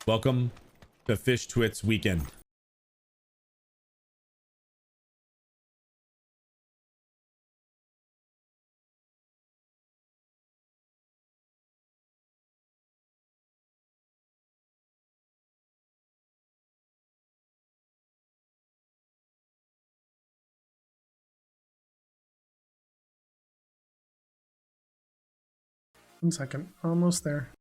Welcome to Fish Twits weekend. One second, almost there.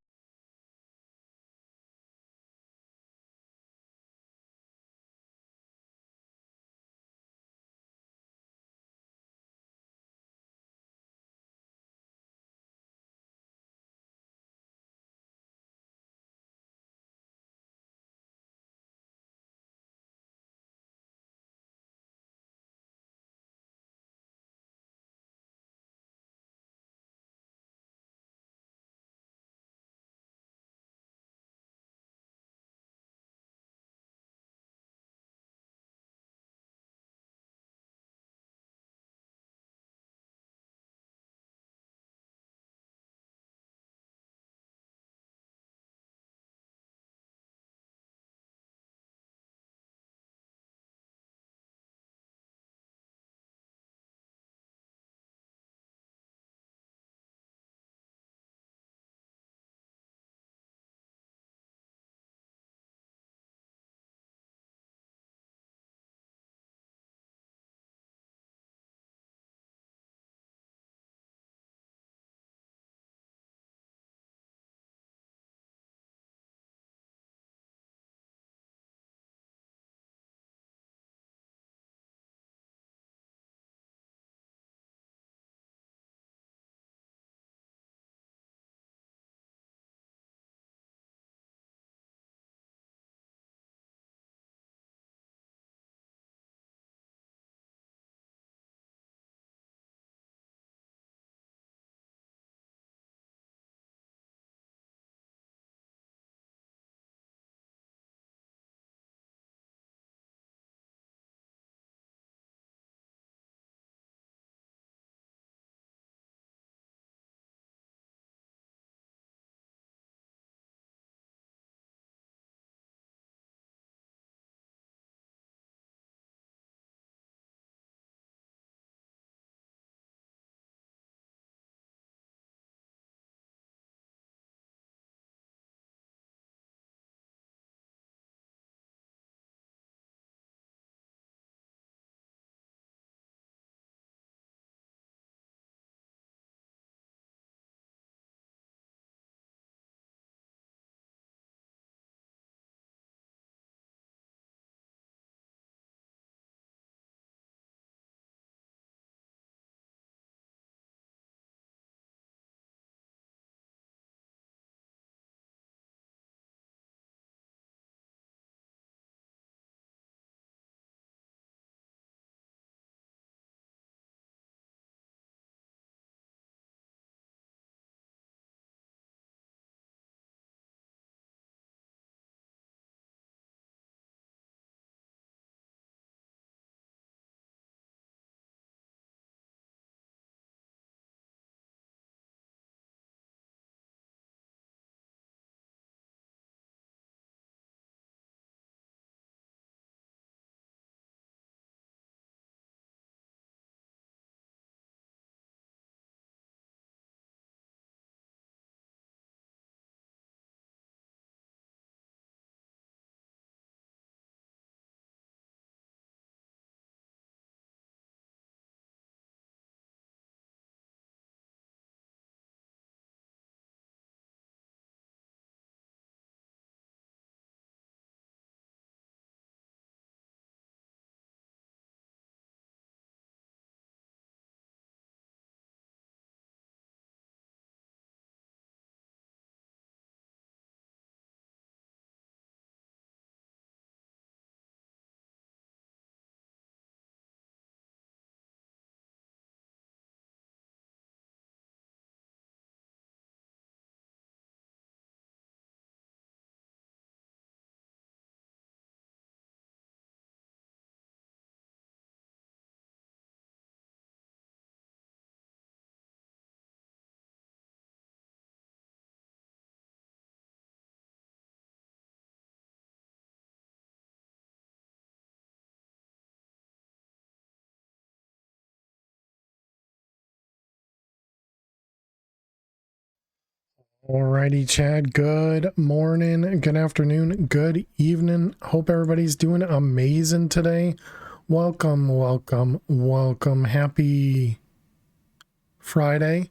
Alrighty, Chad. Good morning, good afternoon, good evening. Hope everybody's doing amazing today. Welcome, welcome, welcome. Happy Friday.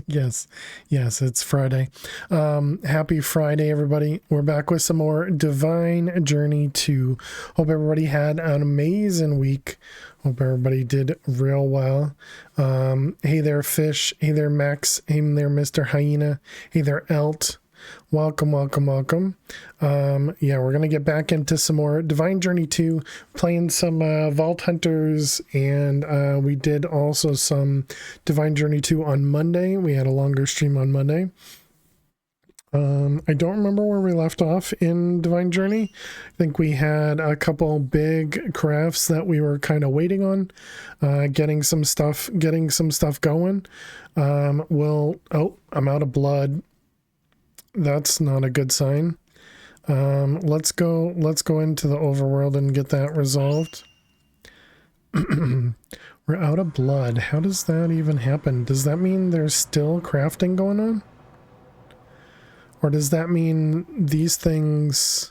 Yes, it's Friday. Happy Friday, everybody. We're back with some more Divine Journey 2. Hope everybody had an amazing week. Hope everybody did real well. Hey there, Fish. Hey there, Max. Hey there, Mr. Hyena. Hey there, Elt. Welcome, welcome, welcome. Yeah, we're going to get back into some more Divine Journey 2, playing some Vault Hunters, and we did also some Divine Journey 2 on Monday. We had a longer stream on Monday. I don't remember where we left off in Divine Journey. I think we had a couple big crafts that we were kind of waiting on, getting some stuff going. Oh, I'm out of blood. That's not a good sign. Let's go into the overworld and get that resolved. We're out of blood. How does that even happen? Does that mean there's still crafting going on? Or does that mean these things...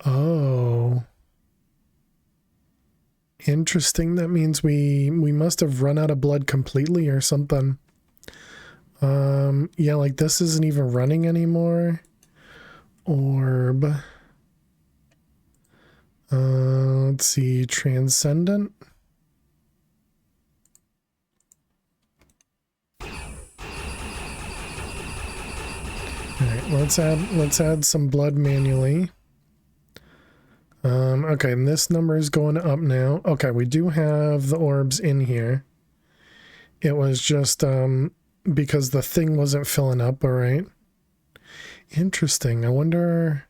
Oh. Interesting. That means we must have run out of blood completely or something. Yeah, like this isn't even running anymore. Orb. Let's see, Transcendent. Alright, let's add some blood manually. Okay, and this number is going up now. Okay, we do have the orbs in here. It was just because the thing wasn't filling up, alright. Interesting. I wonder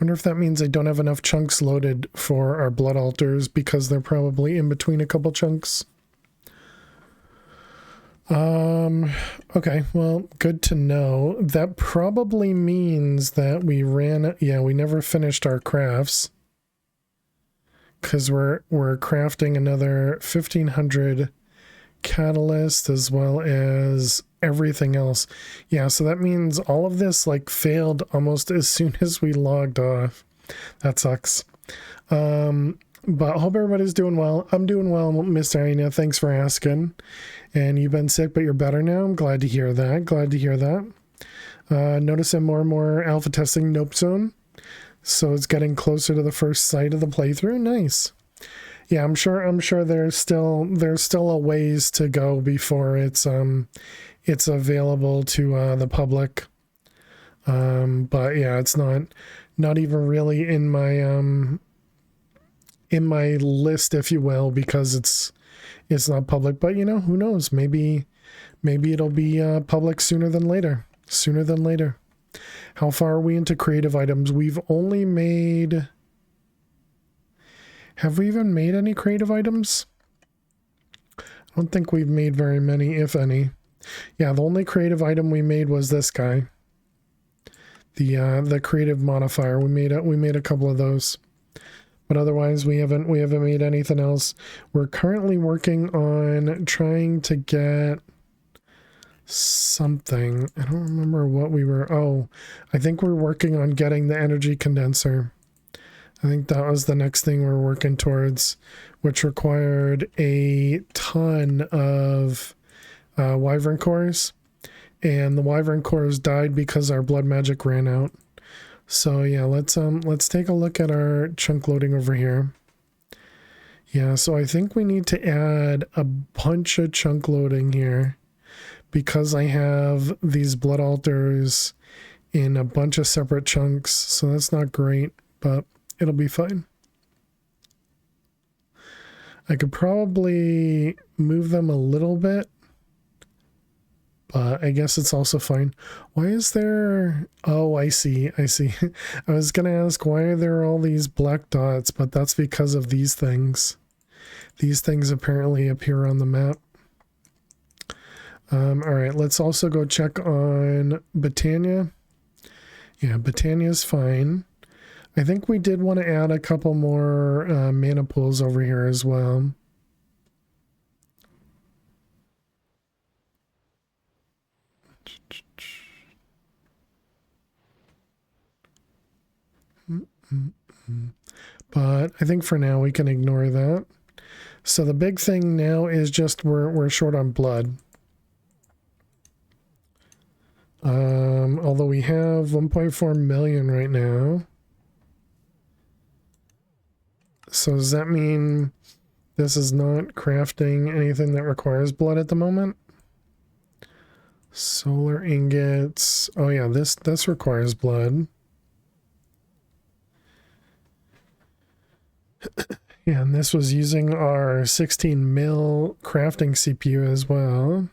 if that means I don't have enough chunks loaded for our blood altars because they're probably in between a couple chunks. Okay, well, good to know. That probably means that we never finished our crafts. Because we're crafting another 1500 catalyst as well as everything else. Yeah, so that means all of this like failed almost as soon as we logged off. That sucks. But I hope everybody's doing well. I'm doing well, Mr. Aina. Thanks for asking. And you've been sick, but you're better now. I'm glad to hear that. Noticing more and more alpha testing Nope Zone. So it's getting closer to the first site of the playthrough. Nice. Yeah, I'm sure there's still a ways to go before it's available to the public. But yeah, it's not even really in my list, if you will, because it's not public. But you know, who knows? Maybe it'll be public sooner than later. How far are we into creative items? We've only made... Have we even made any creative items? I don't think we've made very many, if any. Yeah, the only creative item we made was this guy. The creative modifier. We made a couple of those. But otherwise we haven't made anything else. We're currently working on trying to get something. I don't remember what we were... Oh, I think we're working on getting the energy condenser. I think that was the next thing we're working towards, which required a ton of wyvern cores. And the wyvern cores died because our blood magic ran out. So yeah, let's take a look at our chunk loading over here. Yeah, so I think we need to add a bunch of chunk loading here, because I have these blood altars in a bunch of separate chunks, so that's not great, but it'll be fine. I could probably move them a little bit, but I guess it's also fine. Why is there... Oh, I see. I was going to ask, why are there all these black dots, but that's because of these things. These things apparently appear on the map. Alright, let's also go check on Botania. Yeah, Botania's fine. I think we did want to add a couple more mana pools over here as well. But I think for now we can ignore that. So the big thing now is just we're short on blood. Although we have 1.4 million right now. So does that mean this is not crafting anything that requires blood at the moment? Solar ingots. Oh yeah, this requires blood. Yeah, and this was using our 16 mil crafting CPU as well.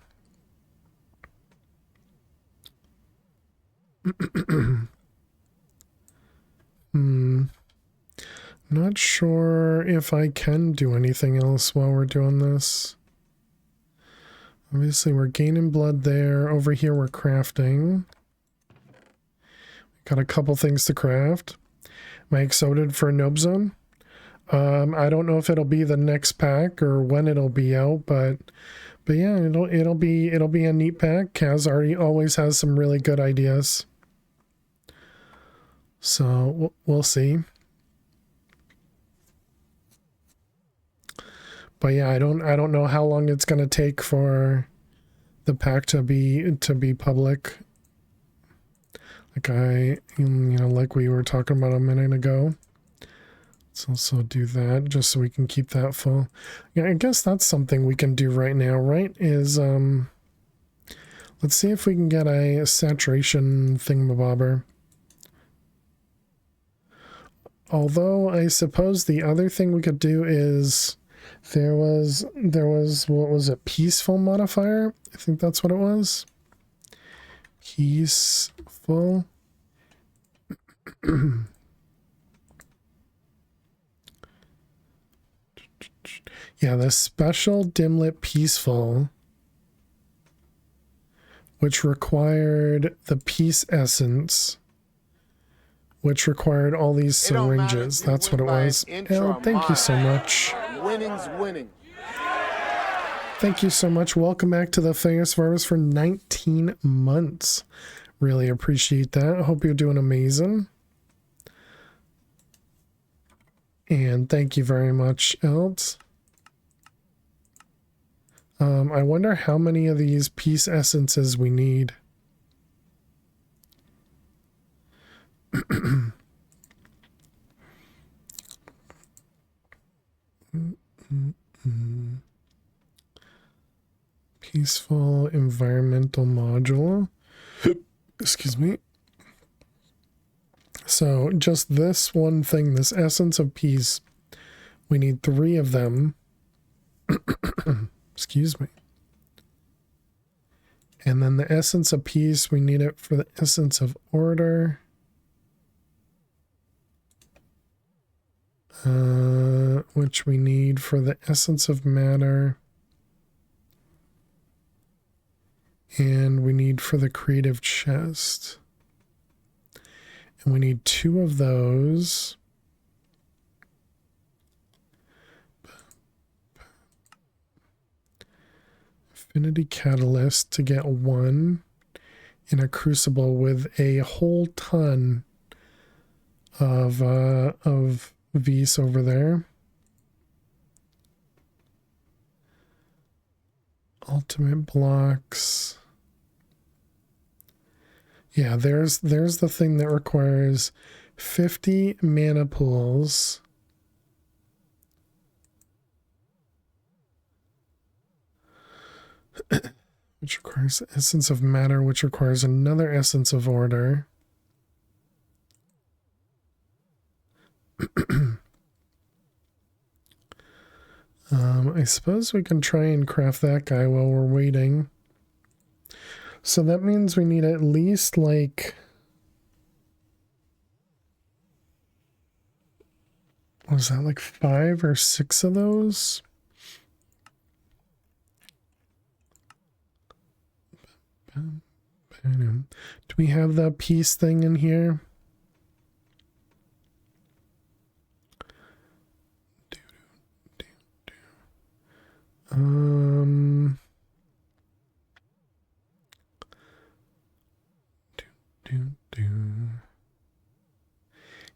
Not sure if I can do anything else while we're doing this. Obviously, we're gaining blood there. Over here, we're crafting. Got a couple things to craft. Am I excited for a Nope Zone? I don't know if it'll be the next pack or when it'll be out, but yeah, it'll be a neat pack. Kaz always has some really good ideas, so we'll see. But yeah, I don't know how long it's gonna take for the pack to be public. Like we were talking about a minute ago. Let's also do that just so we can keep that full. Yeah, I guess that's something we can do right now, right? Is let's see if we can get a saturation thingamabobber. Although I suppose the other thing we could do is there was what was it, peaceful modifier? I think that's what it was. Peaceful. Yeah, the special dimlit peaceful, which required the peace essence, which required all these syringes. That's what it was. Hell, thank you so much. Winning's winning. Thank you so much. Welcome back to the Famous Virus for 19 months. Really appreciate that. I hope you're doing amazing. And thank you very much, Elt. I wonder how many of these peace essences we need. Peaceful environmental module. Excuse me. So just this one thing, this essence of peace, we need 3 of them. Excuse me. And then the essence of peace, we need it for the essence of order. Which we need for the essence of matter. And we need for the creative chest. And we need 2 of those. Affinity catalyst to get 1 in a crucible with a whole ton of V's over there. Ultimate blocks. Yeah, there's the thing that requires 50 mana pools. Which requires essence of matter, which requires another essence of order. I suppose we can try and craft that guy while we're waiting. So that means we need at least like... was that like 5 or 6 of those? Do we have the peace thing in here?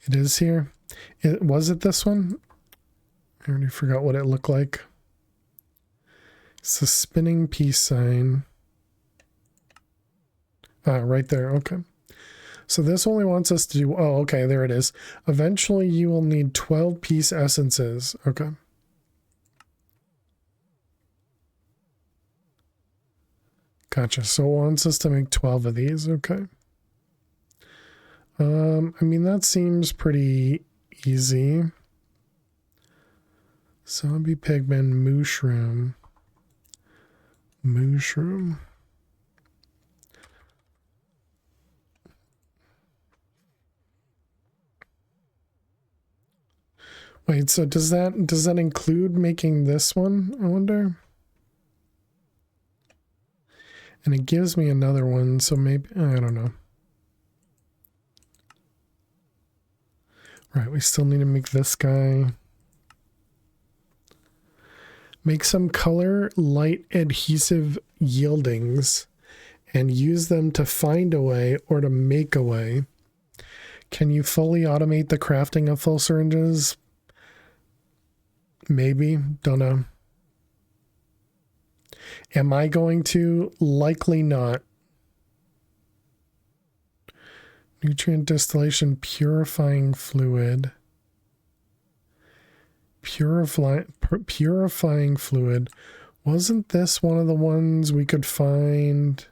It is here. Was it this one? I already forgot what it looked like. It's a spinning peace sign. Ah, right there. Okay. So this only wants us to do... Oh, okay. There it is. Eventually, you will need 12 peace essences. Okay. Gotcha. So it wants us to make 12 of these. Okay. I mean, that seems pretty easy. Zombie pigman, mushroom. Mushroom. Wait, so does that include making this one, I wonder? And it gives me another one, so maybe, I don't know. Right, we still need to make this guy. Make some color light adhesive yieldings and use them to find a way or to make a way. Can you fully automate the crafting of full syringes? Maybe, don't know. Am I going to? Likely not. Nutrient distillation purifying fluid. Purifying fluid. Wasn't this one of the ones we could find?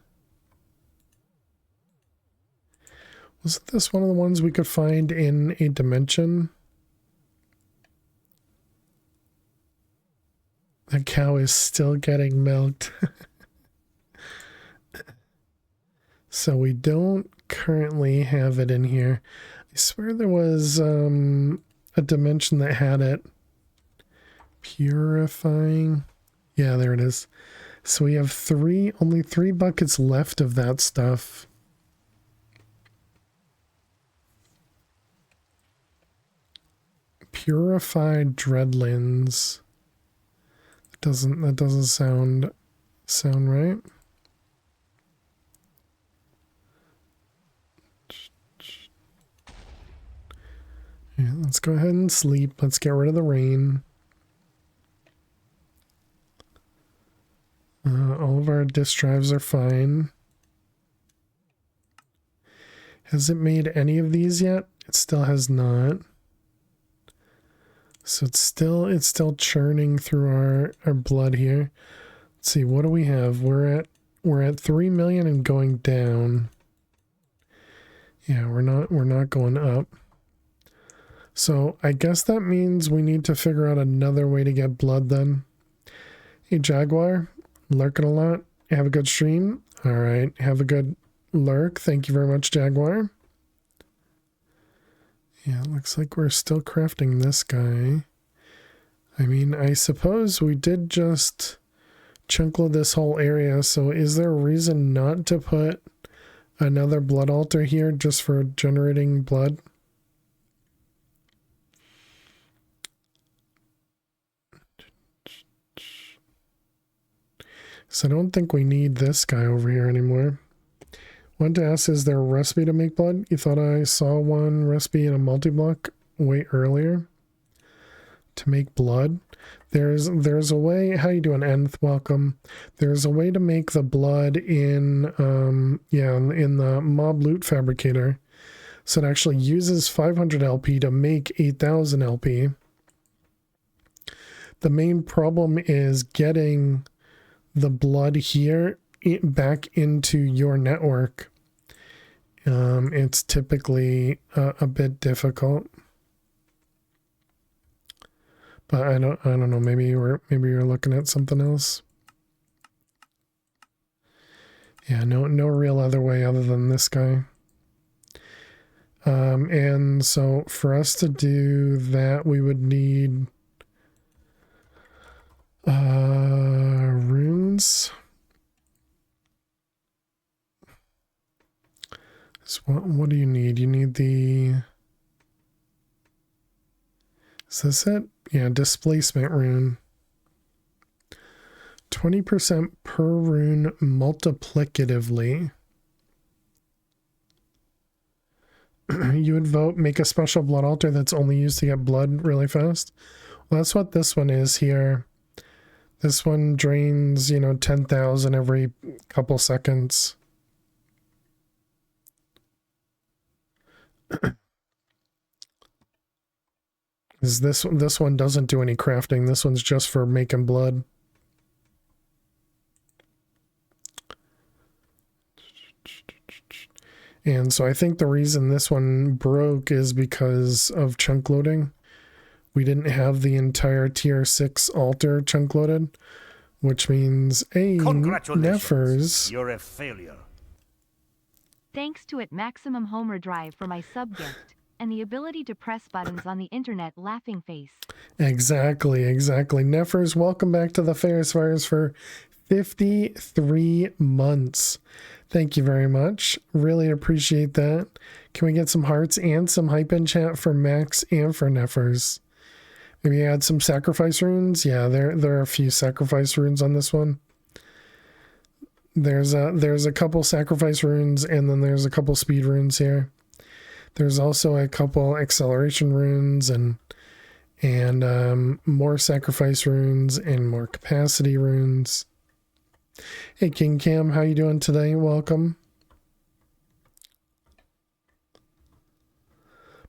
Wasn't this one of the ones we could find in a dimension? That cow is still getting milked. So we don't currently have it in here. I swear there was a dimension that had it. Purifying. Yeah, there it is. So we have only three buckets left of that stuff. Purified dreadlands. That doesn't sound right. Yeah, let's go ahead and sleep. Let's get rid of the rain. All of our disk drives are fine. Has it made any of these yet? It still has not. So it's still churning through our blood here. Let's see, what do we have? We're at 3 million and going down. Yeah, we're not going up. So I guess that means we need to figure out another way to get blood then. Hey Jaguar, lurking a lot. Have a good stream. All right, have a good lurk. Thank you very much, Jaguar. Yeah, it looks like we're still crafting this guy. I mean, I suppose we did just chunkle this whole area, so is there a reason not to put another blood altar here just for generating blood? So I don't think we need this guy over here anymore. Wanted to ask, is there a recipe to make blood? You thought I saw one recipe in a multi-block way earlier to make blood? There's a way. How you doing, Nth? Welcome. There's a way to make the blood in in the mob loot fabricator. So it actually uses 500 LP to make 8,000 LP. The main problem is getting the blood here back into your network. It's typically a bit difficult, but I don't know. Maybe you're looking at something else. Yeah, no real other way other than this guy. And so for us to do that, we would need runes. So what do you need? You need the... Is this it? Yeah, displacement rune. 20% per rune multiplicatively. You would vote make a special blood altar that's only used to get blood really fast. Well, that's what this one is here. This one drains, 10,000 every couple seconds. This one doesn't do any crafting. This one's just for making blood. And so I think the reason this one broke is because of chunk loading. We didn't have the entire tier 6 altar chunk loaded, which means, hey, Neffers. You're a failure. Thanks to it Maximum Homer Drive for my sub gift, and the ability to press buttons on the internet laughing face. Exactly. Neffers, welcome back to the Ferris Fires for 53 months. Thank you very much. Really appreciate that. Can we get some hearts and some hype in chat for Max and for Neffers? Maybe add some sacrifice runes? Yeah, there are a few sacrifice runes on this one. There's a couple sacrifice runes, and then there's a couple speed runes here. There's also a couple acceleration runes and more sacrifice runes and more capacity runes. Hey King Cam, how you doing today? Welcome.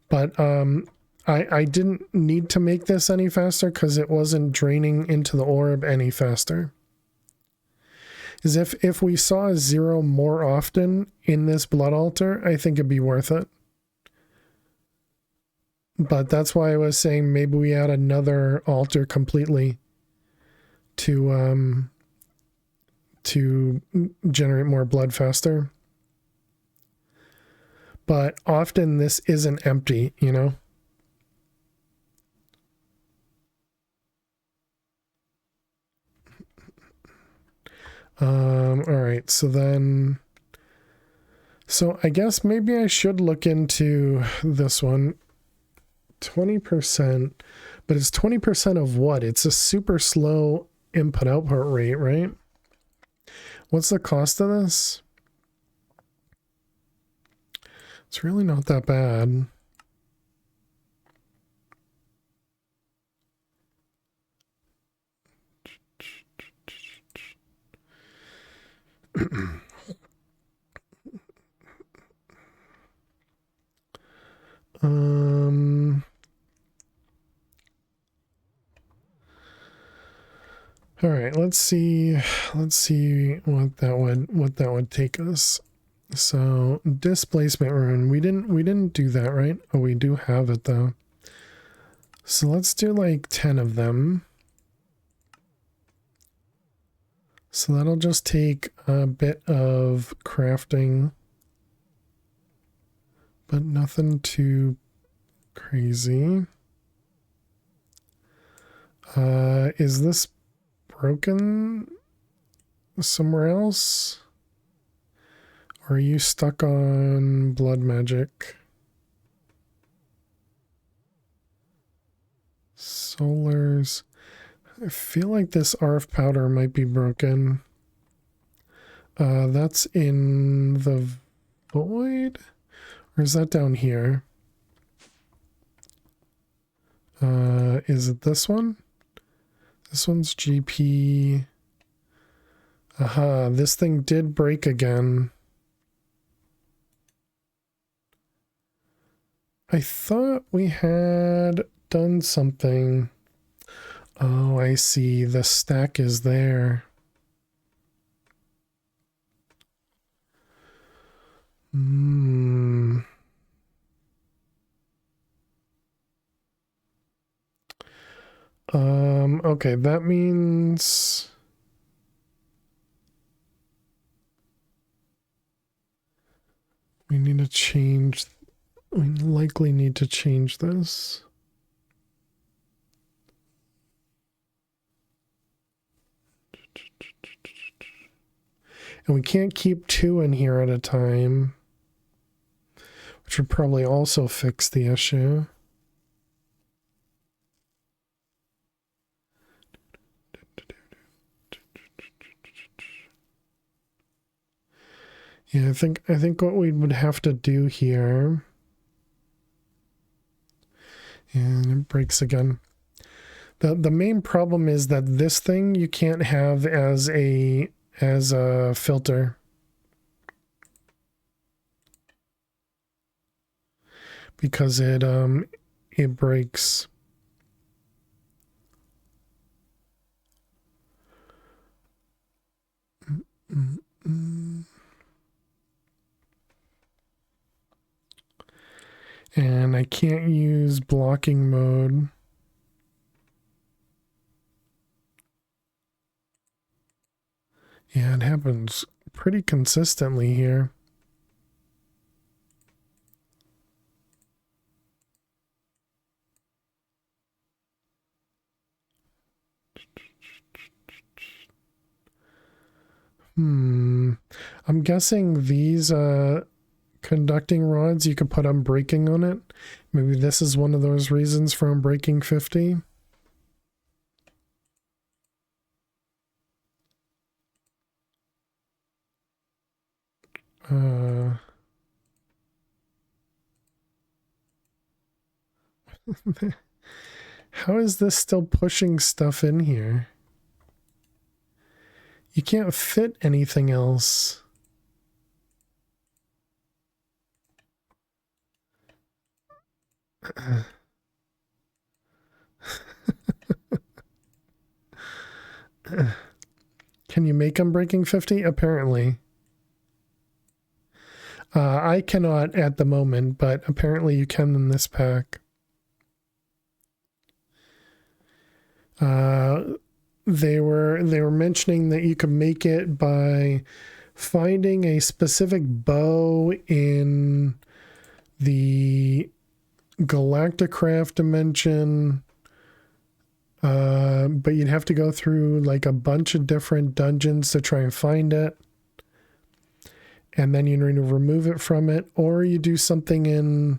But I didn't need to make this any faster because it wasn't draining into the orb any faster. Is if we saw a 0 more often in this blood altar, I think it'd be worth it. But that's why I was saying maybe we add another altar completely to generate more blood faster. But often this isn't empty, all right, so I guess maybe I should look into this one. 20%, but it's 20% of what? It's a super slow input output rate, right? What's the cost of this? It's really not that bad. All right, let's see what that would take us. So displacement rune, we didn't do that, right? Oh, we do have it though. So let's do like 10 of them. So that'll just take a bit of crafting, but nothing too crazy. Is this broken somewhere else? Or are you stuck on blood magic? Solars. I feel like this ARF powder might be broken. That's in the void? Or is that down here? Is it this one? This one's GP. Aha, this thing did break again. I thought we had done something. Oh, I see. The stack is there. Okay, that means we need to change. We likely need to change this. And we can't keep 2 in here at a time, which would probably also fix the issue. Yeah, I think what we would have to do here breaks again. The main problem is that this thing you can't have as a filter. Because it breaks. And I can't use blocking mode. Yeah, it happens pretty consistently here. I'm guessing these conducting rods, you could put unbreaking on it. Maybe this is one of those reasons for unbreaking 50. How is this still pushing stuff in here? You can't fit anything else. Can you make unbreaking 50? Apparently. I cannot at the moment, but apparently you can in this pack. They were mentioning that you could make it by finding a specific bow in the Galacticraft dimension, but you'd have to go through like a bunch of different dungeons to try and find it, and then you need to remove it from it, or you do something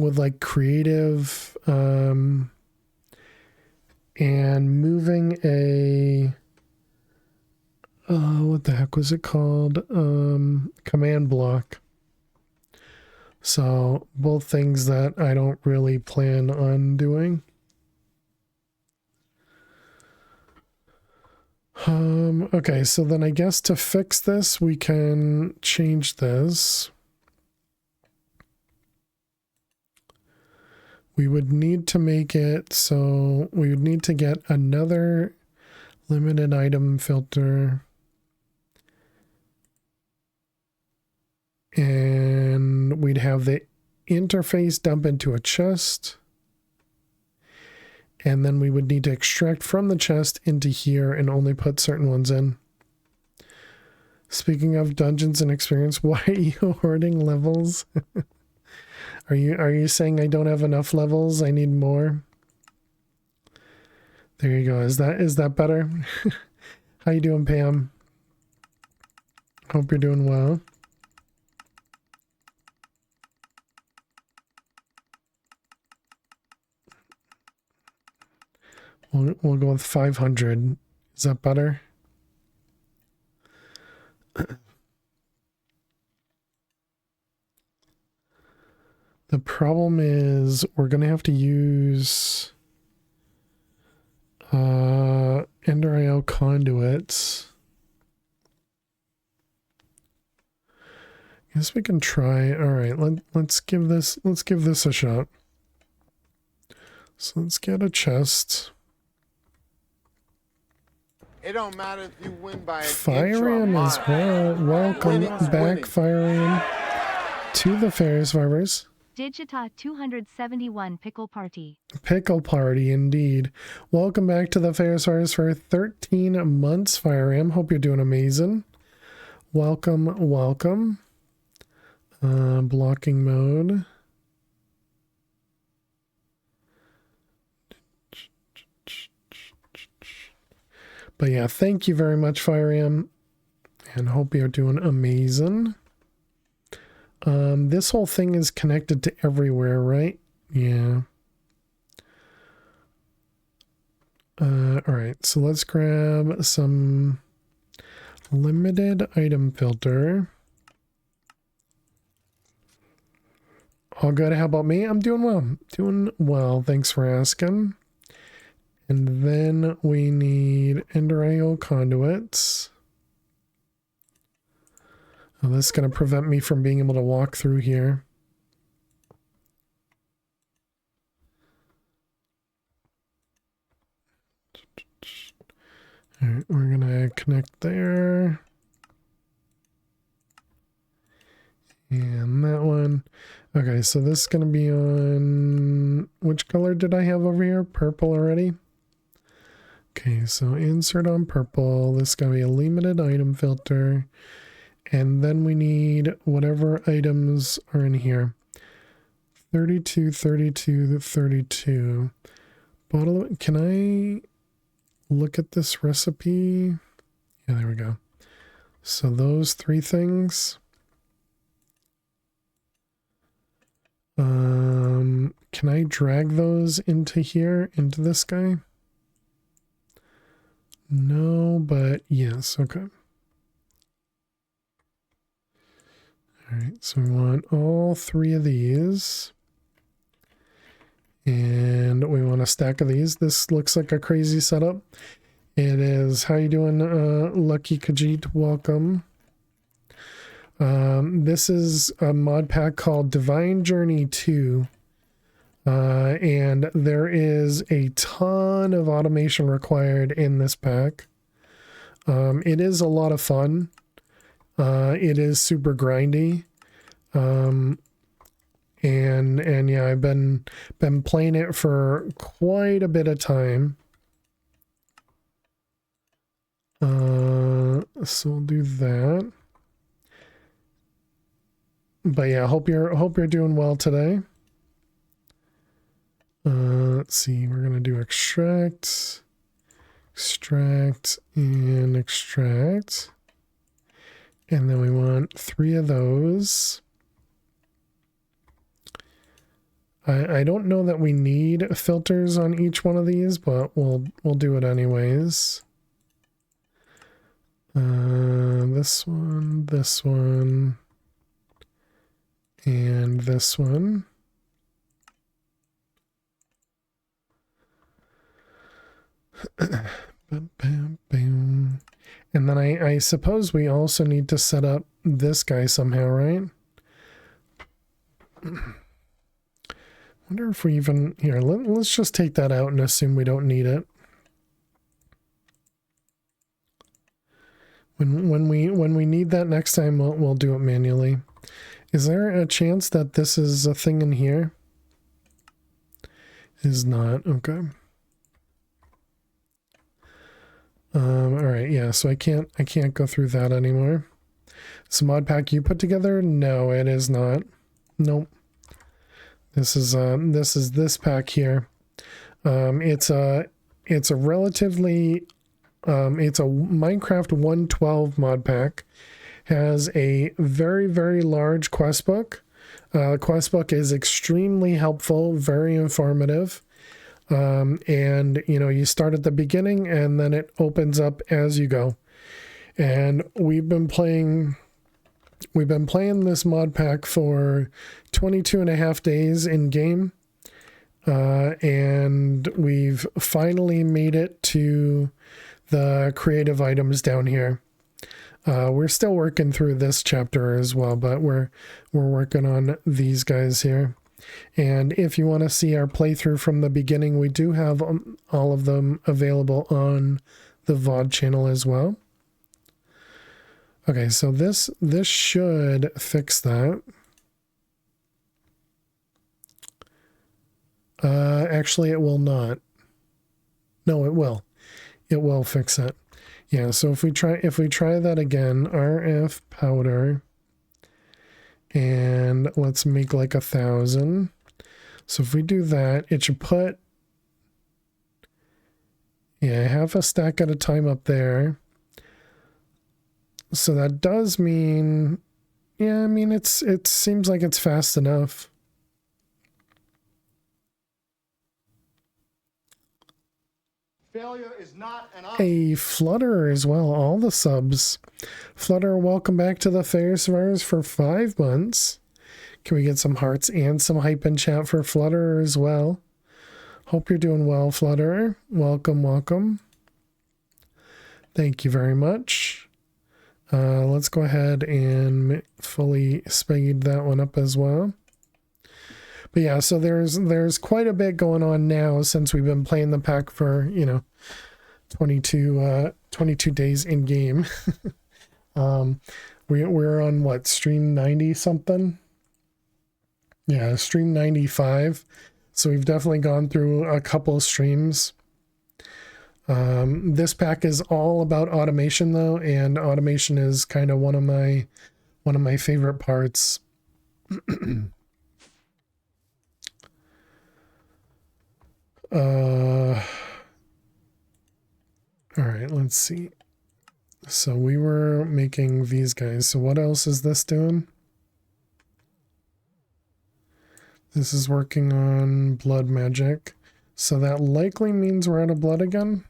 with like creative, and moving a what the heck was it called? Command block. So both things that I don't really plan on doing. Okay, so then I guess to fix this, we can change this. We would need to make it so we would need to get another limited item filter. And we'd have the interface dump into a chest. And then we would need to extract from the chest into here and only put certain ones in. Speaking of dungeons and experience, why are you hoarding levels? Are you saying I don't have enough levels? I need more? There you go. Is that better? How you doing, Pam? Hope you're doing well. We'll go with 500. Is that better? The problem is we're going to have to use Ender IO conduits. Guess we can try. All right, let's give this a shot. So let's get a chest. It don't matter if you win by an Fiream as well. Welcome back, Fiream, to the Fair Survivors. Digita 271 Pickle Party. Pickle Party, indeed. Welcome back to the Fair Survivors for 13 months, Fiream. Hope you're doing amazing. Welcome. Blocking mode. But yeah, thank you very much, Fiream, and hope you're doing amazing. This whole thing is connected to everywhere, right? Yeah. All right, so let's grab some limited item filter. All good. How about me? I'm doing well. Doing well. Thanks for asking. And then we need Ender IO conduits. Oh, this is going to prevent me from being able to walk through here. All right, we're going to connect there. And that one. Okay, so this is going to be on... Which color did I have over here? Purple already? Okay, so insert on purple. This is going to be a limited item filter. And then we need whatever items are in here. 32, 32, 32. Bottle of, can I look at this recipe? Yeah, there we go. So those three things. Can I drag those into here, into this guy? No, but yes, okay. All right, so we want all three of these. And we want a stack of these. This looks like a crazy setup. It is. How you doing, Lucky Khajiit? Welcome. This is a mod pack called Divine Journey 2. And there is a ton of automation required in this pack. It is a lot of fun. It is super grindy. And yeah, I've been playing it for quite a bit of time. So we'll do that. But yeah, hope you're doing well today. Let's see, we're gonna do extract, and extract. And then we want 3 of those. I don't know that we need filters on each one of these, but we'll do it anyways. This one, and this one. Bam, bam, bam. And then I suppose we also need to set up this guy somehow, right? Wonder if we even... Here, let's just take that out and assume we don't need it. When we need that next time, we'll do it manually. Is there a chance that this is a thing in here? Is not. Okay. All right, yeah, so I can't go through that anymore. It's a mod pack you put together? No, it is not. Nope. This is this pack here. It's a relatively it's a Minecraft 1.12 mod pack. Has a very large quest book. Quest book is extremely helpful, very informative. And you know, you start at the beginning and then it opens up as you go. And we've been playing this mod pack for 22 and a half days in game. And we've finally made it to the creative items down here. We're still working through this chapter as well, but we're working on these guys here. And if you want to see our playthrough from the beginning, we do have all of them available on the VOD channel as well. Okay, so this should fix that. Actually, it will not. No, it will. It will fix it. Yeah, so if we try that again, RF powder, and let's make like 1,000. So if we do that, it should put, yeah, half a stack at a time up there. So that does mean, yeah, I mean, it seems like it's fast enough. Failure is not an option. A Flutterer as well, all the subs. Flutterer, welcome back to the Fair Survivors for 5 months. Can we get some hearts and some hype in chat for Flutterer as well? Hope you're doing well, Flutterer. Welcome, welcome. Thank you very much. Let's go ahead and fully speed that one up as well. But yeah, so there's quite a bit going on now since we've been playing the pack for, 22 days in game. We're on what, stream 90 something? Yeah, stream 95. So we've definitely gone through a couple of streams. This pack is all about automation though, and automation is kind of one of my favorite parts. All right, let's see. So we were making these guys. So what else is this doing? This is working on blood magic. So that likely means we're out of blood again.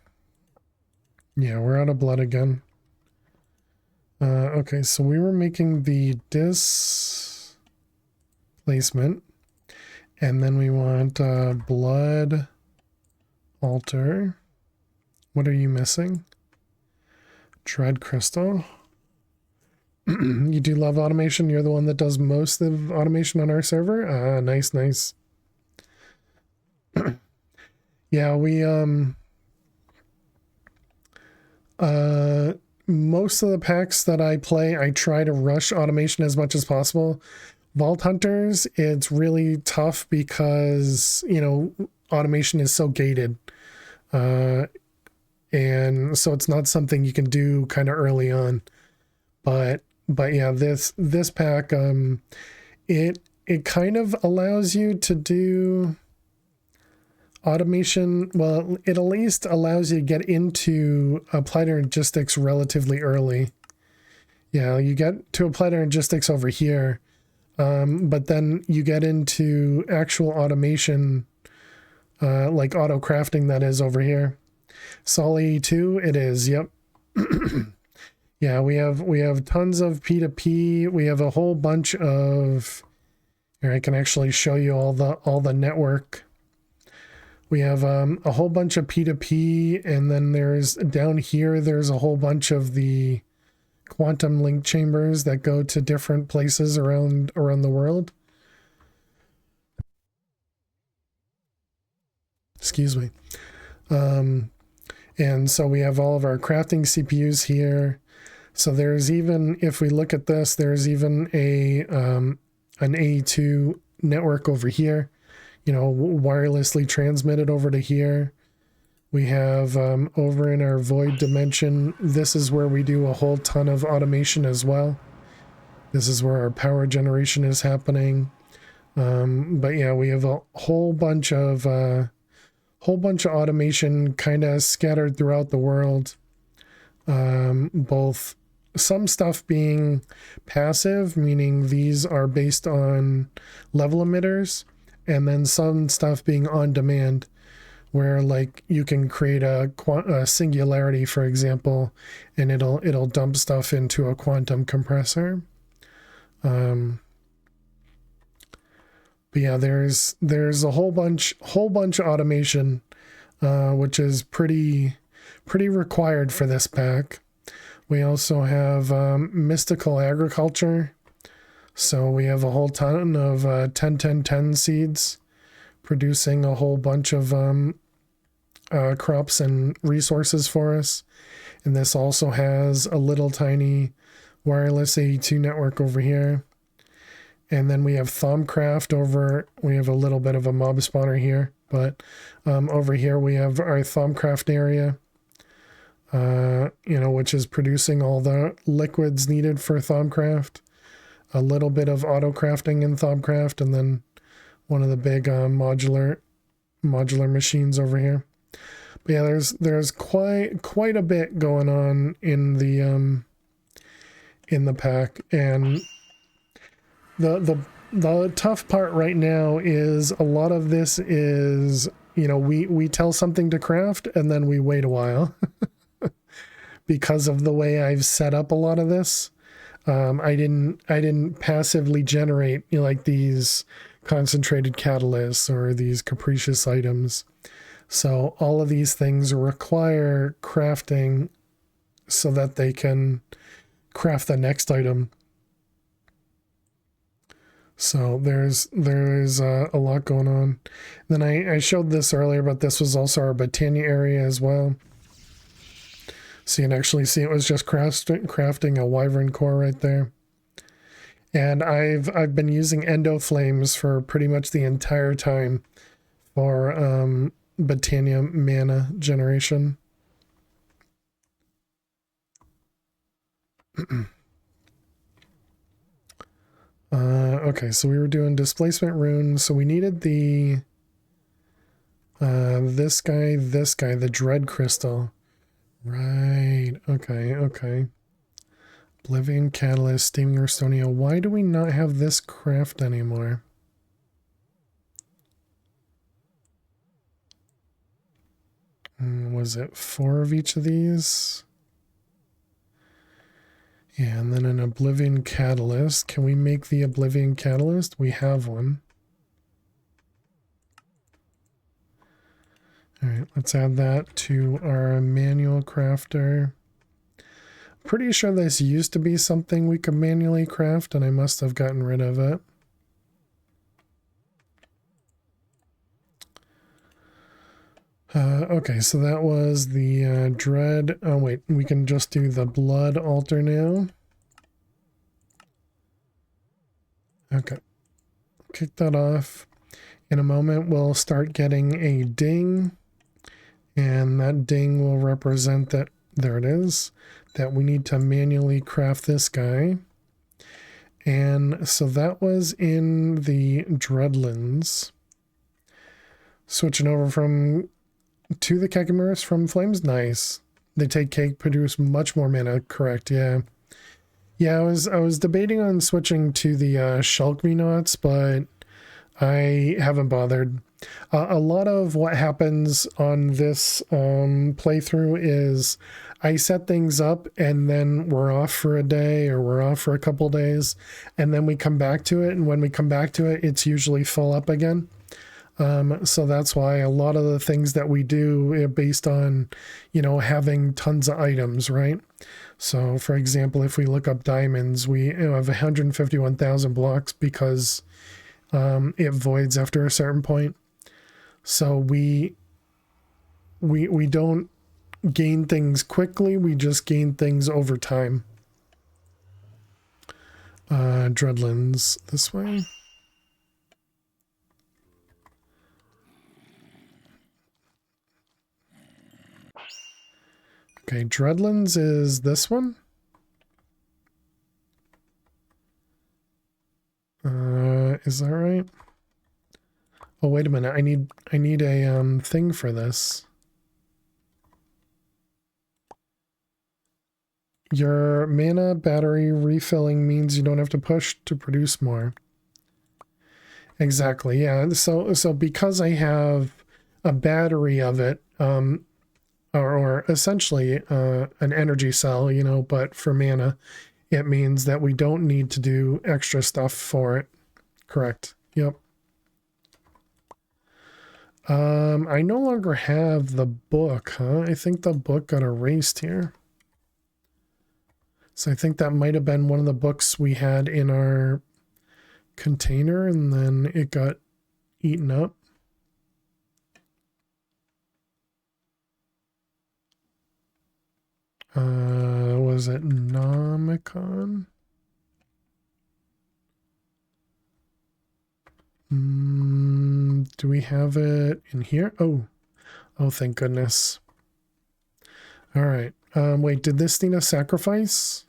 Yeah, we're out of blood again. Okay, so we were making the displacement. And then we want blood altar. What are you missing? Dread crystal. You do love automation. You're the one that does most of automation on our server. Nice, nice. Yeah, we most of the packs that I play, I try to rush automation as much as possible. Vault Hunters, it's really tough because, automation is so gated. And so it's not something you can do kind of early on. But yeah, this pack, it kind of allows you to do automation. Well, it at least allows you to get into applied logistics relatively early. Yeah, you get to applied logistics over here. But then you get into actual automation, like auto crafting, that is over here. Sol E2, it is. Yep. Yeah, we have tons of P2P. We have a whole bunch of. Here, I can actually show you all the network. We have a whole bunch of P2P, and then there's down here. There's a whole bunch of the quantum link chambers that go to different places around the world. Excuse me. And so we have all of our crafting CPUs here. So there's even, if we look at this, there's even an A2 network over here, wirelessly transmitted over to here. We have over in our void dimension, this is where we do a whole ton of automation as well. This is where our power generation is happening. But yeah, we have a whole bunch of automation kind of scattered throughout the world. Both some stuff being passive, meaning these are based on level emitters, and then some stuff being on demand, where like you can create a singularity, for example, and it'll dump stuff into a quantum compressor. But yeah, there's a whole bunch of automation, which is pretty required for this pack. We also have mystical agriculture. So we have a whole ton of 10-10-10 seeds producing a whole bunch of crops and resources for us. And this also has a little tiny wireless 82 network over here. And then we have Thaumcraft over, we have a little bit of a mob spawner here, but over here we have our Thaumcraft area, which is producing all the liquids needed for Thaumcraft. A little bit of auto crafting in Thaumcraft, and then one of the big modular machines over here. But yeah, there's quite a bit going on in the pack, and the tough part right now is a lot of this is, we tell something to craft and then we wait a while because of the way I've set up a lot of this. I didn't passively generate, you know, like these concentrated catalysts or these capricious items. So all of these things require crafting so that they can craft the next item. So there's a lot going on. Then I showed this earlier, but this was also our Botania area as well. So you can actually see it was just crafting a wyvern core right there. And I've been using endo flames for pretty much the entire time for Botania mana generation. Okay, so we were doing displacement runes, so we needed the this guy, the dread crystal. Right, okay. Oblivion catalyst, steaming Urstonia. Why do we not have this craft anymore? Was it 4 of each of these? Yeah, and then an Oblivion Catalyst. Can we make the Oblivion Catalyst? We have one. Alright, let's add that to our manual crafter. Pretty sure this used to be something we could manually craft, and I must have gotten rid of it. Okay, so that was the dread. Oh wait, we can just do the blood altar now. Okay, kick that off. In a moment, we'll start getting a ding, and that ding will represent that, there it is, that we need to manually craft this guy. And so that was in the Dreadlands. Switching over to the Kekimuras from Flames, nice. They take cake, produce much more mana, correct, yeah. Yeah, I was debating on switching to the Shulk Knots, but I haven't bothered. A lot of what happens on this playthrough is I set things up and then we're off for a day or we're off for a couple days, and then we come back to it, and when we come back to it, it's usually full up again. So that's why a lot of the things that we do are based on, you know, having tons of items, right? So for example, if we look up diamonds, we have 151,000 blocks because it voids after a certain point. So we don't gain things quickly, we just gain things over time. Dreadlands this way. Okay, Dreadlands is this one. Is that right? Oh, wait a minute. I need a thing for this. Your mana battery refilling means you don't have to push to produce more. Exactly. Yeah. So because I have a battery of it, or essentially an energy cell, you know, but for mana, it means that we don't need to do extra stuff for it. Correct. Yep. I no longer have the book, huh? I think the book got erased here. So I think that might have been one of the books we had in our container and then it got eaten up. Was it Nomicon? Do we have it in here? Oh, thank goodness. All right. Wait, did this need a sacrifice?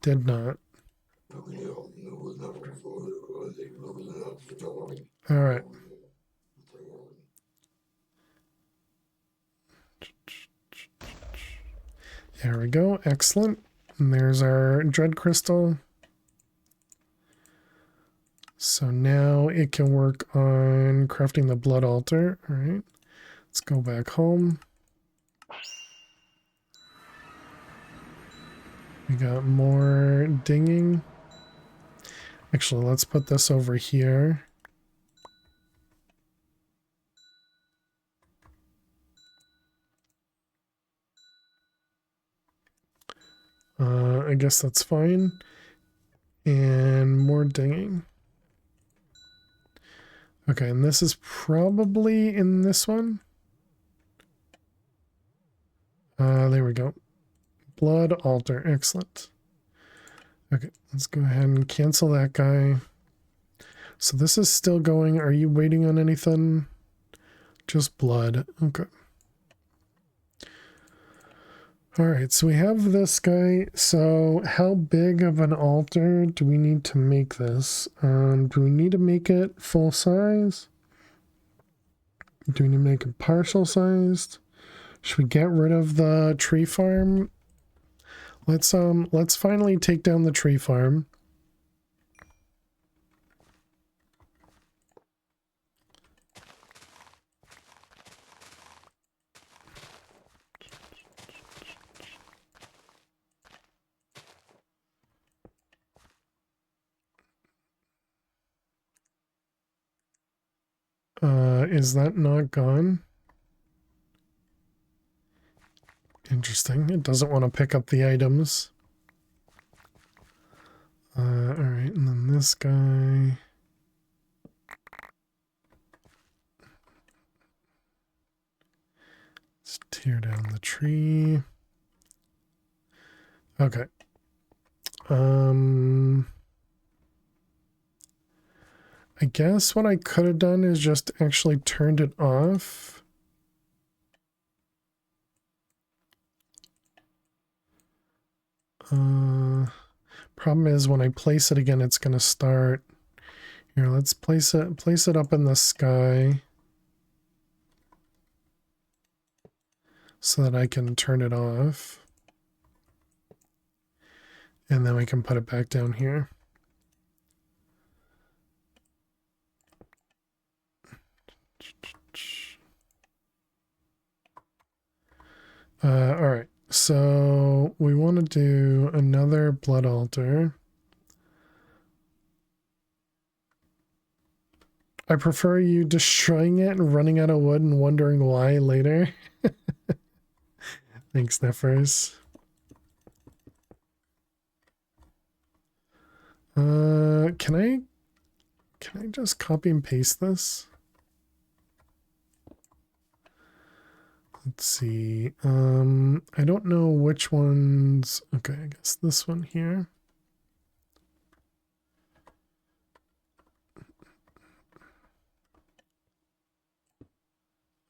Did not. All right. There we go. Excellent. And there's our dread crystal. So now it can work on crafting the blood altar. All right. Let's go back home. We got more dinging. Actually, let's put this over here. I guess that's fine. And more dinging. Okay, and this is probably in this one. There we go. Blood altar. Excellent. Okay, let's go ahead and cancel that guy. So this is still going. Are you waiting on anything? Just blood. Okay. All right, so we have this guy. So how big of an altar do we need to make this? Do we need to make it full size? Do we need to make it partial sized? Should we get rid of the tree farm? Let's finally take down the tree farm. Is that not gone? Interesting. It doesn't want to pick up the items. All right, and then this guy. Let's tear down the tree. Okay. I guess what I could have done is just actually turned it off. Problem is when I place it again, it's going to start. Here, let's place it up in the sky so that I can turn it off. And then we can put it back down here. All right, so we want to do another blood altar. I prefer you destroying it and running out of wood and wondering why later. Thanks, Neffers. Can I just copy and paste this? Let's see. I don't know which ones. Okay, I guess this one here.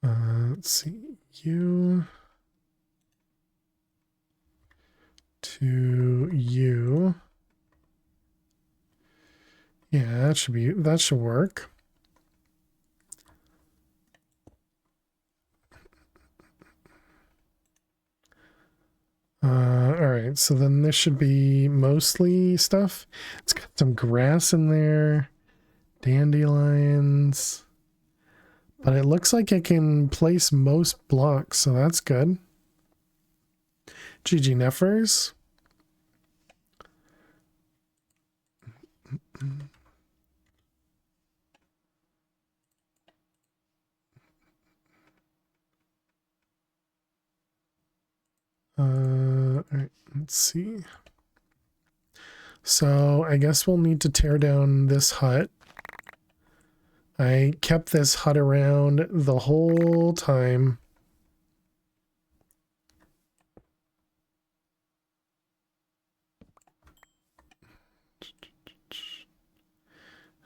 Let's see. You to you. Yeah, that should work. All right, so then this should be mostly stuff. It's got some grass in there, dandelions, but it looks like it can place most blocks, so that's good. GG Neffers. All right, let's see. So I guess we'll need to tear down this hut. I kept this hut around the whole time.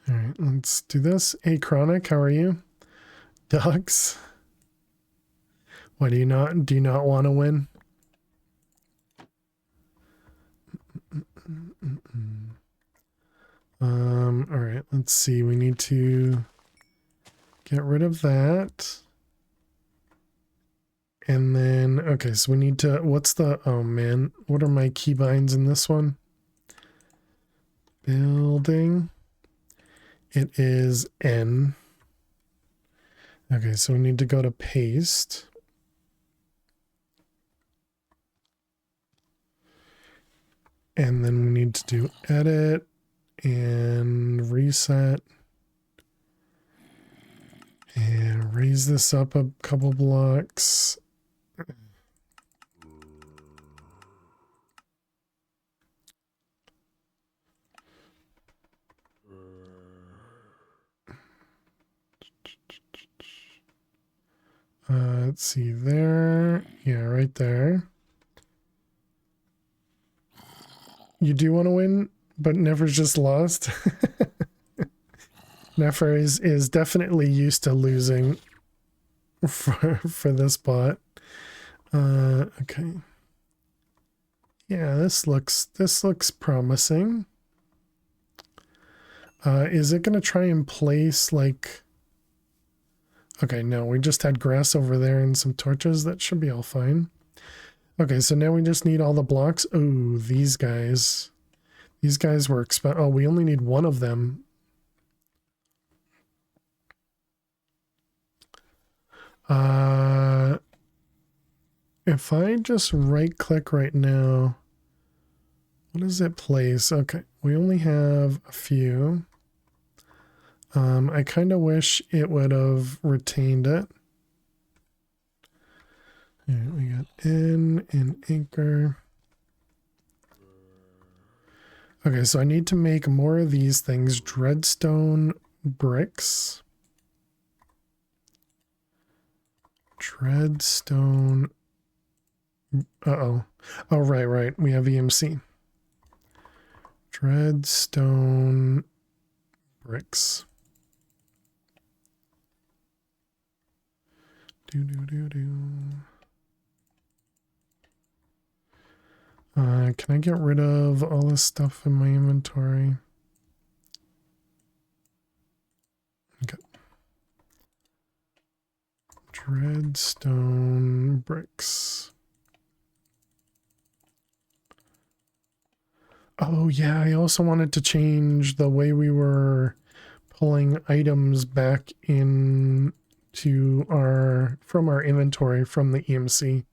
All right, let's do this. Hey, Chronic, how are you? Ducks. What do you not want to win? All right, let's see. We need to get rid of that. And then, okay, so we need to, oh man, what are my keybinds in this one? Building. It is N. Okay, so we need to go to paste. And then we need to do edit and reset. And raise this up a couple blocks. Let's see there. Yeah, right there. You do want to win, but Nefer's just lost. Nefer is definitely used to losing for this bot. Okay. Yeah, this looks promising. Is it gonna try and place like... Okay, no, we just had grass over there and some torches. That should be all fine. Okay, so now we just need all the blocks. Oh, these guys. These guys were expensive. Oh, we only need one of them. If I just right click right now, what does it place? Okay, we only have a few. I kind of wish it would have retained it. Here, we got N and anchor. Okay, so I need to make more of these things. Dreadstone bricks. Dreadstone. Uh-oh. Oh, right. We have EMC. Dreadstone bricks. Can I get rid of all this stuff in my inventory? Okay. Dreadstone bricks. Oh yeah, I also wanted to change the way we were pulling items back in from our inventory from the EMC,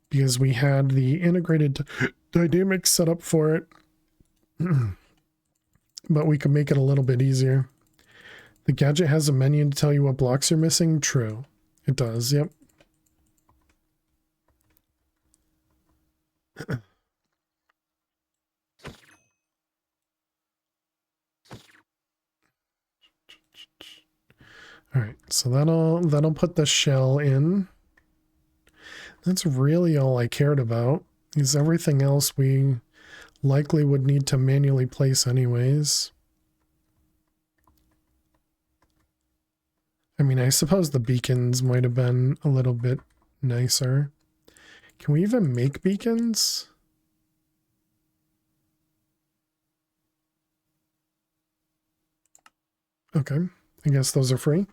because we had the integrated dynamics set up for it. But we could make it a little bit easier. The gadget has a menu to tell you what blocks you're missing. True, it does. Yep. All right, so that'll put the shell in. That's really all I cared about, because everything else we likely would need to manually place anyways. I mean, I suppose the beacons might have been a little bit nicer. Can we even make beacons? Okay, I guess those are free.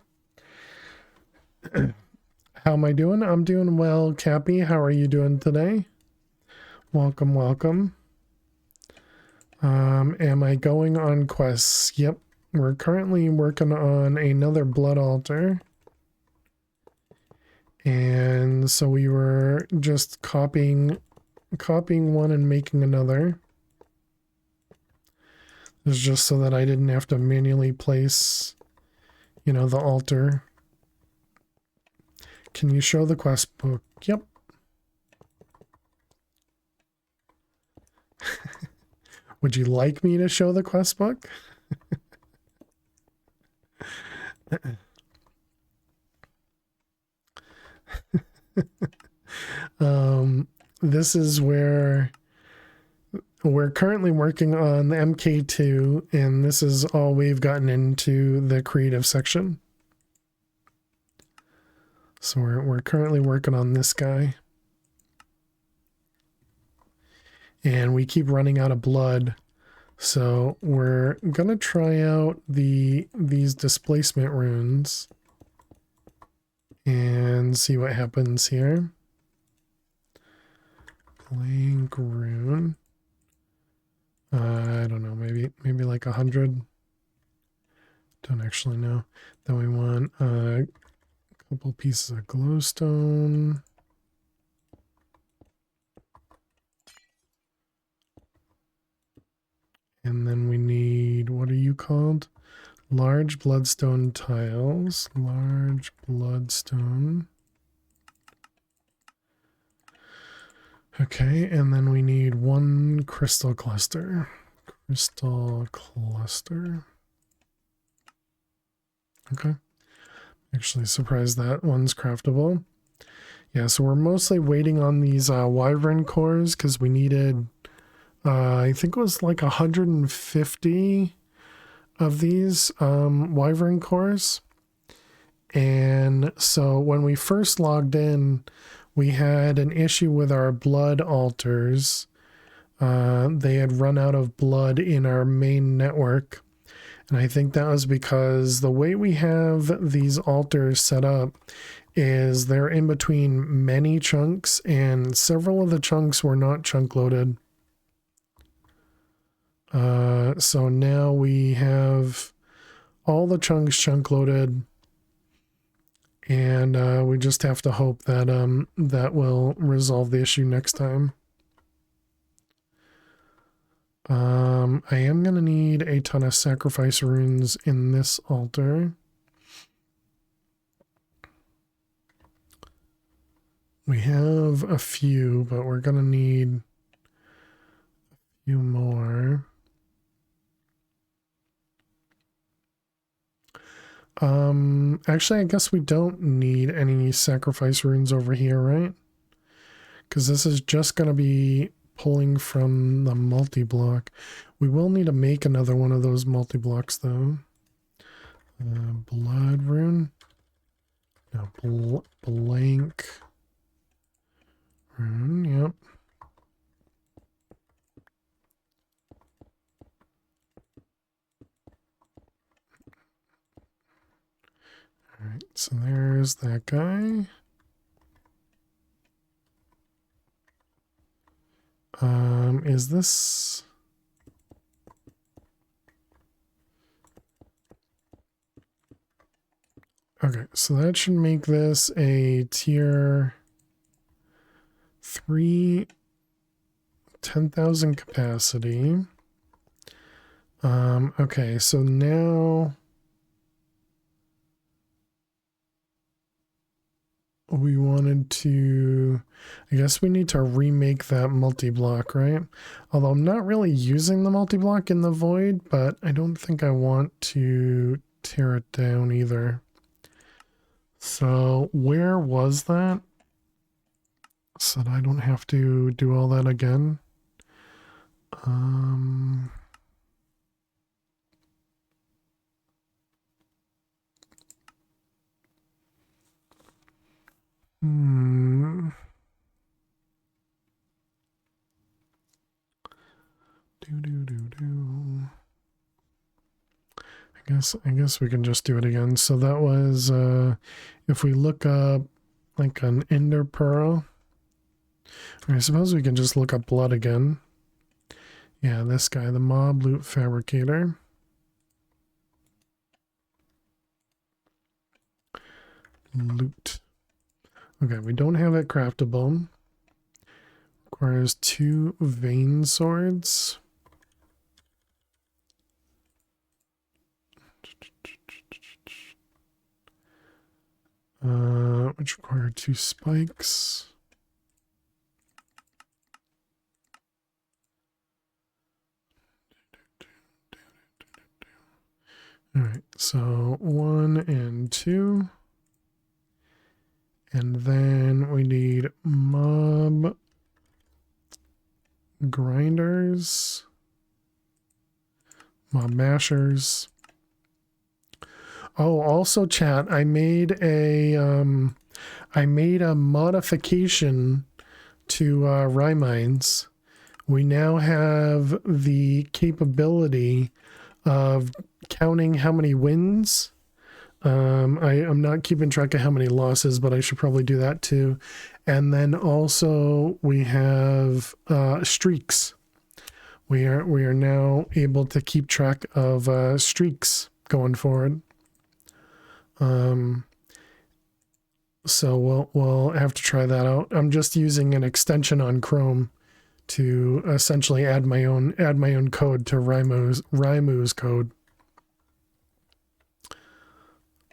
How am I doing? I'm doing well, Cappy. How are you doing today? Welcome, welcome. Am I going on quests? Yep. We're currently working on another blood altar. And so we were just copying one and making another. It's just so that I didn't have to manually place, you know, the altar. Can you show the quest book? Yep. Would you like me to show the quest book? This is where we're currently working on the MK2, and this is all we've gotten into the creative section. So we're currently working on this guy. And we keep running out of blood. So we're gonna try out these displacement runes and see what happens here. Blank rune. I don't know, maybe like 100. Don't actually know. Then we want a couple pieces of glowstone. called? Large bloodstone tiles. Large bloodstone. Okay, and then we need one crystal cluster. Crystal cluster. Okay. Actually surprised that one's craftable. Yeah, so we're mostly waiting on these wyvern cores because we needed, I think it was like 150 of these wyvern cores. And so when we first logged in, we had an issue with our blood altars. They had run out of blood in our main network. And I think that was because the way we have these altars set up is they're in between many chunks, and several of the chunks were not chunk loaded. So now we have all the chunks chunk loaded, and we just have to hope that that will resolve the issue next time. I am going to need a ton of sacrifice runes in this altar. We have a few, but we're going to need a few more. Actually, I guess we don't need any sacrifice runes over here, right? Because this is just going to be pulling from the multi-block. We will need to make another one of those multi-blocks, though. Blood rune. No, blank rune, yep. Alright, so there's that guy. Is this... Okay, so that should make this a tier 3, 10,000 capacity. Okay, so now we wanted to, I guess we need to remake that multi-block, right? Although I'm not really using the multi-block in the void, but I don't think I want to tear it down either. So where was that? So that I don't have to do all that again. I guess we can just do it again. So that was if we look up like an ender pearl. I suppose we can just look up blood again. Yeah, this guy, the mob loot fabricator. Loot. Okay, we don't have it craftable. Requires 2 vein swords. Which require 2 spikes. Alright, so 1 and 2. And then we need mob grinders, mob mashers. Oh, also chat, I made a modification to Rymines. We now have the capability of counting how many wins. I'm not keeping track of how many losses, but I should probably do that too. And then also we have streaks. We are now able to keep track of streaks going forward. So we'll have to try that out. I'm just using an extension on Chrome to essentially add my own code to Rymu's code.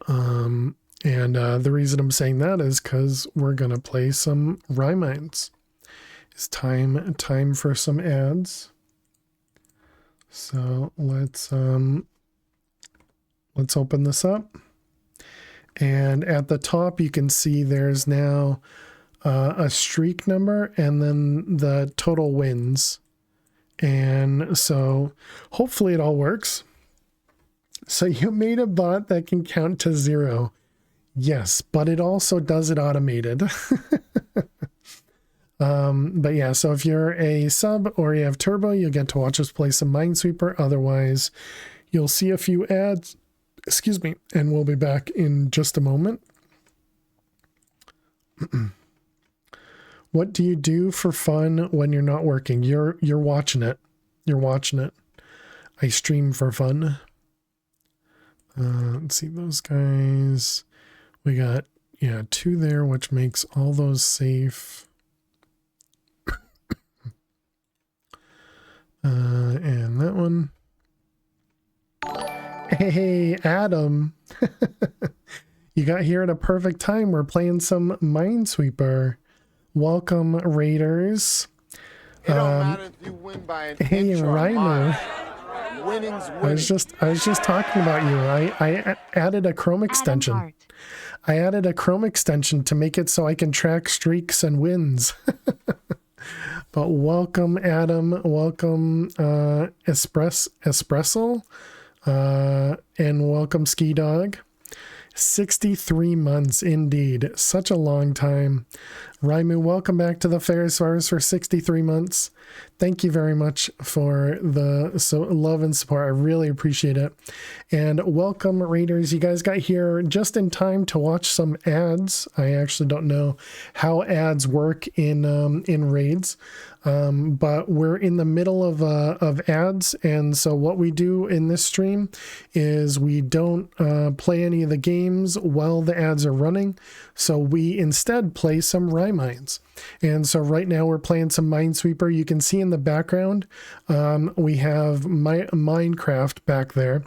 And the reason I'm saying that is because we're gonna play some Rye Mines. It's time for some ads. So let's open this up. And at the top you can see there's now a streak number and then the total wins. And so hopefully it all works. So you made a bot that can count to 0. Yes, but it also does it automated. But yeah, so if you're a sub or you have Turbo, you'll get to watch us play some Minesweeper. Otherwise, you'll see a few ads, excuse me, and we'll be back in just a moment. What do you do for fun when you're not working? You're watching it. You're watching it. I stream for fun. Let's see those guys. We got, yeah, 2 there, which makes all those safe. And that one. Hey, Adam. You got here at a perfect time. We're playing some Minesweeper. Welcome, Raiders. It don't matter if you win by an Hey, inch or a Rhino. mile. Winning's I was just talking about you. I added a Chrome extension. Adam Hart. I added a Chrome extension to make it so I can track streaks and wins. But welcome, Adam. Welcome, Espresso. And welcome, Ski Dog. 63 months, indeed. Such a long time. Raimu, welcome back to the Ferris Virus for 63 months. Thank you very much for the love and support. I really appreciate it. And welcome, Raiders. You guys got here just in time to watch some ads. I actually don't know how ads work in raids. But we're in the middle of ads, and so what we do in this stream is we don't play any of the games while the ads are running, so we instead play some Rye Mines. And so right now we're playing some Minesweeper. You can see in the background we have Minecraft back there,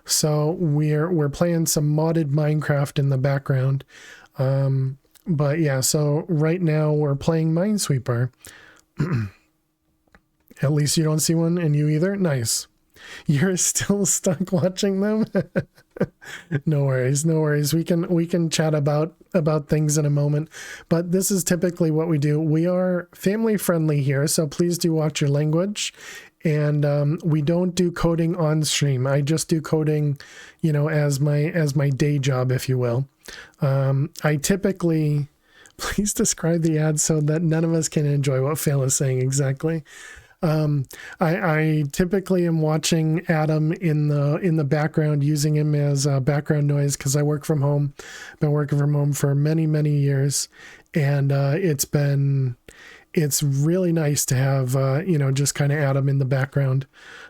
so we're playing some modded Minecraft in the background. But yeah, so right now we're playing Minesweeper. At least you don't see one, and you either. Nice. You're still stuck watching them. No worries, no worries. We can chat about things in a moment, but this is typically what we do. We are family friendly here, so please do watch your language. And we don't do coding on stream. I just do coding, as my day job, if you will. I typically. Please describe the ad so that none of us can enjoy what Phil is saying exactly. I typically am watching Adam in the background, using him as background noise because I work from home. Been working from home for many, many years, and it's really nice to have just kind of Adam in the background.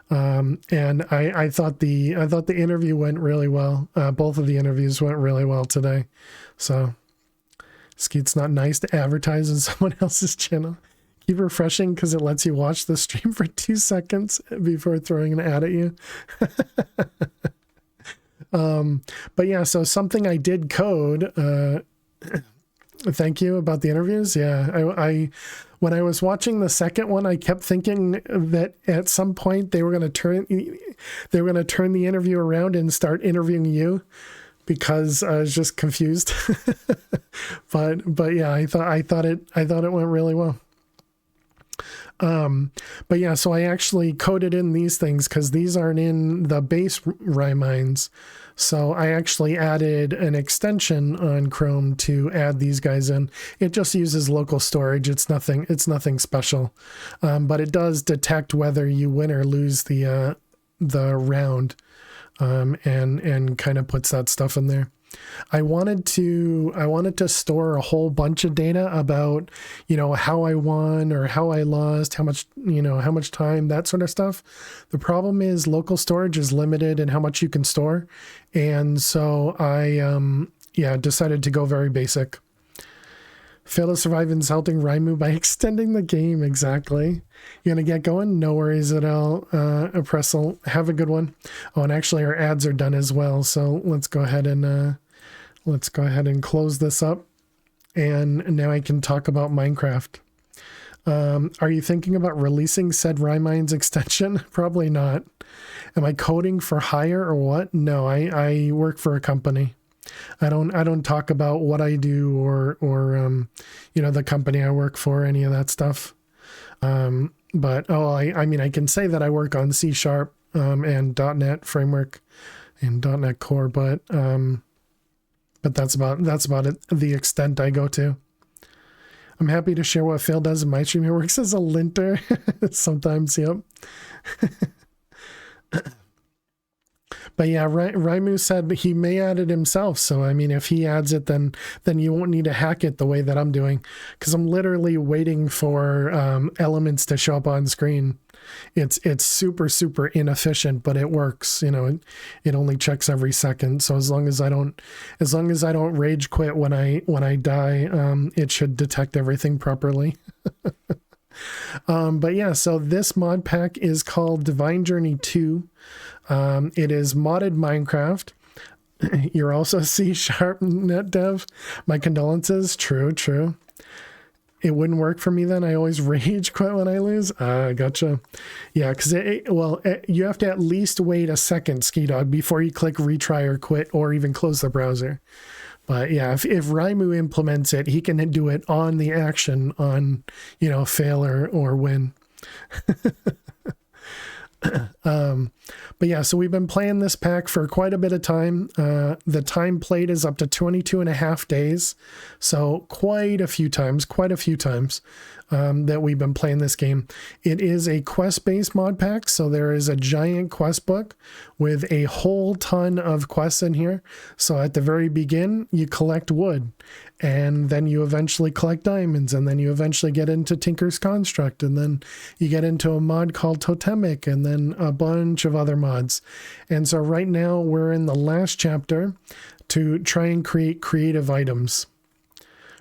And I thought the interview went really well. Both of the interviews went really well today, so. It's not nice to advertise on someone else's channel. Keep refreshing because it lets you watch the stream for 2 seconds before throwing an ad at you. But yeah, so something I did code. Thank you about the interviews. Yeah, I when I was watching the second one, I kept thinking that at some point they were going to turn the interview around and start interviewing you, because I was just confused. but yeah, I thought it went really well. But yeah, so I actually coded in these things because these aren't in the base Rye Mines. So I actually added an extension on Chrome to add these guys in. It just uses local storage. It's nothing special. But it does detect whether you win or lose the round. And kind of puts that stuff in there. I wanted to store a whole bunch of data about, how I won or how I lost, how much time, that sort of stuff. The problem is local storage is limited in how much you can store. And so I, decided to go very basic. Fail to survive insulting Raimu by extending the game. Exactly. You gonna get going? No worries at all. Oppressal, have a good one. Oh, and actually our ads are done as well. So let's go ahead and let's go ahead and close this up. And now I can talk about Minecraft. Are you thinking about releasing said Rymines extension? Probably not. Am I coding for hire or what? No, I work for a company. I don't talk about what I do or you know, the company I work for, any of that stuff. But I mean, I can say that I work on C# and .NET framework and .NET Core, but that's about it, the extent I go to. I'm happy to share what Phil does in my stream. He works as a linter sometimes. Yep. But yeah, Raimu said he may add it himself. So, I mean, if he adds it, then you won't need to hack it the way that I'm doing, because I'm literally waiting for elements to show up on screen. It's super, super inefficient, but it works. You know, it only checks every second. So as long as I don't rage quit when I die, it should detect everything properly. But yeah, so this mod pack is called Divine Journey 2. It is modded Minecraft. You're also C# net dev. My condolences. True. It wouldn't work for me then. I always rage quit when I lose. Gotcha. Yeah, because you have to at least wait a second, Ski Dog, before you click retry or quit or even close the browser. But yeah, if Raimu implements it, he can do it on the action on, you know, fail or win. But yeah, so we've been playing this pack for quite a bit of time. The time played is up to 22.5 days. So quite a few times that we've been playing this game. It is a quest-based mod pack, so there is a giant quest book with a whole ton of quests in here. So at the very begin, you collect wood, and then you eventually collect diamonds, and then you eventually get into Tinker's Construct, and then you get into a mod called Totemic, and then a bunch of other mods. And so right now we're in the last chapter to try and create creative items.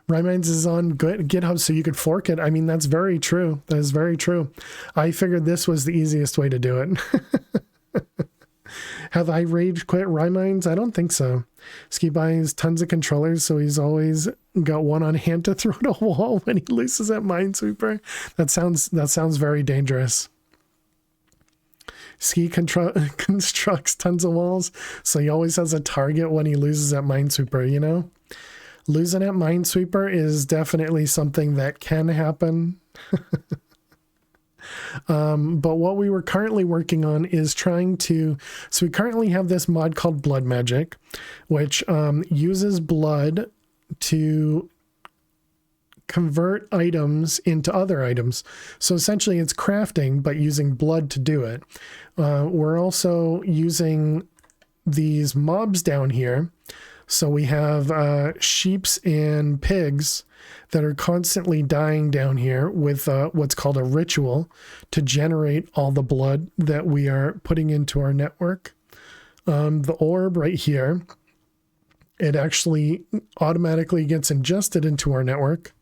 Rymines is on GitHub, so you could fork it. I mean, that's very true. That is very true. I figured this was the easiest way to do it. Have I rage quit Rymines? I don't think so. Ski buys tons of controllers, so he's always got one on hand to throw at a wall when he loses at Minesweeper. That sounds very dangerous. Ski constructs tons of walls, so he always has a target when he loses at Minesweeper, you know? Losing at Minesweeper is definitely something that can happen. But what we were currently working on is so we currently have this mod called Blood Magic, which uses blood to convert items into other items. So essentially it's crafting, but using blood to do it. We're also using these mobs down here. So we have sheeps and pigs that are constantly dying down here with what's called a ritual to generate all the blood that we are putting into our network. The orb right here, it actually automatically gets ingested into our network.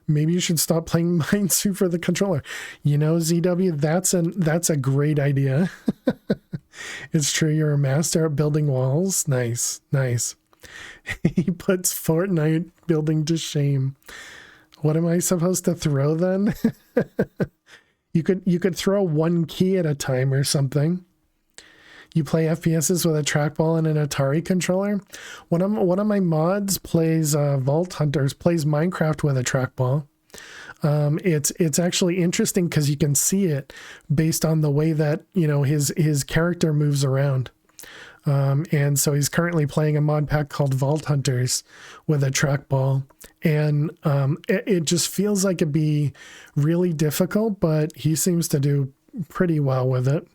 Maybe you should stop playing Minesweeper for the controller. You know, ZW, that's a great idea. It's true, you're a master at building walls. Nice. He puts Fortnite building to shame. What am I supposed to throw then? You could throw one key at a time or something. You play FPSs with a trackball and an Atari controller. One of my mods plays Vault Hunters, plays Minecraft with a trackball. It's actually interesting because you can see it based on the way that, you know, his character moves around. And so he's currently playing a mod pack called Vault Hunters with a trackball, and it just feels like it'd be really difficult, but he seems to do pretty well with it.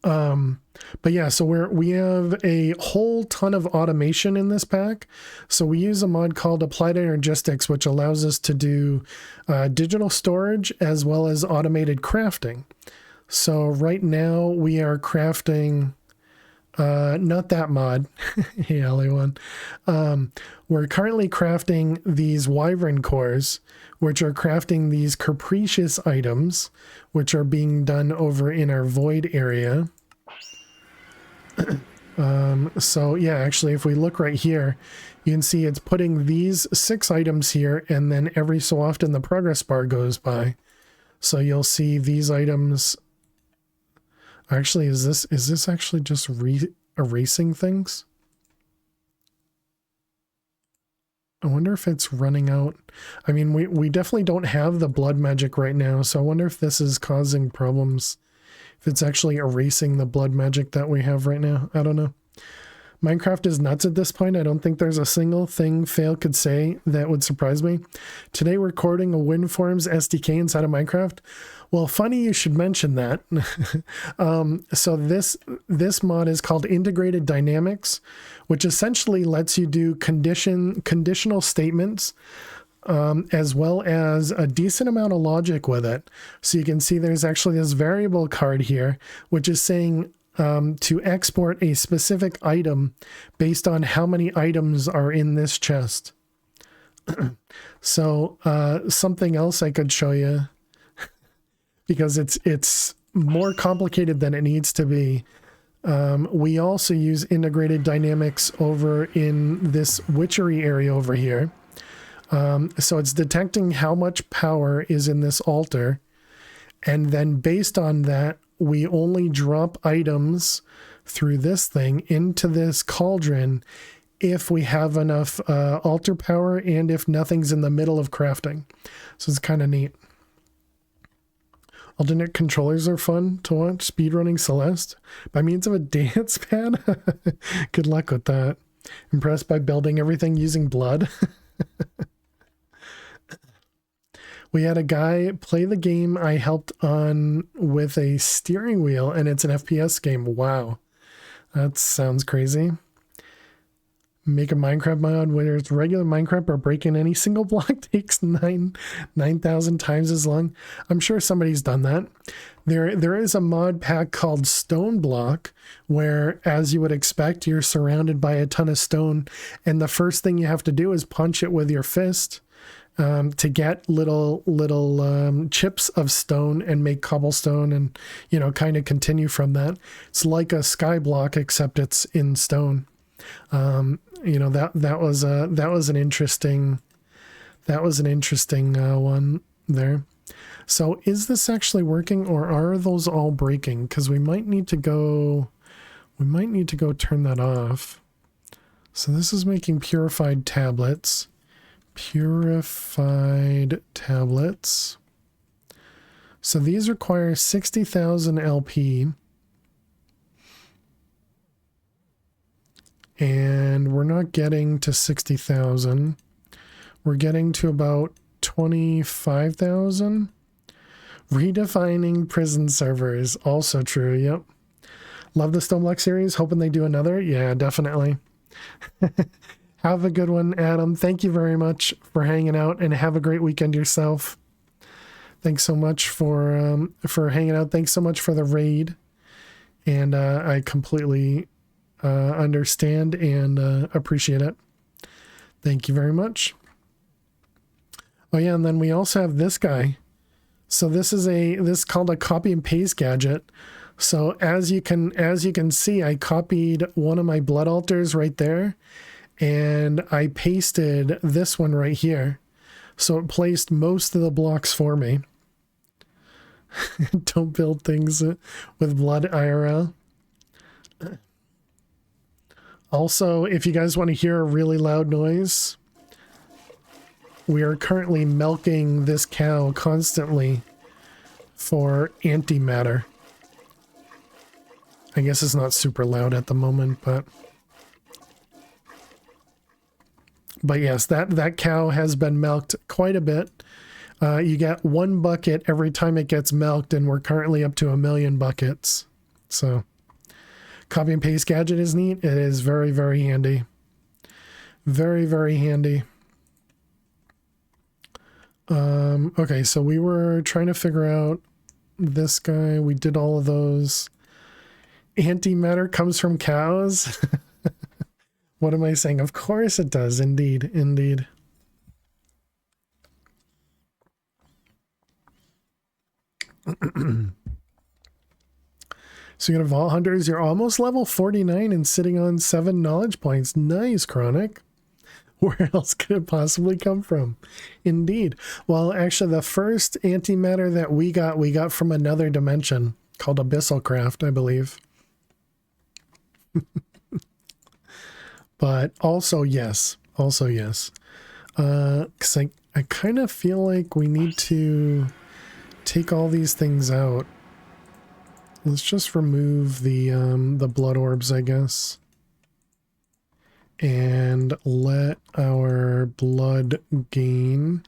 But yeah, so we have a whole ton of automation in this pack. So we use a mod called Applied Energistics, which allows us to do digital storage as well as automated crafting. So right now we are crafting, not that mod, hey LA1, we're currently crafting these wyvern cores, which are crafting these capricious items, which are being done over in our void area. So yeah, actually, if we look right here, you can see it's putting these 6 items here, and then every so often the progress bar goes by. So you'll see these items. Actually, is this actually just erasing things? I wonder if it's running out. I mean, we definitely don't have the blood magic right now, so I wonder if this is causing problems. If it's actually erasing the blood magic that we have right now. I don't know. Minecraft is nuts at this point. I don't think there's a single thing Fail could say that would surprise me. Today we're recording a WinForms SDK inside of Minecraft. Well, funny you should mention that. So this mod is called Integrated Dynamics, which essentially lets you do conditional statements, as well as a decent amount of logic with it. So you can see there's actually this variable card here, which is saying to export a specific item based on how many items are in this chest. So something else I could show you, because it's more complicated than it needs to be. We also use integrated dynamics over in this witchery area over here. So it's detecting how much power is in this altar, and then based on that, we only drop items through this thing into this cauldron if we have enough altar power and if nothing's in the middle of crafting. So it's kind of neat. Alternate controllers are fun to watch. Speedrunning Celeste by means of a dance pad. Good luck with that. Impressed by building everything using blood. We had a guy play the game I helped on with a steering wheel, and it's an FPS game. Wow. That sounds crazy. Make a Minecraft mod, whether it's regular Minecraft or breaking any single block, takes 9,000 times as long. I'm sure somebody's done that. There is a mod pack called Stone Block, where, as you would expect, you're surrounded by a ton of stone, and the first thing you have to do is punch it with your fist to get little chips of stone and make cobblestone, and kind of continue from that. It's like a sky block, except it's in stone. That was an interesting one there. So is this actually working, or are those all breaking? Because we might need to go turn that off. So this is making purified tablets. So these require 60,000 LP. And we're not getting to 60,000. We're getting to about 25,000. Redefining prison servers. Also true, yep. Love the Stoneblock series. Hoping they do another. Yeah, definitely. Have a good one, Adam. Thank you very much for hanging out, and have a great weekend yourself. Thanks so much for hanging out. Thanks so much for the raid. And I completely understand and appreciate it. Thank you very much. Oh yeah, and then we also have this guy. So this is called a copy and paste gadget. So as you can see, I copied one of my blood altars right there, and I pasted this one right here. So it placed most of the blocks for me. Don't build things with blood IRL. Also, if you guys want to hear a really loud noise, we are currently milking this cow constantly for antimatter. I guess it's not super loud at the moment, but yes, that cow has been milked quite a bit. You get 1 bucket every time it gets milked, and we're currently up to 1 million buckets. So copy and paste gadget is neat. It is very, very handy. Very, very handy. Okay, so we were trying to figure out this guy. We did all of those. Antimatter comes from cows. What am I saying? Of course it does. Indeed. Indeed. So you got a Vault Hunters. You're almost level 49 and sitting on 7 knowledge points. Nice, Chronic. Where else could it possibly come from? Indeed. Well, actually, the first antimatter that we got from another dimension called Abyssal Craft, I believe. But also, yes. Also, yes. Because I kind of feel like we need to take all these things out. Let's just remove the blood orbs, I guess. And let our blood gain.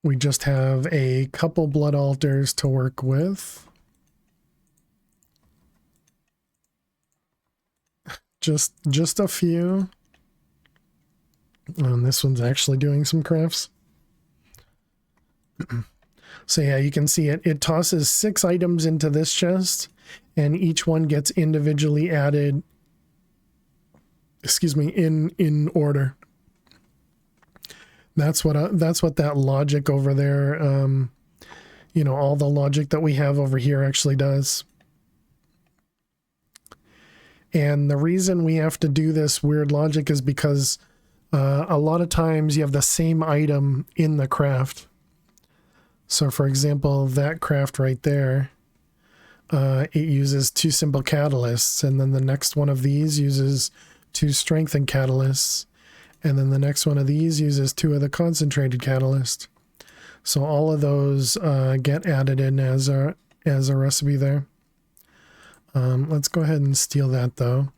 We just have a couple blood altars to work with. Just a few. And this one's actually doing some crafts. So yeah, you can see it tosses 6 items into this chest, and each one gets individually added, excuse me, in order. That's what that logic over there, you know, all the logic that we have over here actually does. And the reason we have to do this weird logic is because a lot of times you have the same item in the craft. So for example, that craft right there, it uses 2 simple catalysts, and then the next one of these uses 2 strengthened catalysts, and then the next one of these uses 2 of the concentrated catalyst. So all of those get added in as a recipe there. Let's go ahead and steal that though.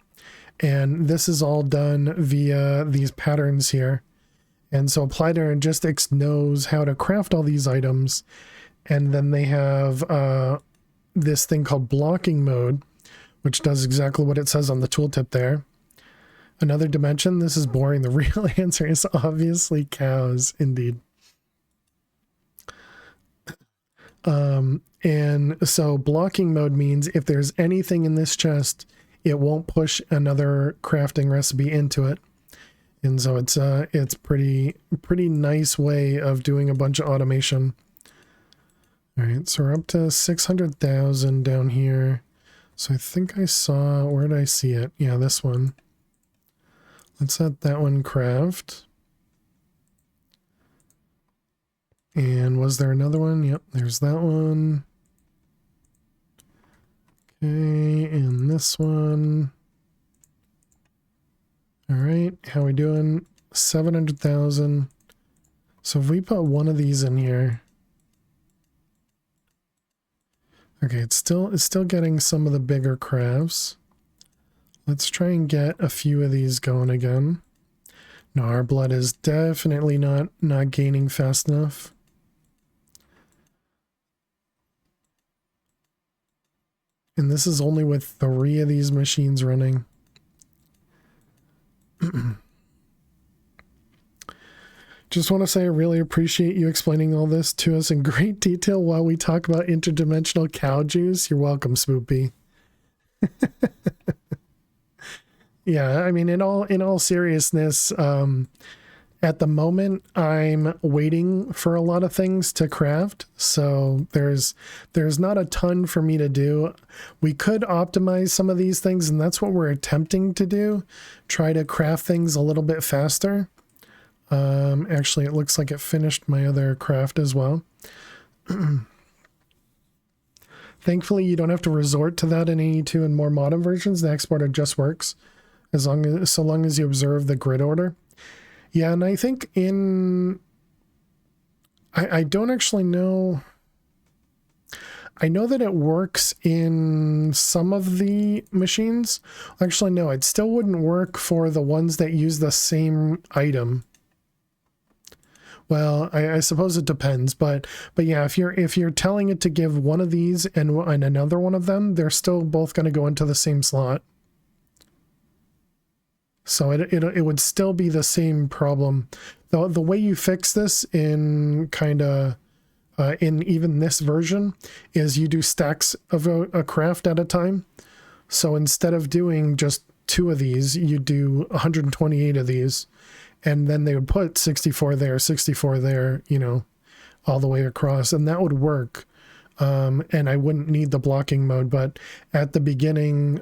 And this is all done via these patterns here. And so Applied Energistics knows how to craft all these items. And then they have this thing called blocking mode, which does exactly what it says on the tooltip there. Another dimension. This is boring. The real answer is obviously cows, indeed. And so blocking mode means if there's anything in this chest, it won't push another crafting recipe into it. And so it's pretty nice way of doing a bunch of automation. All right, so we're up to 600,000 down here. So I think I saw, where did I see it? Yeah, this one. Let's let that one craft. And was there another one? Yep, there's that one. Okay, and this one. All right, how we doing? 700,000. So if we put one of these in here. Okay, it's still getting some of the bigger crafts. Let's try and get a few of these going again. No, our blood is definitely not gaining fast enough. And this is only with 3 of these machines running. Just want to say I really appreciate you explaining all this to us in great detail while we talk about interdimensional cow juice. You're welcome, Spoopy. Yeah, I mean, in all seriousness, at the moment, I'm waiting for a lot of things to craft, so there's not a ton for me to do. We could optimize some of these things, and that's what we're attempting to do. Try to craft things a little bit faster. Actually, it looks like it finished my other craft as well. Thankfully, you don't have to resort to that in AE2 and more modern versions. The exporter just works so long as you observe the grid order. Yeah, and I think I don't actually know. I know that it works in some of the machines. Actually, no, it still wouldn't work for the ones that use the same item. Well, I suppose it depends, but yeah, if you're telling it to give one of these and another one of them, they're still both going to go into the same slot. So it would still be the same problem. The way you fix this in in even this version is you do stacks of a craft at a time. So instead of doing just 2 of these, you do 128 of these, and then they would put 64 there, 64 there, you know, all the way across, and that would work. And I wouldn't need the blocking mode, but at the beginning,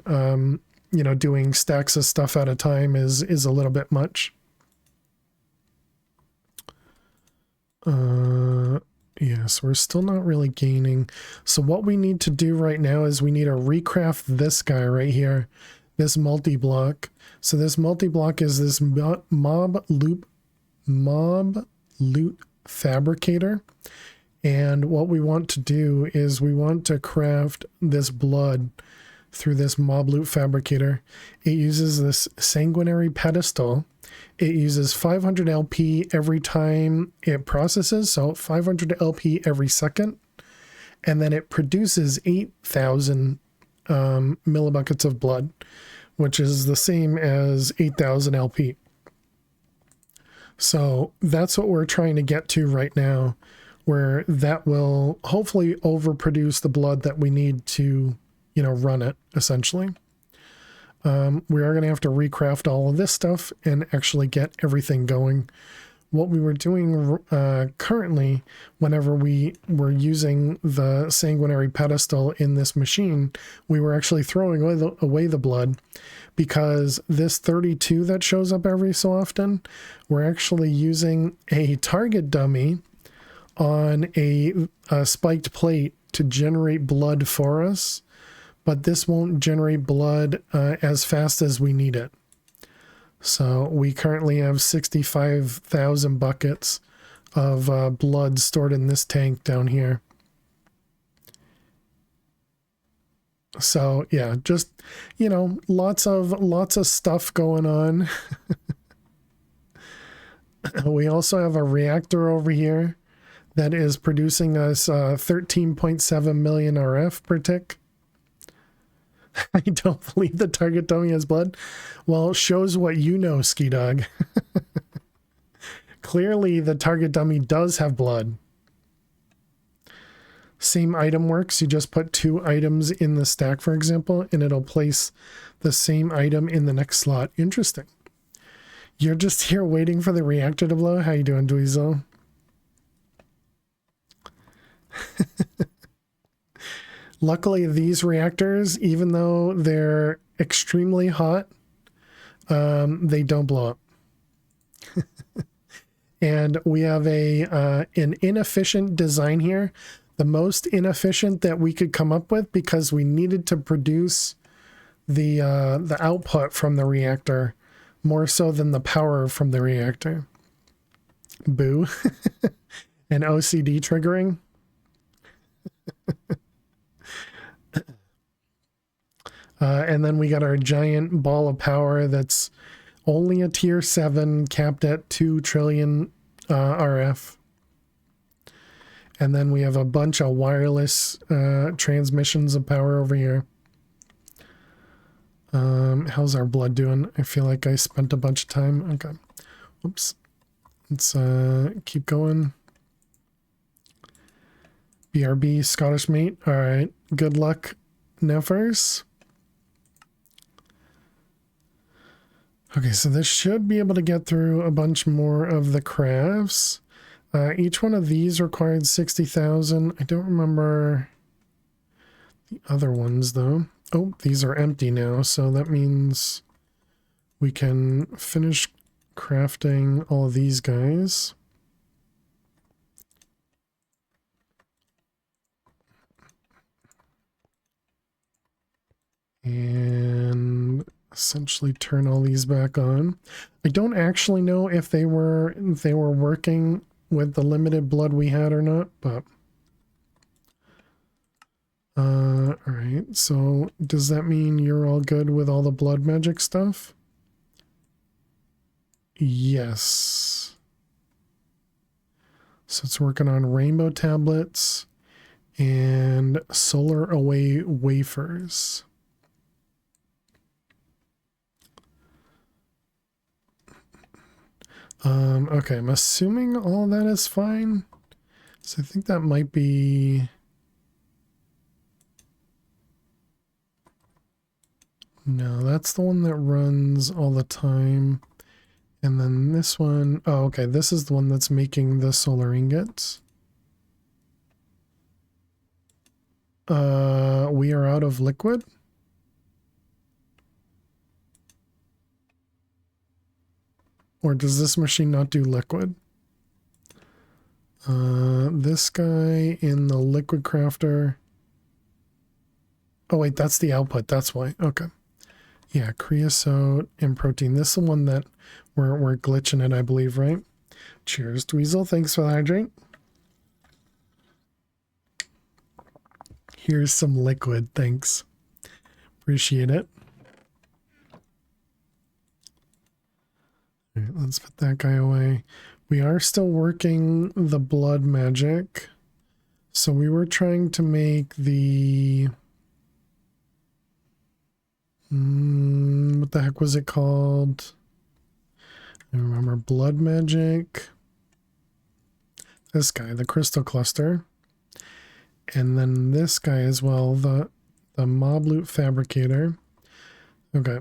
you know, doing stacks of stuff at a time is a little bit much. Yes, we're still not really gaining. So what we need to do right now is we need to recraft this guy right here, this multi-block. So this multi-block is this mob loot fabricator. And what we want to do is we want to craft this blood through this mob loot fabricator. It uses this sanguinary pedestal. It uses 500 LP every time it processes, so 500 LP every second. And then it produces 8,000 millibuckets of blood, which is the same as 8,000 LP. So that's what we're trying to get to right now, where that will hopefully overproduce the blood that we need to, you know, run it, essentially. We are going to have to recraft all of this stuff and actually get everything going. What we were doing currently, whenever we were using the sanguinary pedestal in this machine, we were actually throwing away the blood, because this 32 that shows up every so often, we're actually using a target dummy on a spiked plate to generate blood for us, but this won't generate blood as fast as we need it. So we currently have 65,000 buckets of blood stored in this tank down here. So yeah, just, you know, lots of stuff going on. We also have a reactor over here that is producing us 13.7 million RF per tick. I don't believe the target dummy has blood. Well, shows what you know, Ski Dog. Clearly, the target dummy does have blood. Same item works. You just put 2 items in the stack, for example, and it'll place the same item in the next slot. Interesting. You're just here waiting for the reactor to blow? How you doing, Dweezil? Luckily, these reactors, even though they're extremely hot, they don't blow up. And we have an inefficient design here, the most inefficient that we could come up with, because we needed to produce the output from the reactor more so than the power from the reactor. Boo. And OCD triggering. And then we got our giant ball of power that's only a tier 7, capped at 2 trillion RF. And then we have a bunch of wireless transmissions of power over here. How's our blood doing? I feel like I spent a bunch of time. Okay. Oops. Let's keep going. BRB, Scottish mate. All right. Good luck, Neffers. Okay, so this should be able to get through a bunch more of the crafts. Each one of these required 60,000. I don't remember the other ones, though. Oh, these are empty now, so that means we can finish crafting all of these guys. And essentially turn all these back on. I don't actually know if they were working with the limited blood we had or not, but all right. So does that mean you're all good with all the blood magic stuff? Yes. So it's working on rainbow tablets and solar away wafers. Okay, I'm assuming all that is fine. So I think that might be... No, that's the one that runs all the time. And then this one... Oh, okay, this is the one that's making the solar ingots. we are out of liquid. Or does this machine not do liquid? This guy in the liquid crafter. Oh wait, that's the output. That's why. Okay. Yeah, creosote and protein. This is the one that we're glitching it, I believe, right? Cheers, Dweezil. Thanks for that drink. Here's some liquid. Thanks. Appreciate it. All right, let's put that guy away. We are still working the blood magic. So we were trying to make the... what the heck was it called? I remember blood magic. This guy, the crystal cluster. And then this guy as well, the mob loot fabricator. Okay.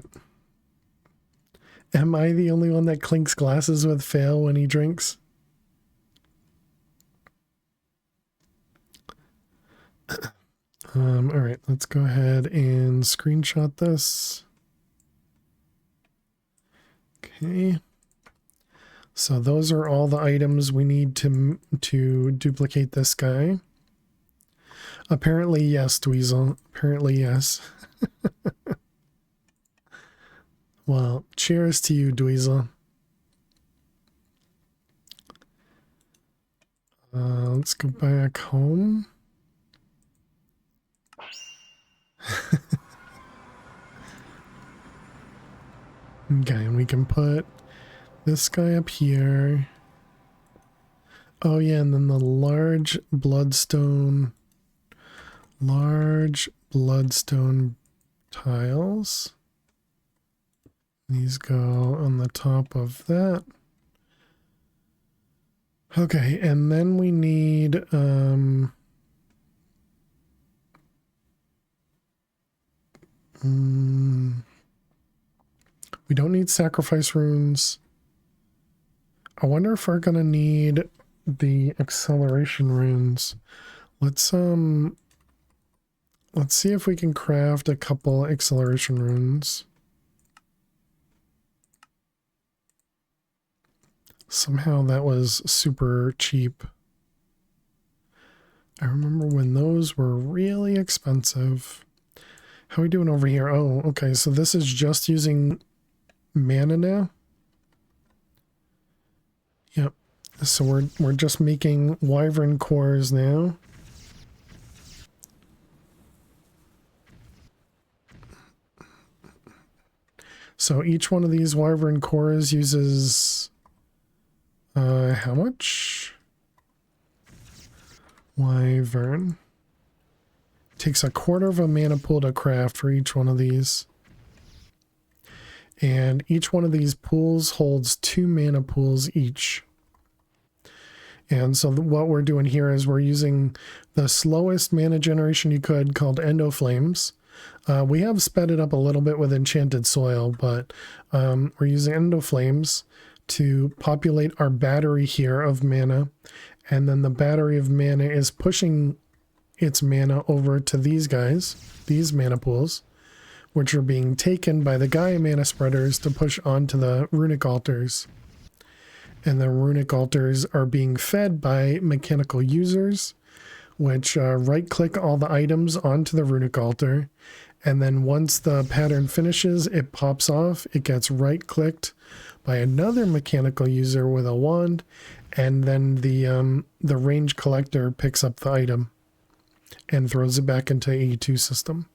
Am I the only one that clinks glasses with Fail when he drinks? All right, let's go ahead and screenshot this. Okay. So those are all the items we need to duplicate this guy. Apparently, yes, Dweezil. Apparently, yes. Well, cheers to you, Dweezil. Let's go back home. Okay, and we can put this guy up here. Oh yeah, and then the large bloodstone tiles. These go on the top of that. Okay, and then we need we don't need sacrifice runes. I wonder if we're gonna need the acceleration runes. Let's see if we can craft a couple acceleration runes. Somehow that was super cheap. I remember when those were really expensive. How are we doing over here? Oh, okay, so this is just using mana now. Yep. So we're just making wyvern cores now. So each one of these wyvern cores uses how much? Wyvern. Takes a quarter of a mana pool to craft for each one of these. And each one of these pools holds 2 mana pools each. And so what we're doing here is we're using the slowest mana generation you could, called Endo Flames. We have sped it up a little bit with Enchanted Soil, but we're using Endo Flames to populate our battery here of mana. And then the battery of mana is pushing its mana over to these guys, these mana pools, which are being taken by the Gaia mana spreaders to push onto the runic altars. And the runic altars are being fed by mechanical users, which right-click all the items onto the runic altar. And then once the pattern finishes, it pops off. It gets right-clicked by another mechanical user with a wand, and then the range collector picks up the item and throws it back into E2 system.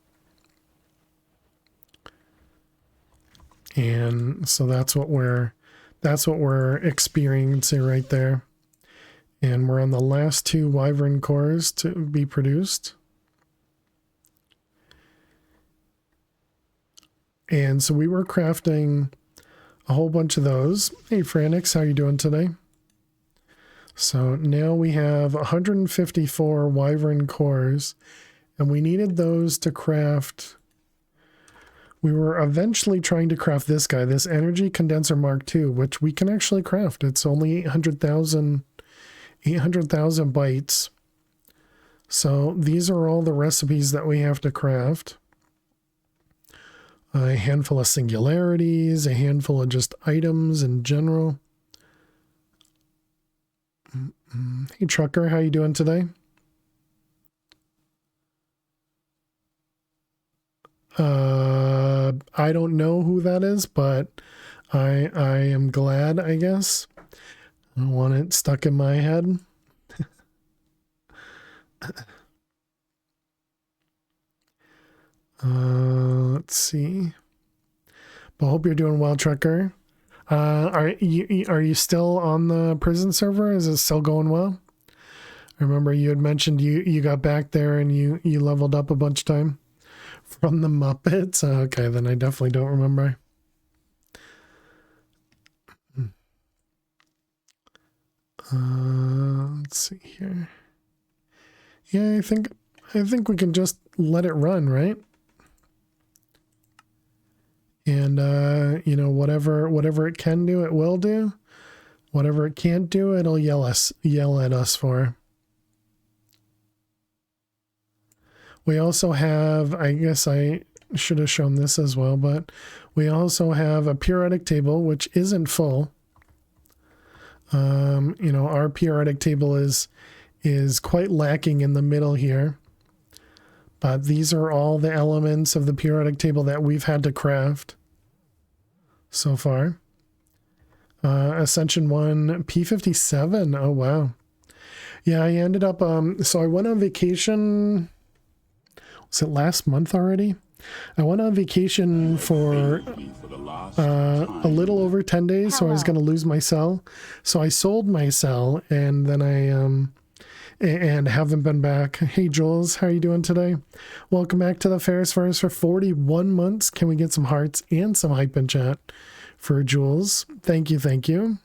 And so that's what we're experiencing right there. And we're on the last 2 wyvern cores to be produced. And so we were crafting a whole bunch of those. Hey Franix, how you doing today? So now we have 154 wyvern cores, and we needed those to craft. We were eventually trying to craft this guy, this Energy Condenser Mark II, which we can actually craft. It's only 800,000 bytes. So these are all the recipes that we have to craft. A handful of singularities, a handful of just items in general. Hey Trucker, how you doing today? I don't know who that is, but I am glad, I guess. I don't want it stuck in my head. Let's see. But hope you're doing well, Trucker. Are you still on the prison server? Is it still going well? I remember you had mentioned you got back there and you leveled up a bunch of time from the Muppets. Okay, then I definitely don't remember. Let's see here. Yeah, I think we can just let it run, right? And you know, whatever it can do, it will do. Whatever it can't do, it'll yell at us for. We also have, I guess I should have shown this as well, but we also have a periodic table which isn't full. You know, our periodic table is quite lacking in the middle here. But these are all the elements of the periodic table that we've had to craft so far. Ascension 1, P57. Oh, wow. Yeah, I ended up, so I went on vacation. Was it last month already? I went on vacation for a little over 10 days, so I was going to lose my cell. So I sold my cell, and then and haven't been back. Hey, Jules, how are you doing today? Welcome back to the Ferris Forest for 41 months. Can we get some hearts and some hype in chat for Jules? Thank you, thank you.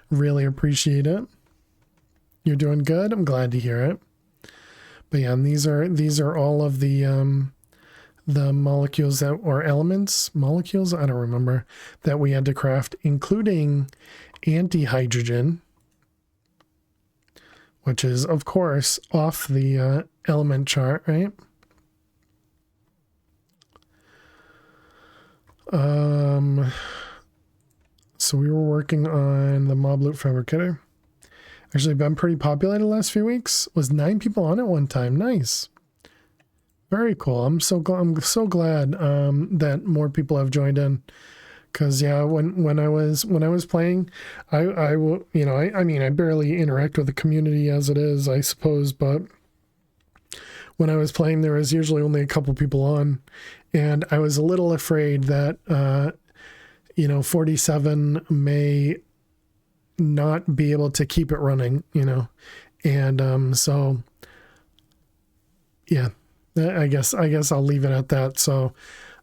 Really appreciate it. You're doing good. I'm glad to hear it. But yeah, and these are all of the molecules that, or molecules, I don't remember, that we had to craft, including anti-hydrogen, which is of course off the element chart, right? So we were working on the mob loot fabricator. Actually been pretty popular the last few weeks. Was 9 people on at one time. Nice. Very cool. I'm so glad that more people have joined in. Cause yeah, when I was playing, I mean, I barely interact with the community as it is, I suppose, but when I was playing, there was usually only a couple people on, and I was a little afraid that, 47 may not be able to keep it running, and so yeah, I guess I'll leave it at that. So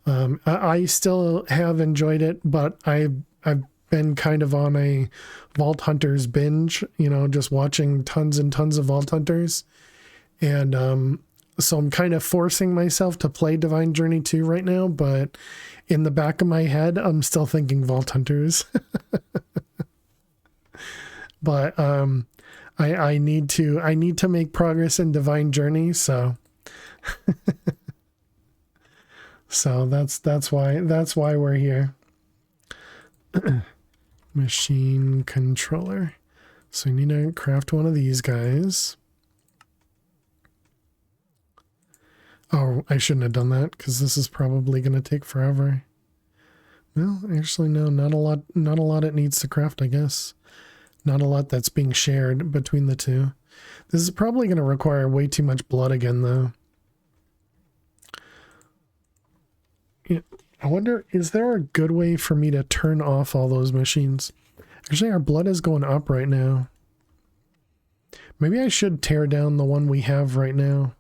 I still have enjoyed it, but I've been kind of on a Vault Hunters binge, just watching tons and tons of Vault Hunters, and so I'm kind of forcing myself to play Divine Journey 2 right now, but in the back of my head I'm still thinking Vault Hunters. But I need to make progress in Divine Journey, so so that's why we're here. Machine controller. So we need to craft one of these guys. Oh, I shouldn't have done that because this is probably going to take forever. Well, actually no, not a lot it needs to craft, I guess. Not a lot that's being shared between the two. This is probably going to require way too much blood again, though. Yeah, I wonder, is there a good way for me to turn off all those machines? Actually, our blood is going up right now. Maybe I should tear down the one we have right now.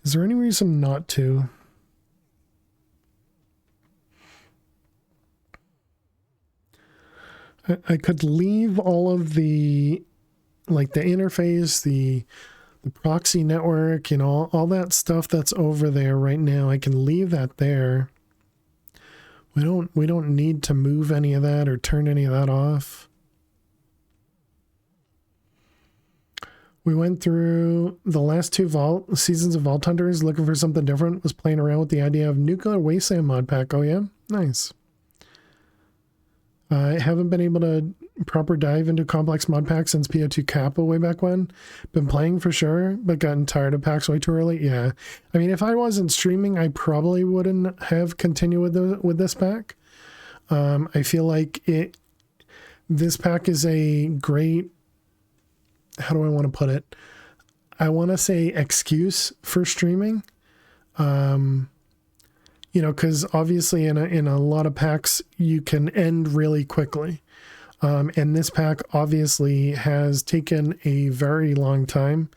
Is there any reason not to? I could leave all of the, like the interface, the proxy network, all that stuff that's over there right now. I can leave that there. We don't need to move any of that or turn any of that off. We went through the last two seasons of Vault Hunters looking for something different. Was playing around with the idea of Nuclear Wasteland mod pack. Oh yeah? Nice. I haven't been able to proper dive into complex mod packs since PO2 Kappa way back when. Been playing for sure, but gotten tired of packs way too early. Yeah. I mean, if I wasn't streaming, I probably wouldn't have continued with this pack. I feel like this pack is a great, how do I want to put it? I want to say excuse for streaming. You know, because obviously in a lot of packs, you can end really quickly. And this pack obviously has taken a very long time.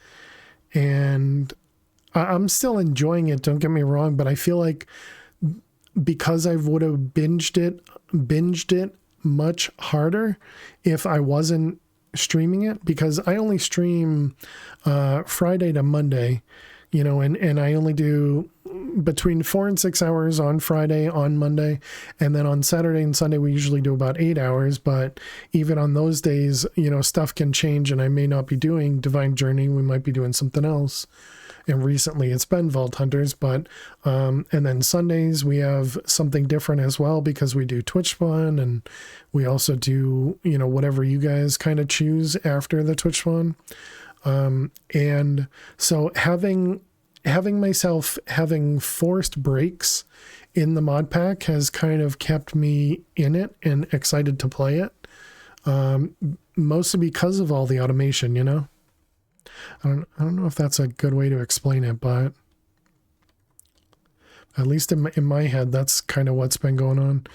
And I'm still enjoying it, don't get me wrong, but I feel like because I would have binged it much harder if I wasn't streaming it, because I only stream Friday to Monday, you know, and I only do between 4 and 6 hours on Friday, on Monday, and then on Saturday and Sunday we usually do about 8 hours. But even on those days, you know, stuff can change and I may not be doing Divine Journey. We might be doing something else. And recently it's been Vault Hunters, but and then Sundays we have something different as well, because we do Twitch Spawn, and we also do, you know, whatever you guys kind of choose after the Twitch Spawn. And so having myself having forced breaks in the mod pack has kind of kept me in it and excited to play it. Mostly because of all the automation, you know. I don't know if that's a good way to explain it, but at least in my head, that's kind of what's been going on.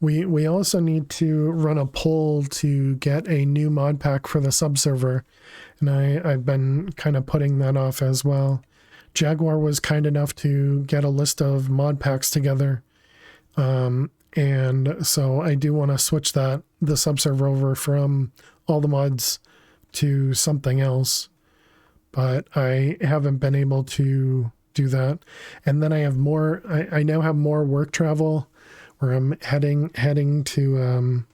We also need to run a poll to get a new mod pack for the subserver, and I've been kind of putting that off as well. Jaguar was kind enough to get a list of mod packs together, and so I do want to switch the subserver over from all the mods to something else, but I haven't been able to do that. And then I have more. I now have more work travel, where I'm heading to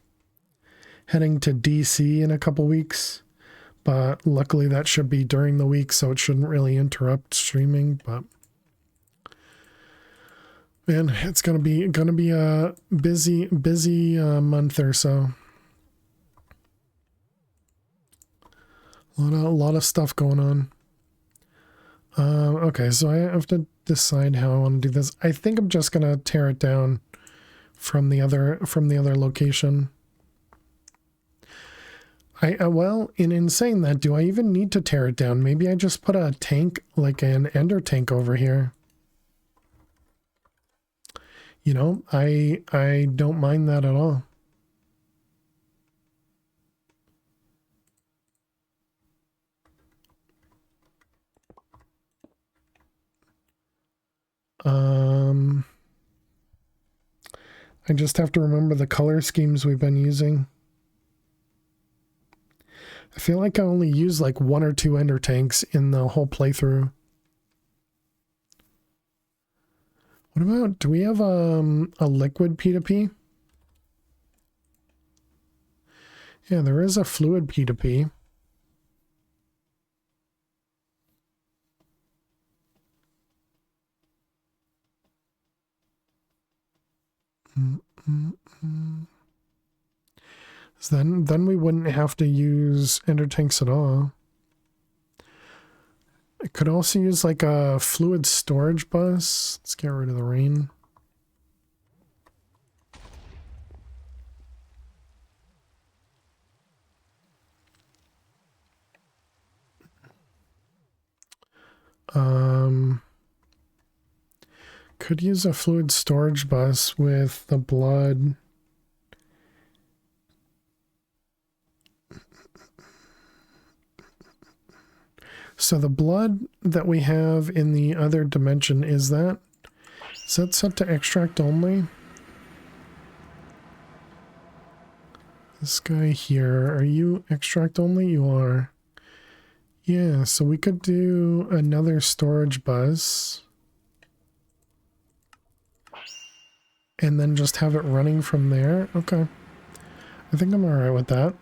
DC in a couple weeks. But luckily that should be during the week, so it shouldn't really interrupt streaming. But man, it's gonna be a busy month or so. A lot of stuff going on. Okay, so I have to decide how I want to do this. I think I'm just gonna tear it down from the other location. Well, in saying that, do I even need to tear it down? Maybe I just put a tank, like an ender tank over here. You know, I don't mind that at all. I just have to remember the color schemes we've been using. I feel like I only use like 1 or 2 ender tanks in the whole playthrough. What about, do we have a liquid P2P? Yeah, there is a fluid P2P. So then we wouldn't have to use ender tanks at all. I could also use like a fluid storage bus. Let's get rid of the rain. Could use a fluid storage bus with the blood. So the blood that we have in the other dimension, is that set to extract only? This guy here, are you extract only? You are. Yeah, so we could do another storage bus. And then just have it running from there. Okay. I think I'm alright with that.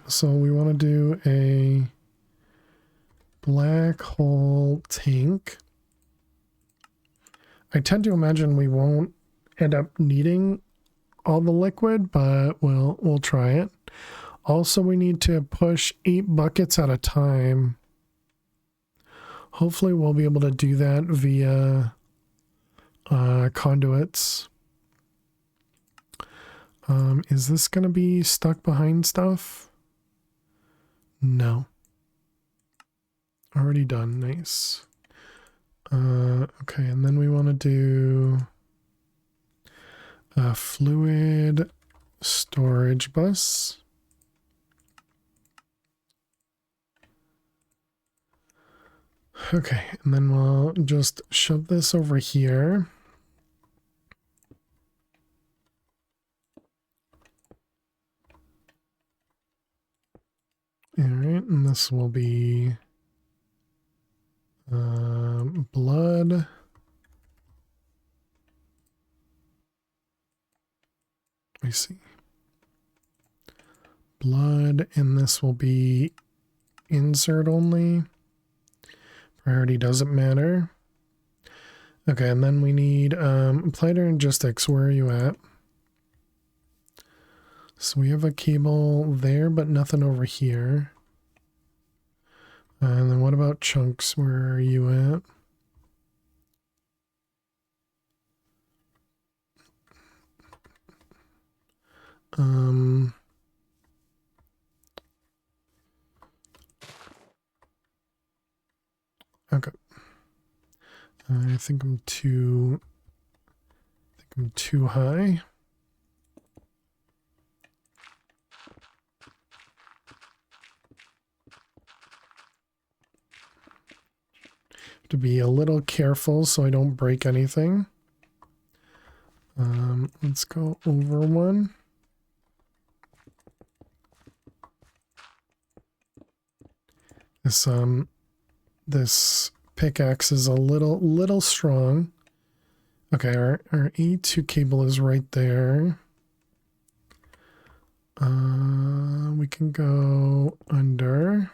So we want to do black hole tank. I tend to imagine we won't end up needing all the liquid, but we'll try it. Also, we need to push 8 buckets at a time. Hopefully we'll be able to do that via conduits. Is this going to be stuck behind stuff? No. Already done. Nice. Okay, and then we want to do a fluid storage bus. Okay, and then we'll just shove this over here. All right, and this will be blood. Let me see. Blood, and this will be insert only. Priority doesn't matter. Okay, and then we need applied logistics. Where are you at? So we have a cable there, but nothing over here. And then what about chunks? Where are you at? Okay. I think I'm too high. To be a little careful so I don't break anything. Let's go over one. This pickaxe is a little strong. Okay, our E2 cable is right there. We can go under.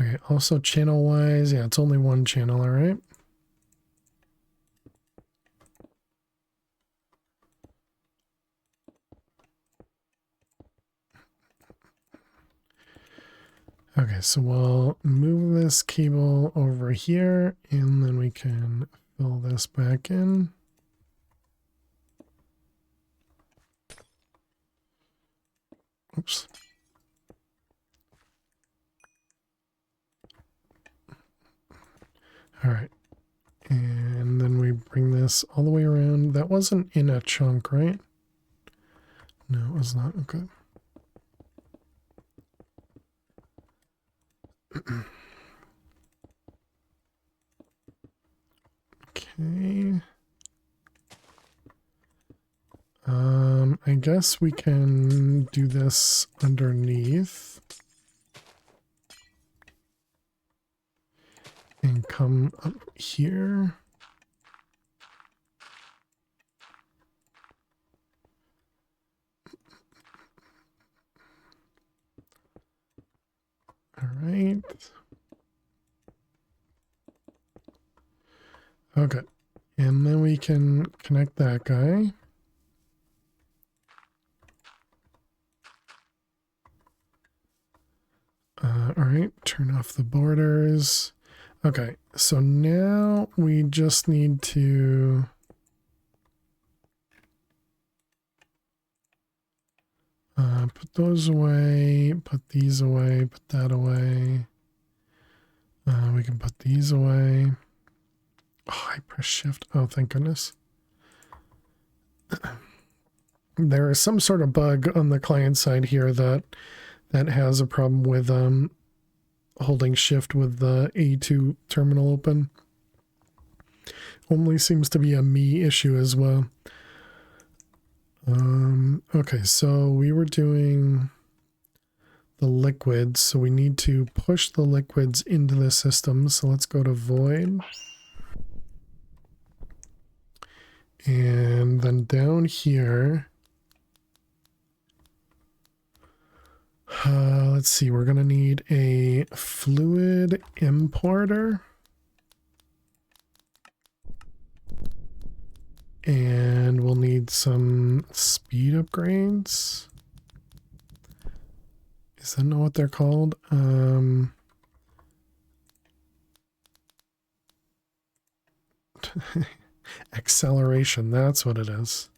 Okay, also channel wise, yeah, it's only one channel, all right. Okay, so we'll move this cable over here and then we can fill this back in. Oops. All right. And then we bring this all the way around. That wasn't in a chunk, right? No, it was not. Okay. Okay. I guess we can do this underneath. And come up here. All right. Okay. And then we can connect that guy. All right. Turn off the borders. Okay. So now we just need to put those away, put these away, put that away. We can put these away. Oh, I press shift. Oh, thank goodness. There is some sort of bug on the client side here that has a problem with holding shift with the A2 terminal open. Only seems to be a me issue as well. Okay, so we were doing the liquids, so we need to push the liquids into the system. So let's go to void. And then down here, Let's see, we're going to need a fluid importer. And we'll need some speed upgrades. Is that not what they're called? Acceleration, that's what it is.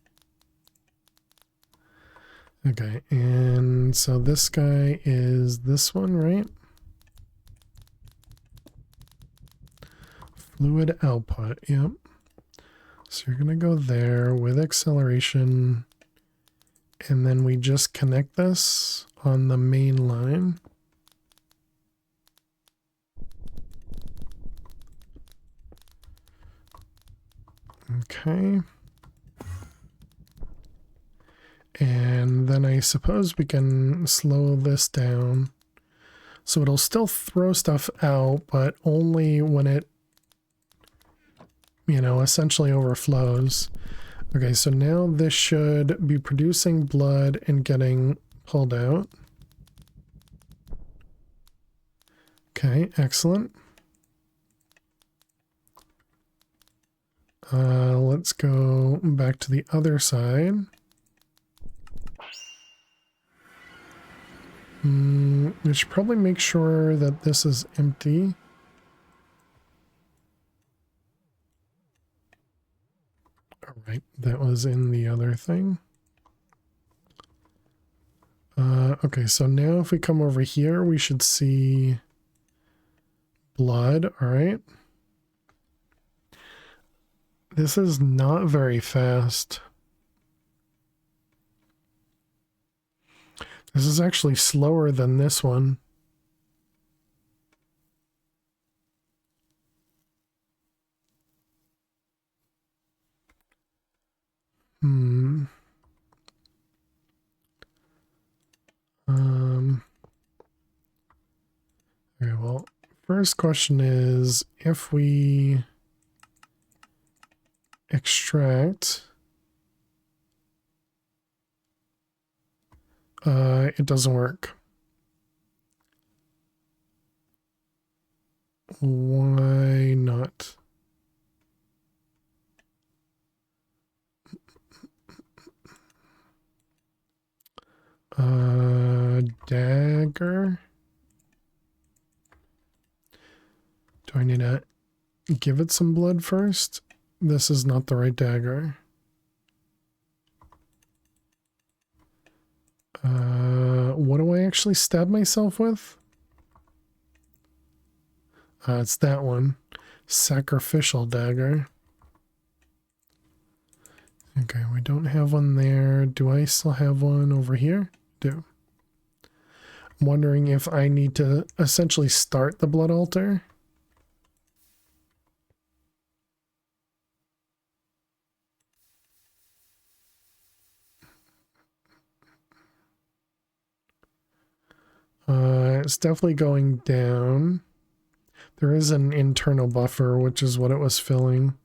Okay, and so this guy is this one, right? Fluid output, yep. So you're going to go there with acceleration, and then we just connect this on the main line. Okay. And then I suppose we can slow this down. So it'll still throw stuff out, but only when it, you know, essentially overflows. Okay, so now this should be producing blood and getting pulled out. Okay, excellent. Let's go back to the other side. We should probably make sure that this is empty. All right, that was in the other thing. Okay, so now if we come over here, we should see blood. All right. This is not very fast. This is actually slower than this one. Okay, well, first question is if we extract, it doesn't work. Why not? Dagger. Do I need to give it some blood first? This is not the right dagger. What do I actually stab myself with? It's that one. Sacrificial dagger. Okay, we don't have one there. Do I still have one over here? Do. I'm wondering if I need to essentially start the blood altar. It's definitely going down. There is an internal buffer, which is what it was filling.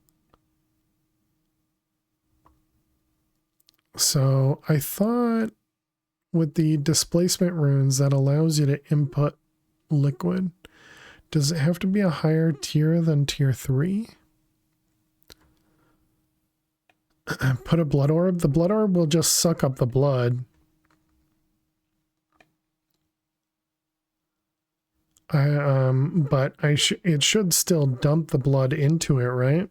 So I thought with the displacement runes that allows you to input liquid, does it have to be a higher tier than tier 3? Put a blood orb. The blood orb will just suck up the blood. But it should still dump the blood into it, right?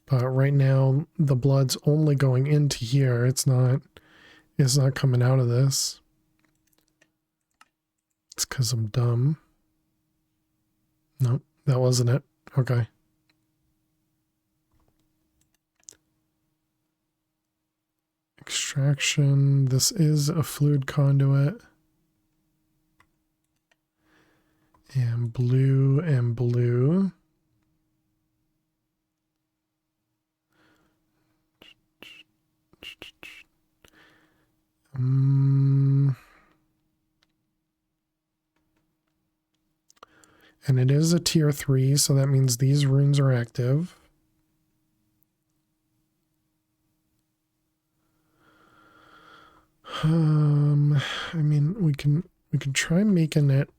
But right now the blood's only going into here. It's not coming out of this. It's because I'm dumb. Nope, that wasn't it. Okay. Extraction. This is a fluid conduit. And blue and blue. And it is a tier 3, so that means these runes are active. I mean, we can try making it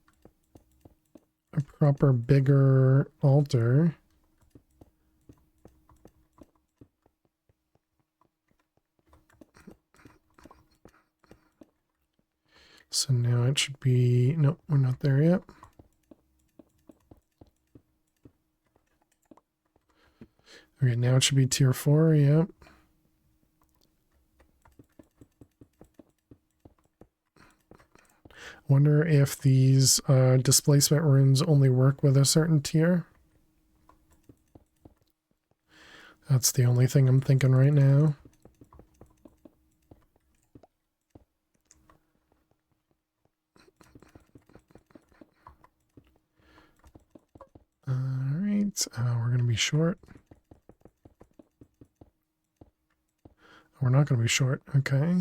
a proper bigger altar. So now it should be, nope, we're not there yet. Okay, now it should be tier 4, yep. Wonder if these displacement runes only work with a certain tier. That's the only thing I'm thinking right now. Alright, we're going to be short. We're not going to be short, okay.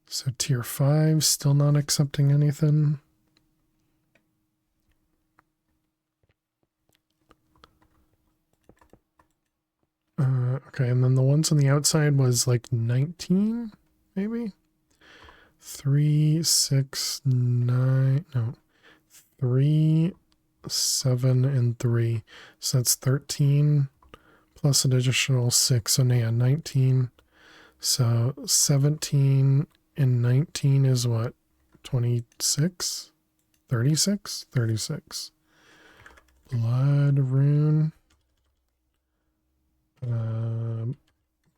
So tier 5, still not accepting anything. Okay, and then the ones on the outside was like 19, maybe? 3, 6, 9, no. 3, 7, and 3. So that's 13 plus an additional 6. So now 19. So 17 and 19 is what? 26? 36? 36. Blood rune.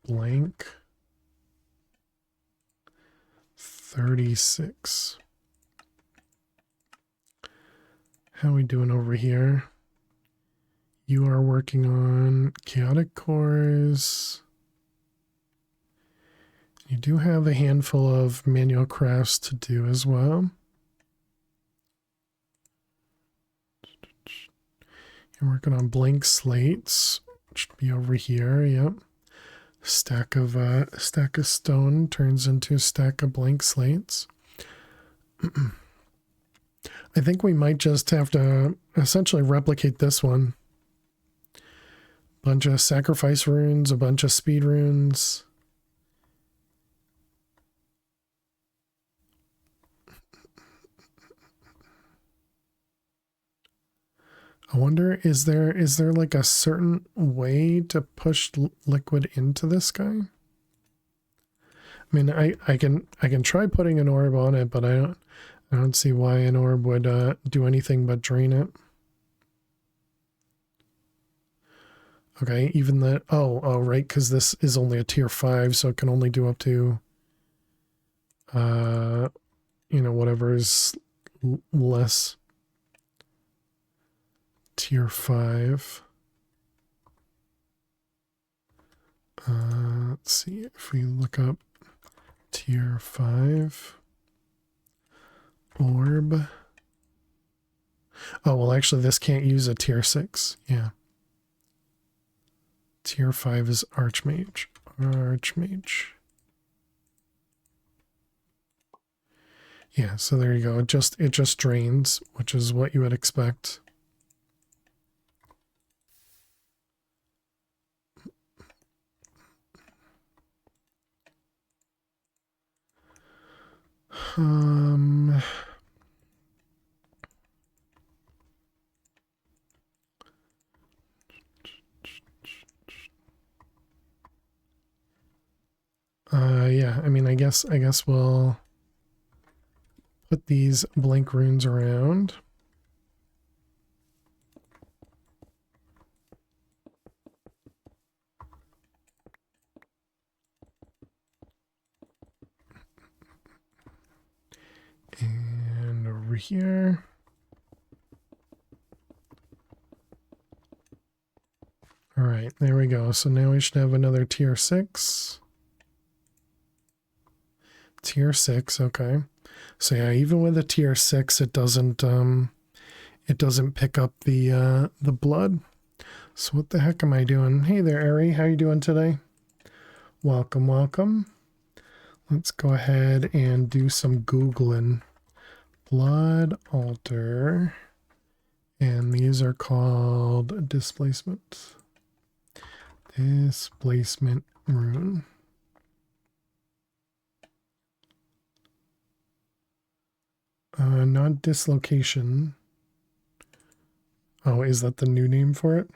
Blank. 36. How are we doing over here? You are working on chaotic cores. You do have a handful of manual crafts to do as well. You're working on blank slates. Should be over here, yep. Stack of stone turns into a stack of blank slates. I think we might just have to essentially replicate this one. Bunch of sacrifice runes, a bunch of speed runes. I wonder, is there like a certain way to push liquid into this guy? I mean, I can try putting an orb on it, but I don't see why an orb would do anything but drain it. Okay, even that. Oh, right, because this is only a tier 5, so it can only do up to, you know, whatever is less. Tier 5. Let's see if we look up tier 5 orb. Oh, well, actually, this can't use a tier 6. Yeah. Tier 5 is Archmage. Archmage. Yeah, so there you go. It just drains, which is what you would expect. Yeah, I mean, I guess we'll put these blank runes around. And over here. All right, there we go. So now we should have another tier 6. Tier 6, okay. So yeah, even with a tier 6, it doesn't pick up the blood. So what the heck am I doing? Hey there, Ari, how you doing today? Welcome, welcome. Let's go ahead and do some Googling. Blood altar. And these are called displacement. Displacement rune. Not dislocation. Oh, is that the new name for it?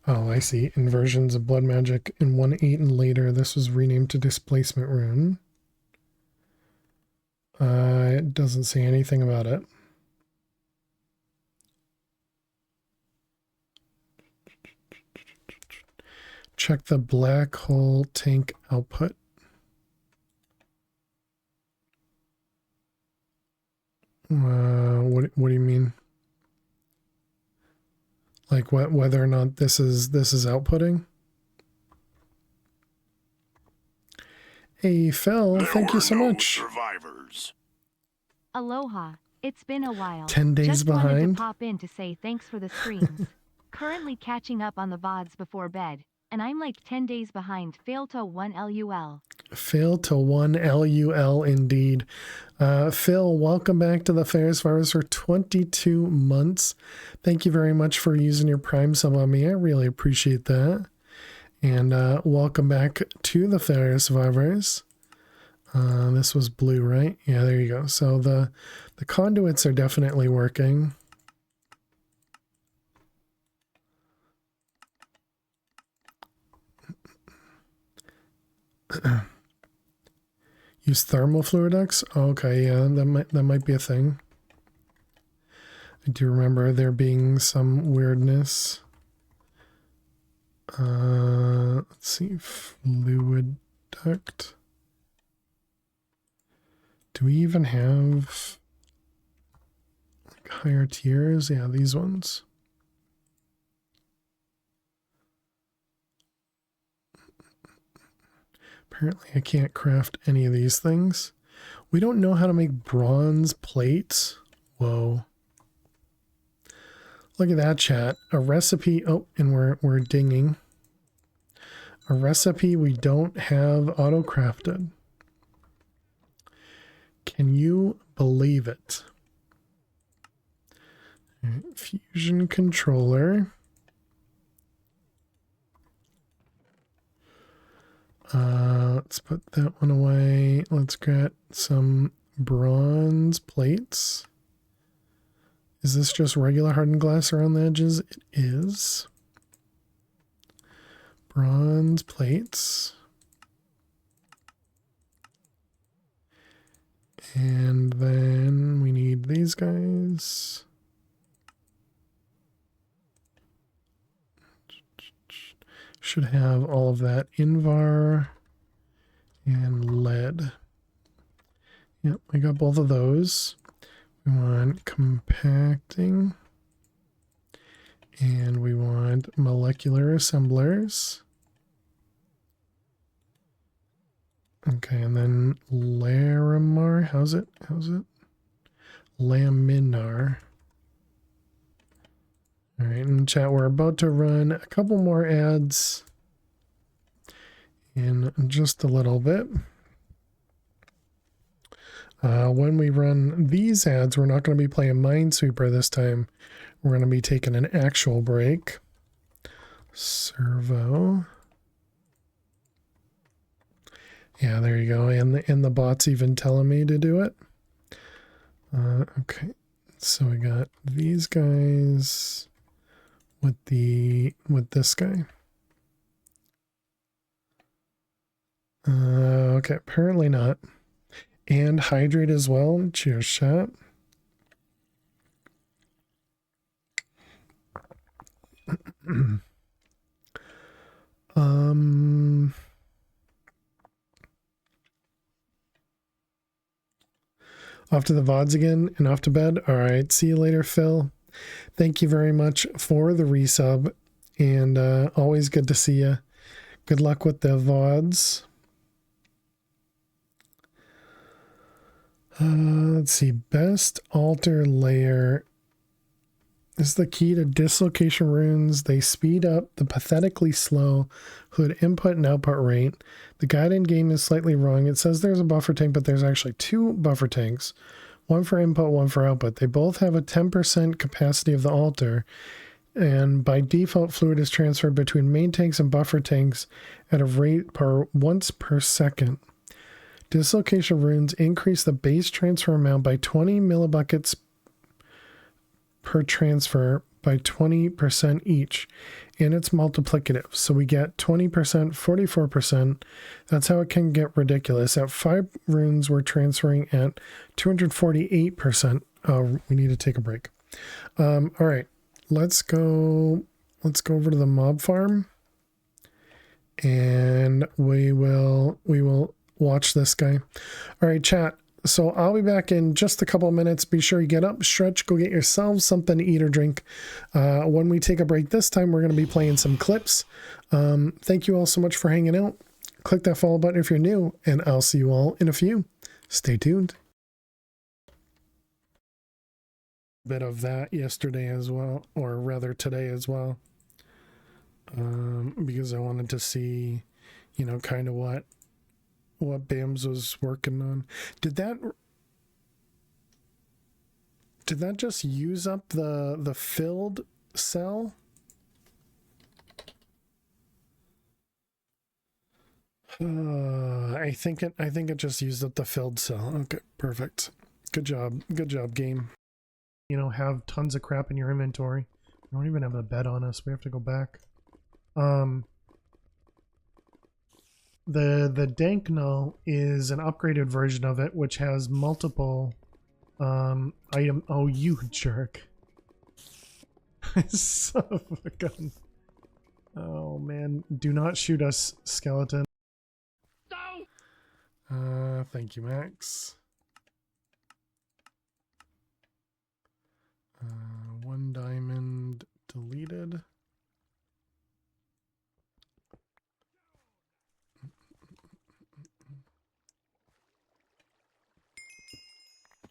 Oh, I see. Inversions of blood magic in 1.8 and later. This was renamed to displacement rune. It doesn't say anything about it. Check the black hole tank output. What do you mean? Like what? Whether or not this is outputting? Hey Phil, thank you so much. Survivors. Aloha. It's been a while. 10 days Just wanted behind. to pop in to say thanks for the streams. Currently catching up on the VODs before bed, and I'm like 10 days behind. Fail to 1 LUL. Fail to 1 LUL indeed. Phil, welcome back to the Ferris Virus for 22 months. Thank you very much for using your Prime sub on me. I really appreciate that. And welcome back to the Ferris Survivors. This was blue, right? Yeah, there you go. So the conduits are definitely working. Use thermal fluidex? Okay, yeah, that might be a thing. I do remember there being some weirdness. Let's see, fluid duct. Do we even have like higher tiers? Yeah, these ones. Apparently I can't craft any of these things. We don't know how to make bronze plates. Whoa. Look at that, chat. A recipe. Oh, and we're dinging. A recipe we don't have auto-crafted. Can you believe it? Fusion controller. Let's put that one away. Let's get some bronze plates. Is this just regular hardened glass around the edges? It is. Bronze plates. And then we need these guys. Should have all of that invar and lead. Yep, we got both of those. We want compacting. And we want molecular assemblers. Okay, and then Larimar. How's it? Laminar. All right, in chat, we're about to run a couple more ads in just a little bit. When we run these ads, we're not going to be playing Minesweeper this time. We're going to be taking an actual break. Servo. Yeah, there you go. And the bot's even telling me to do it. Okay, so we got these guys with this guy. Okay, apparently not. And hydrate as well. Cheers, chat. Off to the VODs again and off to bed. All right, see you later, Phil. Thank you very much for the resub, and always good to see you. Good luck with the VODs. Let's see. Best altar layer is the key to dislocation runes. They speed up the pathetically slow hood input and output rate. The guide in game is slightly wrong. It says there's a buffer tank, but there's actually two buffer tanks. One for input, one for output. They both have a 10% capacity of the altar. And by default, fluid is transferred between main tanks and buffer tanks at a rate once per second. Dislocation runes increase the base transfer amount by 20 millibuckets per transfer by 20% each, and it's multiplicative. So we get 20%, 44%. That's how it can get ridiculous. At 5 runes, we're transferring at 248%. We need to take a break. All right, let's go over to the mob farm, and we will watch this guy. All right, chat. So I'll be back in just a couple of minutes. Be sure you get up, stretch, go get yourselves something to eat or drink. When we take a break this time, we're going to be playing some clips. Thank you all so much for hanging out. Click that follow button if you're new, and I'll see you all in a few. Stay tuned. Bit of that yesterday as well, or rather today as well, because I wanted to see, you know, kind of what Bams was working on. Did that just use up the filled cell? I think it just used up the filled cell. Okay, perfect. Good job, game. You know, have tons of crap in your inventory. We don't even have a bed on us. We have to go back. The Danknull is an upgraded version of it, which has multiple item. Oh, you jerk! Son of a gun! Oh man, do not shoot us, skeleton. No. Thank you, Max. 1 diamond deleted.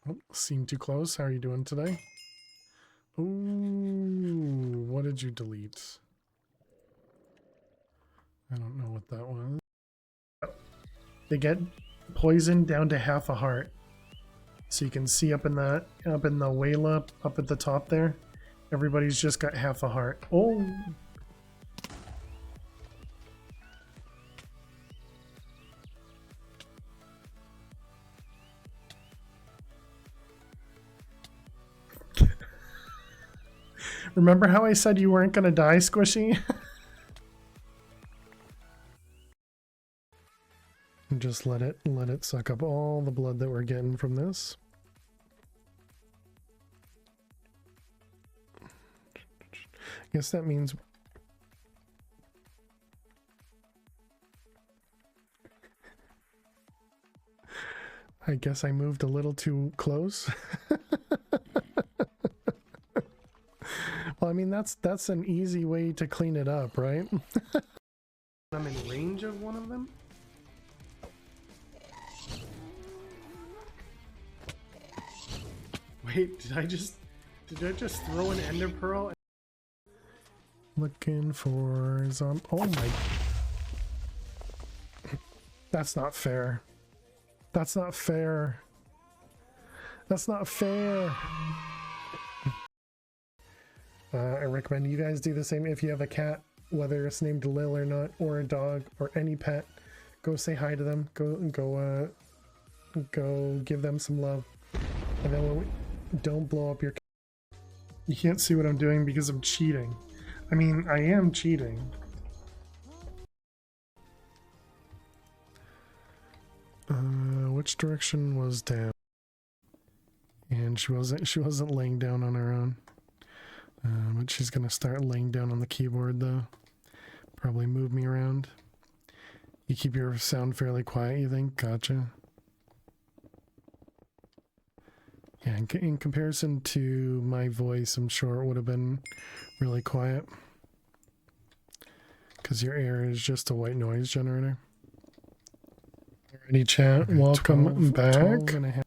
Oh, seem too close. How are you doing today? Ooh, what did you delete? I don't know what that was. They get poisoned down to half a heart. So you can see up in the Wayla up at the top there, everybody's just got half a heart. Oh. Remember how I said you weren't gonna die, Squishy? And just let it suck up all the blood that we're getting from this. I guess that means I guess I moved a little too close. Well, I mean, that's an easy way to clean it up, right? I'm in range of one of them. Wait, did I just throw an ender pearl? Looking for some. Oh my! That's not fair. That's not fair. That's not fair. I recommend you guys do the same. If you have a cat, whether it's named Lil or not, or a dog, or any pet, go say hi to them. Go give them some love. And then don't blow up your cat. You can't see what I'm doing because I'm cheating. I mean, I am cheating. Which direction was down? And she wasn't laying down on her own. But she's gonna start laying down on the keyboard though. Probably move me around. You keep your sound fairly quiet, you think? Gotcha. Yeah, in comparison to my voice, I'm sure it would have been really quiet. Because your air is just a white noise generator. Alrighty, chat. Okay, welcome back.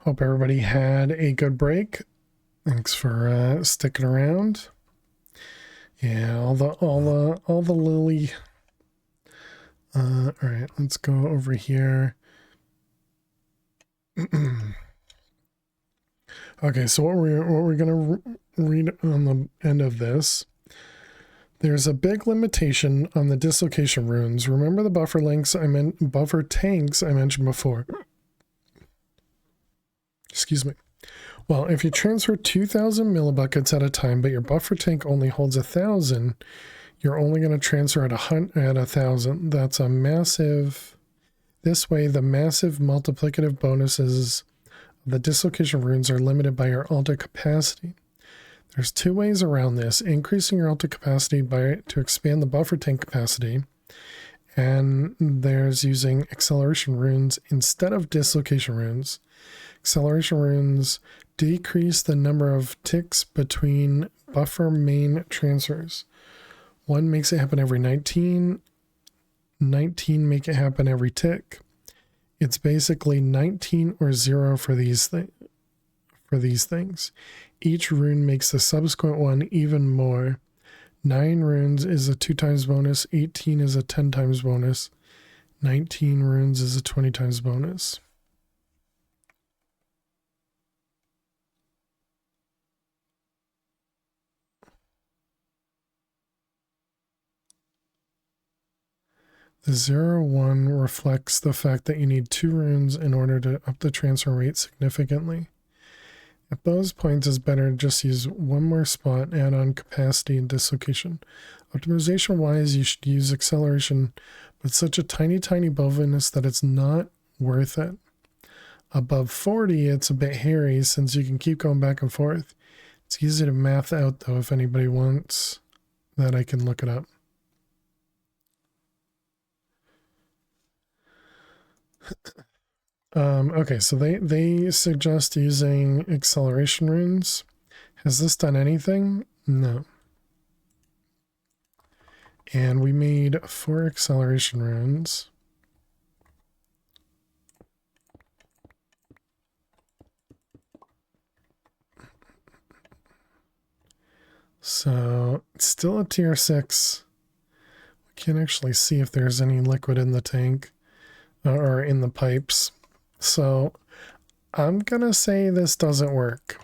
Hope everybody had a good break. Thanks for sticking around. Yeah, all the lily. All right, let's go over here. Okay, so what we're gonna read on the end of this There's a big limitation on the dislocation runes. Remember the buffer tanks I mentioned before. Excuse me. Well, if you transfer 2,000 millibuckets at a time, but your buffer tank only holds 1,000, you're only going to transfer at 1,000. That's a massive. This way, the massive multiplicative bonuses of the dislocation runes are limited by your altar capacity. There's two ways around this: increasing your altar capacity to expand the buffer tank capacity, and there's using acceleration runes instead of dislocation runes. Acceleration runes decrease the number of ticks between buffer main transfers. One makes it happen every 19 make it happen every tick. It's basically 19 or 0 for these things. Each rune makes the subsequent one even more. 9 runes is a 2 times bonus, 18 is a 10 times bonus, 19 runes is a 20 times bonus. The 0-1 reflects the fact that you need 2 runes in order to up the transfer rate significantly. At those points, it's better to just use one more spot, add on capacity and dislocation. Optimization-wise, you should use acceleration, but it's such a tiny bonus that it's not worth it. Above 40, it's a bit hairy since you can keep going back and forth. It's easy to math out, though, if anybody wants that, I can look it up. Okay, so they suggest using acceleration runes. Has this done anything? No. And we made 4 acceleration runes. So it's still a tier 6. We can't actually see if there's any liquid in the tank or in the pipes. So I'm gonna say this doesn't work.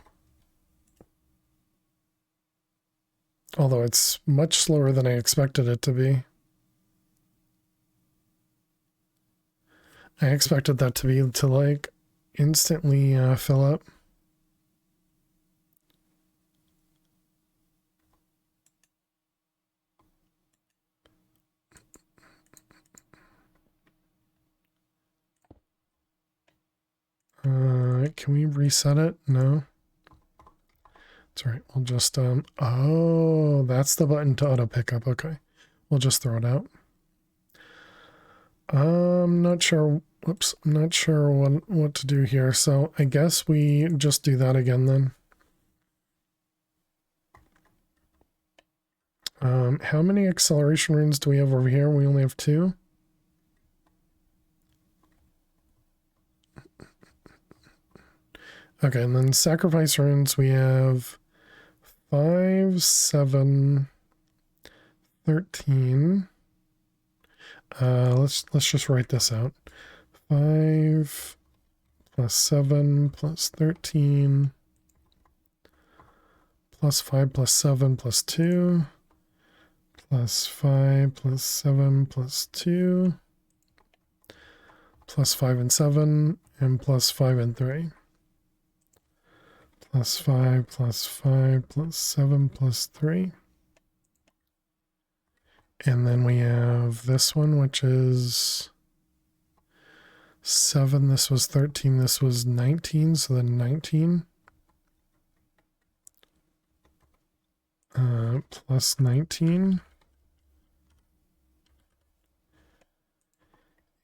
Although it's much slower than I expected it to be. I expected that to be to like instantly fill up. Can we reset it? No. That's right. We'll just, oh, that's the button to auto pickup. Okay. We'll just throw it out. I'm not sure. Whoops. I'm not sure what to do here. So I guess we just do that again then. How many acceleration runes do we have over here? We only have 2. Okay, and then sacrifice runes, we have 5, 7, 13. Let's just write this out. 5 plus 7 plus 13 plus 5 plus 7 plus 2 plus 5 plus 7 plus 2 plus 5 and 7 and plus 5 and 3. Plus 5 plus 5 plus 7 plus 3. And then we have this one, which is 7. This was 13. This was 19. So then 19 plus 19.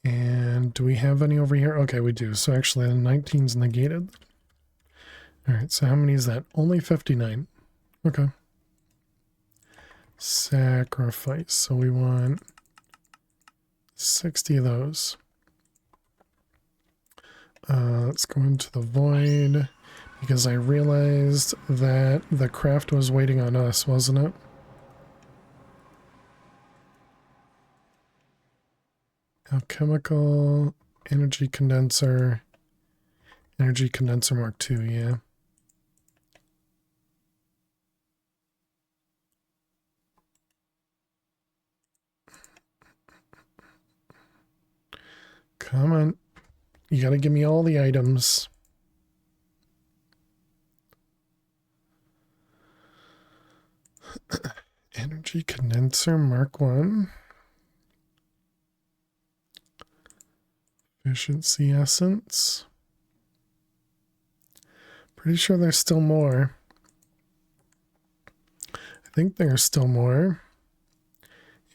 And do we have any over here? Okay, we do. So actually the 19's negated. All right, so how many is that? Only 59. Okay. Sacrifice. So we want 60 of those. Let's go into the void because I realized that the craft was waiting on us, wasn't it? Alchemical, energy condenser Mark II, yeah. Come on. You gotta give me all the items. Energy condenser Mark 1. Efficiency essence. Pretty sure there's still more. I think there's still more.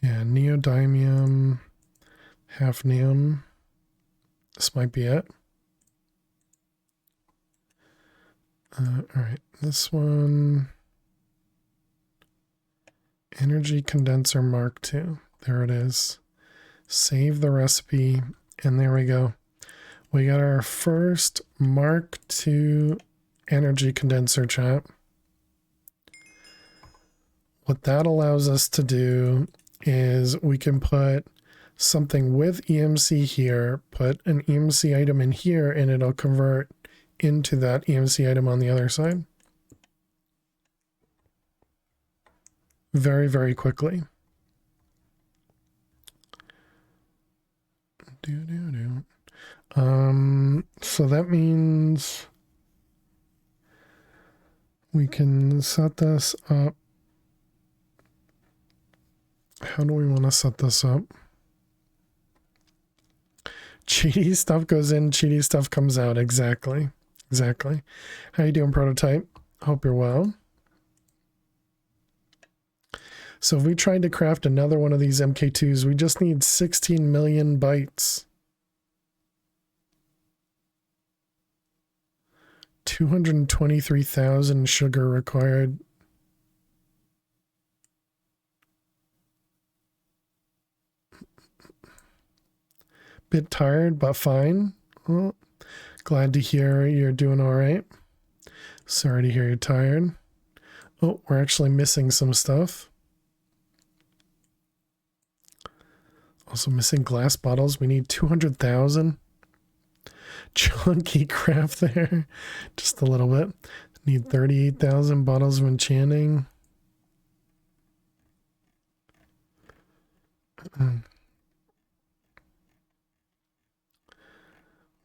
Yeah, neodymium, hafnium. This might be it. Alright, this one. Energy condenser Mark II. There it is. Save the recipe. And there we go. We got our first Mark II energy condenser, chat. What that allows us to do is we can put something with EMC here, put an EMC item in here, and it'll convert into that EMC item on the other side. Very, very quickly. So that means we can set this up. How do we want to set this up? Cheaty stuff goes in, cheaty stuff comes out. Exactly. Exactly. How you doing, Prototype? Hope you're well. So if we tried to craft another one of these MK2s, we just need 16 million bytes. 223,000 sugar required. Bit tired, but fine. Well, glad to hear you're doing all right. Sorry to hear you're tired. Oh, we're actually missing some stuff. Also missing glass bottles. We need 200,000. Chunky craft there. Just a little bit. Need 38,000 bottles of enchanting.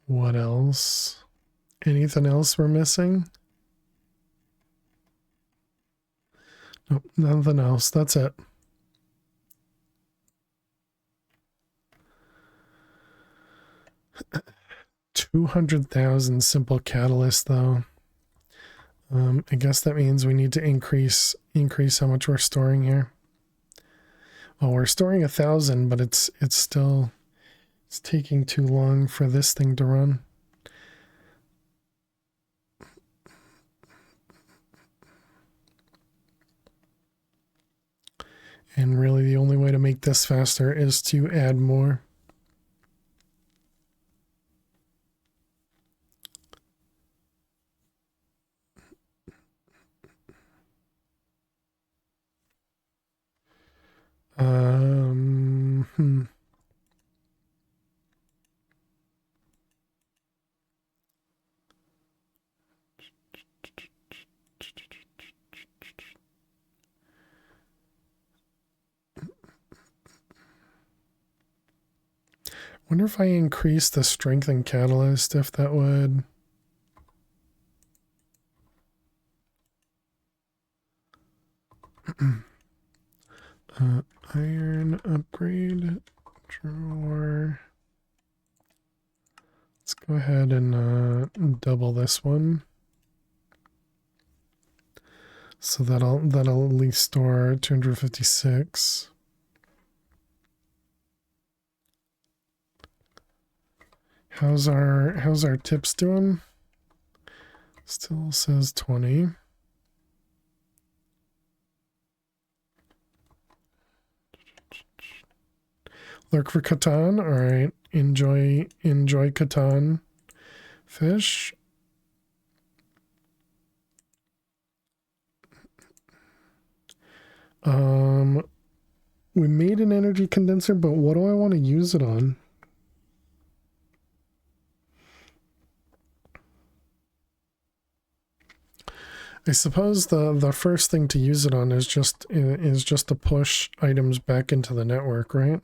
What else? Anything else we're missing? Nope, nothing else. That's it. $200,000 simple catalyst though. I guess that means we need to increase how much we're storing here. Well, we're storing 1,000, but it's taking too long for this thing to run. And really the only way to make this faster is to add more. Wonder if I increase the strength and catalyst, if that would. Iron upgrade drawer. Let's go ahead and double this one. So that'll at least store 256. How's our tips doing? Still says 20. Lurk for Catan. All right. Enjoy Catan. Fish. We made an energy condenser, but what do I want to use it on? I suppose the first thing to use it on is just to push items back into the network, right?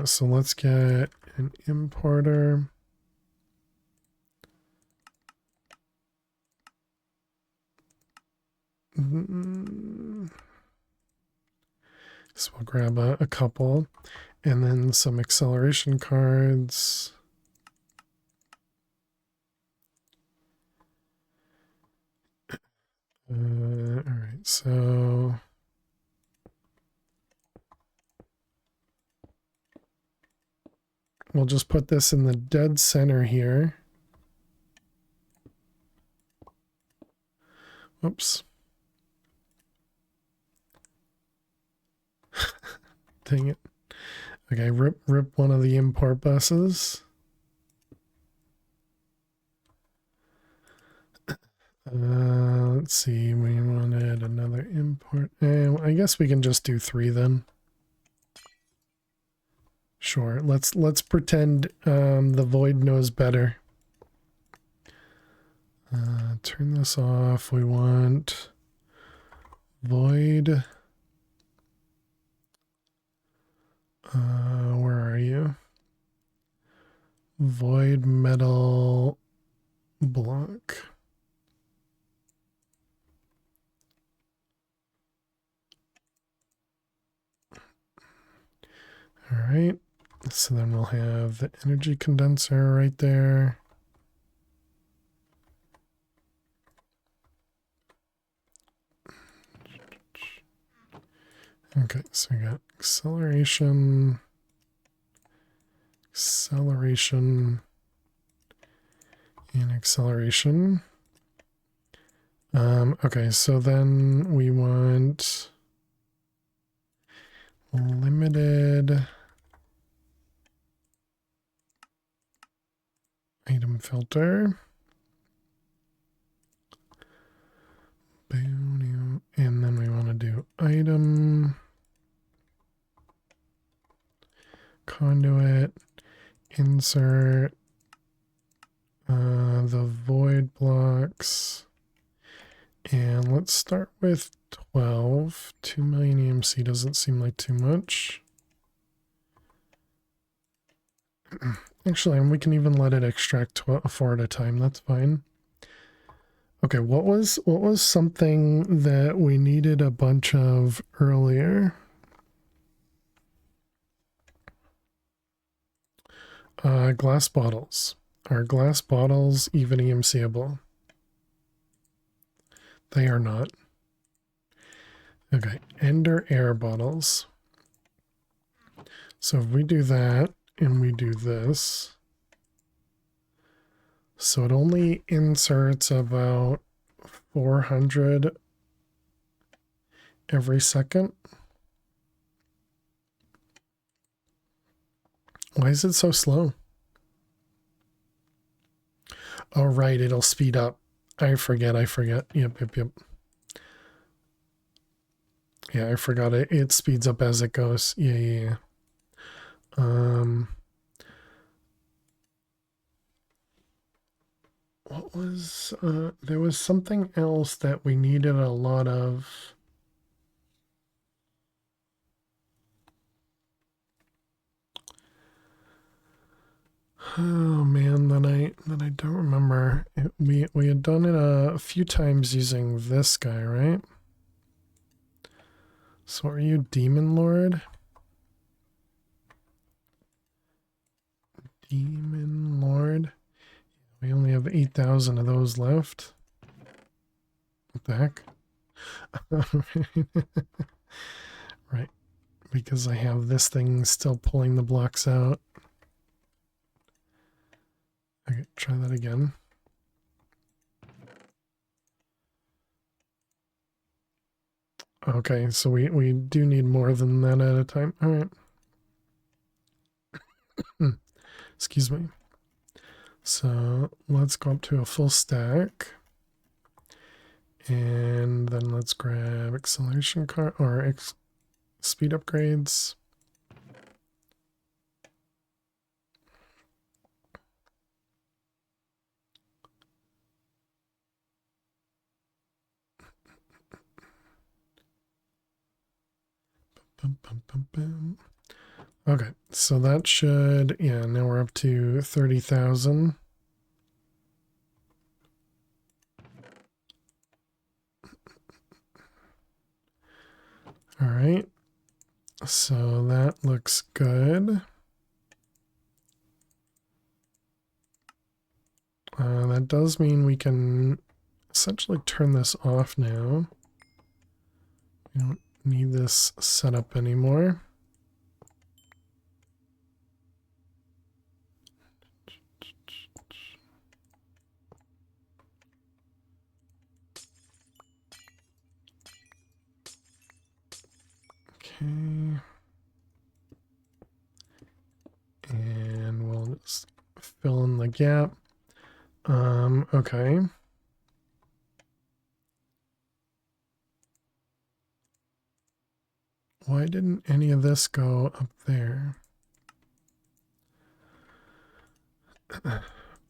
So let's get an importer. So we'll grab a couple, and then some acceleration cards. All right, so we'll just put this in the dead center here. Oops. Dang it. Okay, rip one of the import buses. Let's see, we wanted another import. I guess we can just do 3 then. Sure, let's pretend the void knows better. Turn this off. We want void. Where are you? Void metal block. All right. So then we'll have the energy condenser right there. Okay, so we got acceleration, and acceleration. Okay, so then we want limited item filter. And then we want to do item conduit, insert the void blocks, and let's start with 12. 2 million EMC doesn't seem like too much. Actually, and we can even let it extract 4 at a time. That's fine. Okay, what was something that we needed a bunch of earlier? Glass bottles. Are glass bottles even EMCable? They are not. Okay, ender air bottles. So if we do that and we do this, so it only inserts about 400 every second. Why is it so slow? Oh, right, it'll speed up. I forget. Yep. Yeah, I forgot it. It speeds up as it goes. Yeah. What was, there was something else that we needed a lot of. Oh man, that I don't remember. We had done it a few times using this guy, right? So are you Demon Lord? Demon Lord. We only have 8,000 of those left. What the heck? Right. Because I have this thing still pulling the blocks out. Okay, try that again. Okay, so we do need more than that at a time. All right. Excuse me. So let's go up to a full stack. And then let's grab acceleration card or speed upgrades. Okay, so that should, yeah, now we're up to 30,000. All right, so that looks good. That does mean we can essentially turn this off now. We don't need this setup anymore. Okay. And we'll just fill in the gap. Okay. Why didn't any of this go up there?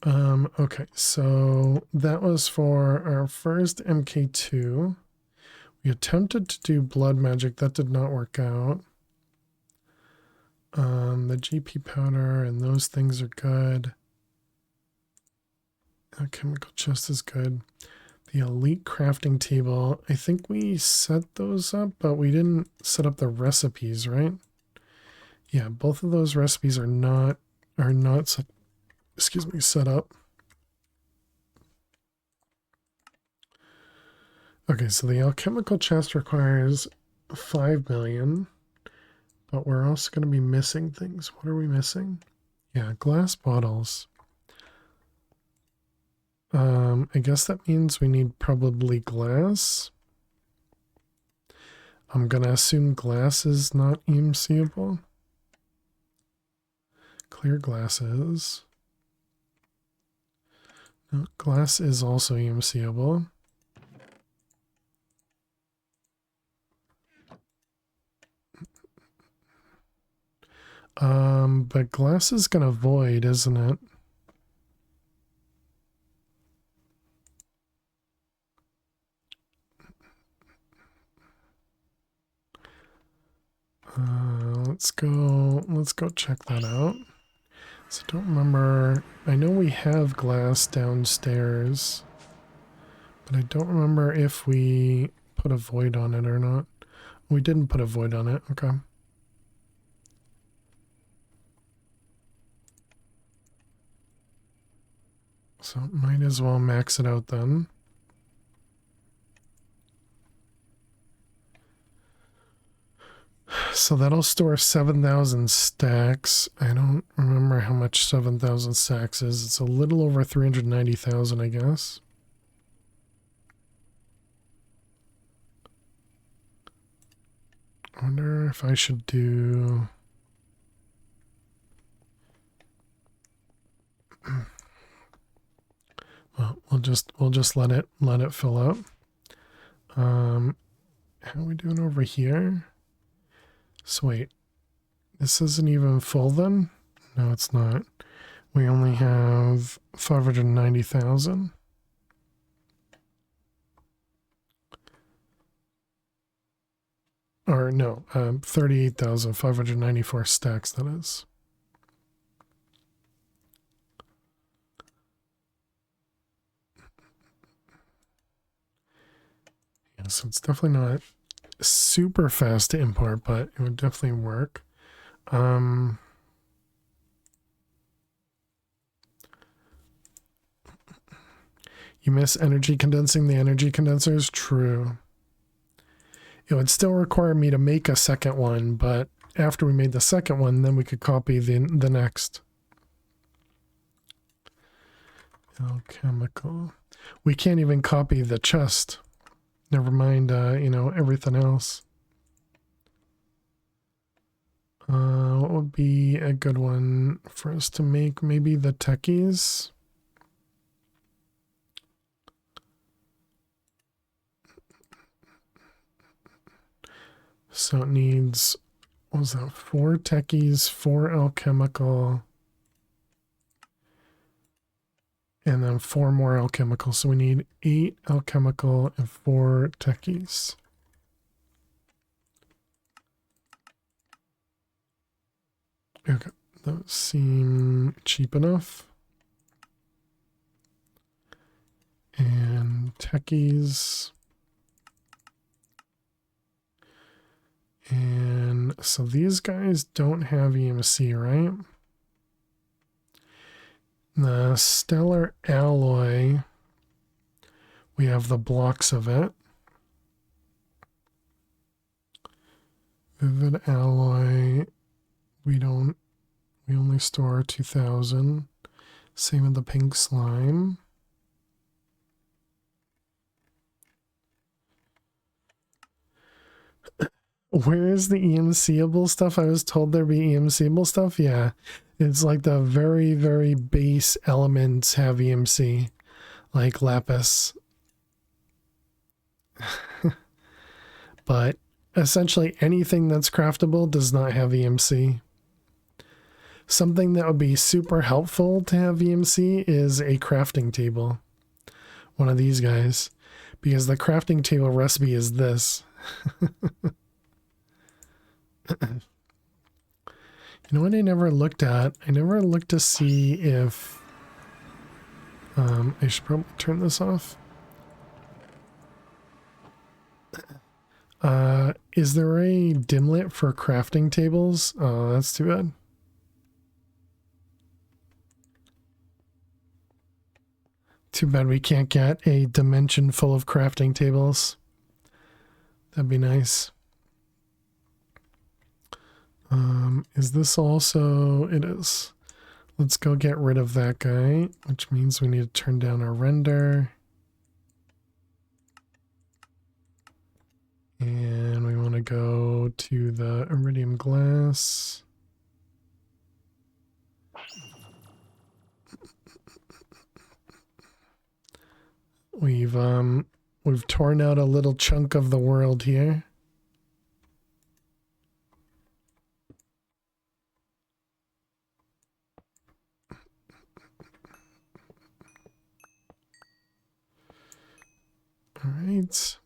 Okay, so that was for our first MK2. We attempted to do blood magic, that did not work out. The GP powder and those things are good. The chemical chest is good. The elite crafting table, I think we set those up, but we didn't set up the recipes, right? Yeah, both of those recipes are not set, excuse me, set up. Okay, so the alchemical chest requires 5 million, but we're also going to be missing things. What are we missing? Yeah, glass bottles. I guess that means we need probably glass. I'm going to assume glass is not seeable. Clear glasses. No, glass is also seeable. But glass is gonna void, isn't it? Let's go check that out. So I don't remember, I know we have glass downstairs, but I don't remember if we put a void on it or not. We didn't put a void on it, okay. So might as well max it out then. So that'll store 7,000 stacks. I don't remember how much 7,000 stacks is. It's a little over 390,000, I guess. I wonder if I should do... Well, we'll just let it fill up. How are we doing over here? So wait, this isn't even full then? No, it's not. We only have 590,000. Or no, 38,594 stacks, that is. Yeah, so it's definitely not super fast to import, but it would definitely work. You miss energy condensing the energy condensers? True. It would still require me to make a second one, but after we made the second one, then we could copy the next. Alchemical. We can't even copy the chest. Never mind, you know, everything else. What would be a good one for us to make? Maybe the techies? So it needs, what was that, 4 techies, 4 alchemical, and then 4 more alchemical. So we need 8 alchemical and 4 techies. Okay, those seem cheap enough. And techies. And so these guys don't have EMC, right? The stellar alloy, we have the blocks of it. Vivid alloy, we only store 2000. Same with the pink slime. Where is the EMCable stuff? I was told there'd be EMCable stuff. Yeah, it's like the very, very base elements have EMC, like lapis. But essentially anything that's craftable does not have EMC. Something that would be super helpful to have EMC is a crafting table. One of these guys. Because the crafting table recipe is this. You know what I never looked at? I never looked to see if... I should probably turn this off. Is there a dimlet for crafting tables? Oh, that's too bad. Too bad we can't get a dimension full of crafting tables. That'd be nice. Is this also... It is. Let's go get rid of that guy, which means we need to turn down our render. And we want to go to the iridium glass. We've torn out a little chunk of the world here. All right.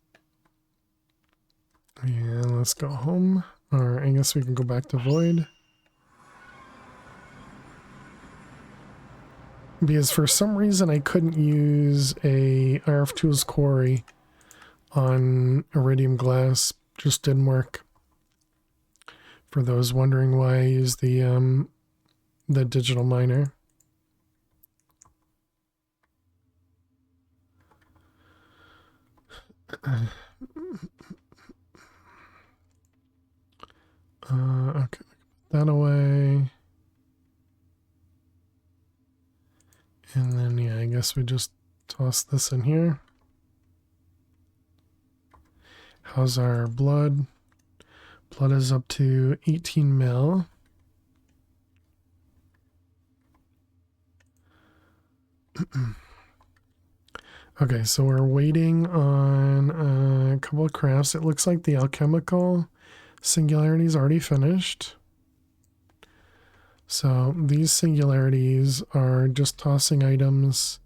And let's go home. Or I guess we can go back to Void. Because for some reason I couldn't use a RF Tools Quarry on iridium glass. Just didn't work. For those wondering why I used the digital miner. Okay, put that away. And then, yeah, I guess we just toss this in here. How's our blood? Blood is up to 18 mil. Okay, so we're waiting on a couple of crafts. It looks like the alchemical singularity is already finished. So these singularities are just tossing items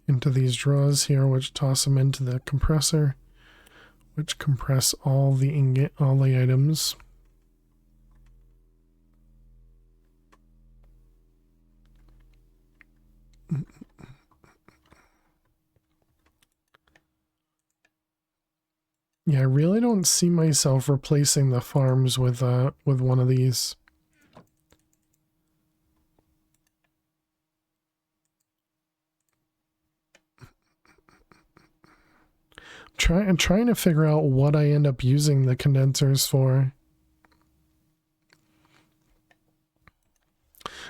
into these drawers here, which toss them into the compressor, which compress all the items. Yeah, I really don't see myself replacing the farms with one of these. I'm trying to figure out what I end up using the condensers for.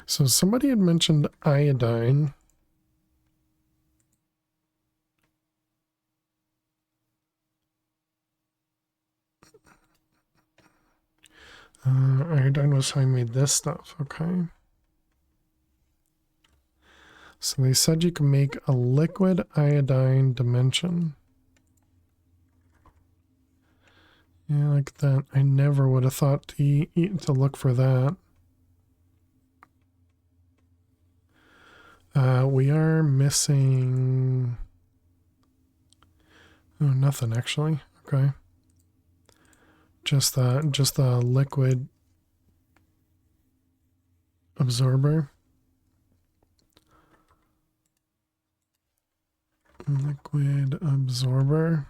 So somebody had mentioned iodine. Iodine was how I made this stuff, okay. So they said you can make a liquid iodine dimension. Yeah, like that. I never would have thought to look for that. We are missing... Oh, nothing actually. Okay. Just the liquid. absorber. Liquid absorber.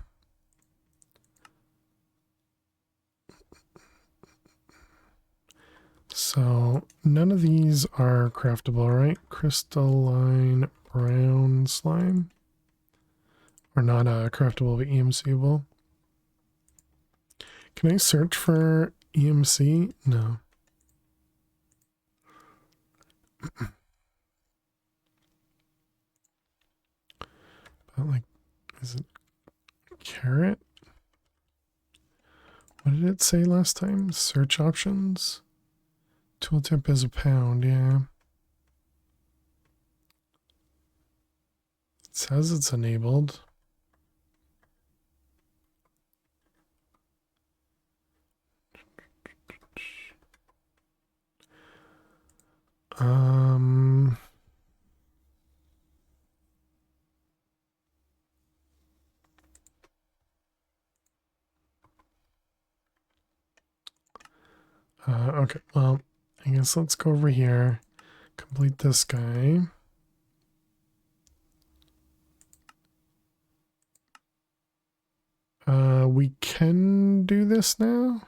So none of these are craftable, right? Crystalline brown slime. Or not craftable, but EMCable. Can I search for EMC? No. But like, is it carrot? What did it say last time? Search options? Tooltip is a pound, yeah. It says it's enabled. Okay, well, I guess let's go over here, complete this guy. We can do this now.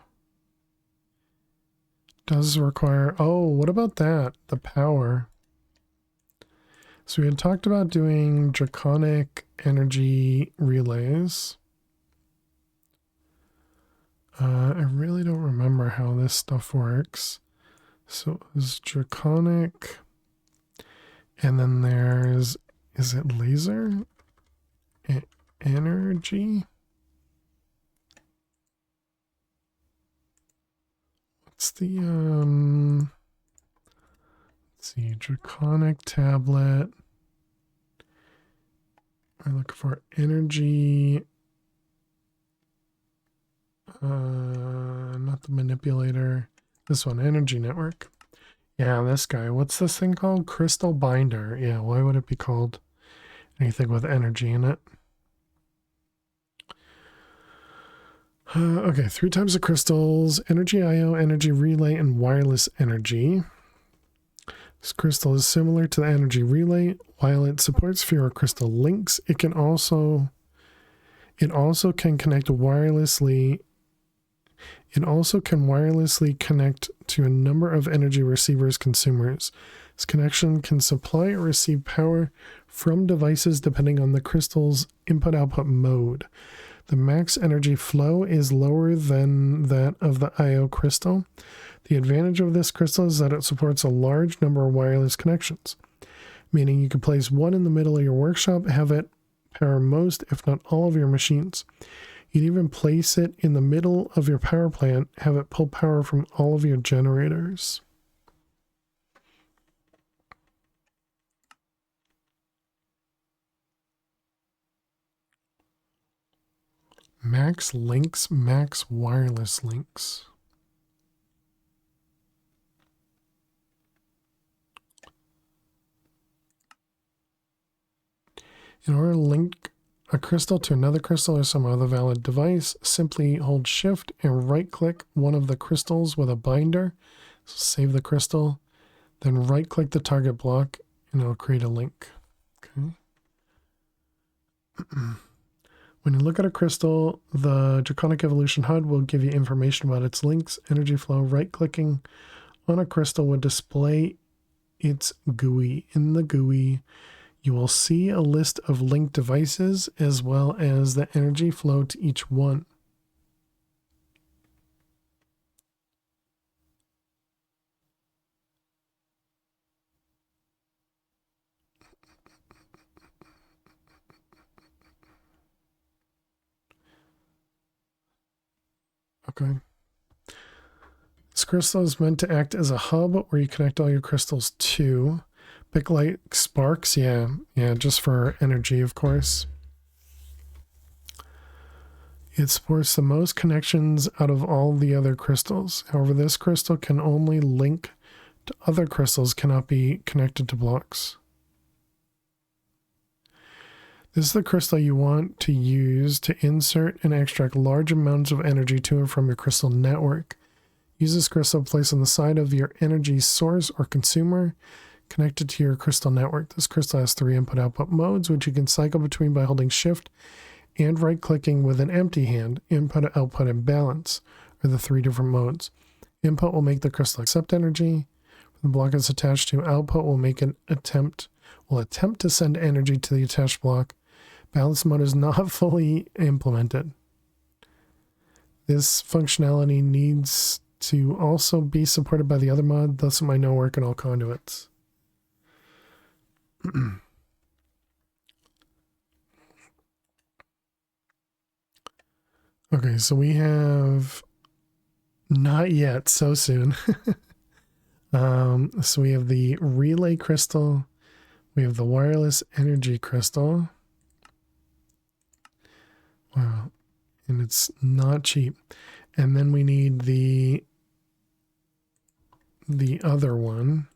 Does require, oh, what about that? The power. So we had talked about doing draconic energy relays. I really don't remember how this stuff works. So it's draconic, and then there's, is it laser? Energy? What's the, let's see, draconic tablet. I look for energy. Not the manipulator. This one, energy network. Yeah, this guy. What's this thing called? Crystal binder. Yeah, why would it be called anything with energy in it? Okay, 3 types of crystals: energy IO, energy relay, and wireless energy. This crystal is similar to the energy relay. While it supports fewer crystal links, it also can connect wirelessly. It also can wirelessly connect to a number of energy receivers consumers. This connection can supply or receive power from devices depending on the crystal's input-output mode. The max energy flow is lower than that of the IO crystal. The advantage of this crystal is that it supports a large number of wireless connections, meaning you can place one in the middle of your workshop, have it power most, if not all, of your machines. You'd even place it in the middle of your power plant, have it pull power from all of your generators. Max links, max wireless links. In order to link a crystal to another crystal or some other valid device, simply hold shift and right click one of the crystals with a binder. So save the crystal, then right click the target block and it'll create a link. Okay. When you look at a crystal, the Draconic Evolution HUD will give you information about its links, energy flow. Right clicking on a crystal would display its GUI. In the GUI, you will see a list of linked devices as well as the energy flow to each one. Okay. This crystal is meant to act as a hub where you connect all your crystals to. Big light sparks, yeah, just for energy, of course. It supports the most connections out of all the other crystals. However, this crystal can only link to other crystals, cannot be connected to blocks. This is the crystal you want to use to insert and extract large amounts of energy to and from your crystal network. Use this crystal placed on the side of your energy source or consumer connected to your crystal network. This crystal has 3 input-output modes, which you can cycle between by holding shift and right-clicking with an empty hand. Input, output, and balance are the 3 different modes. Input will make the crystal accept energy. The block is attached to. Output will attempt to send energy to the attached block. Balance mode is not fully implemented. This functionality needs to also be supported by the other mod, thus it might not work in all conduits. Okay, so we have not yet, so soon. So we have the relay crystal, we have the wireless energy crystal. Wow, and it's not cheap. And then we need the other one.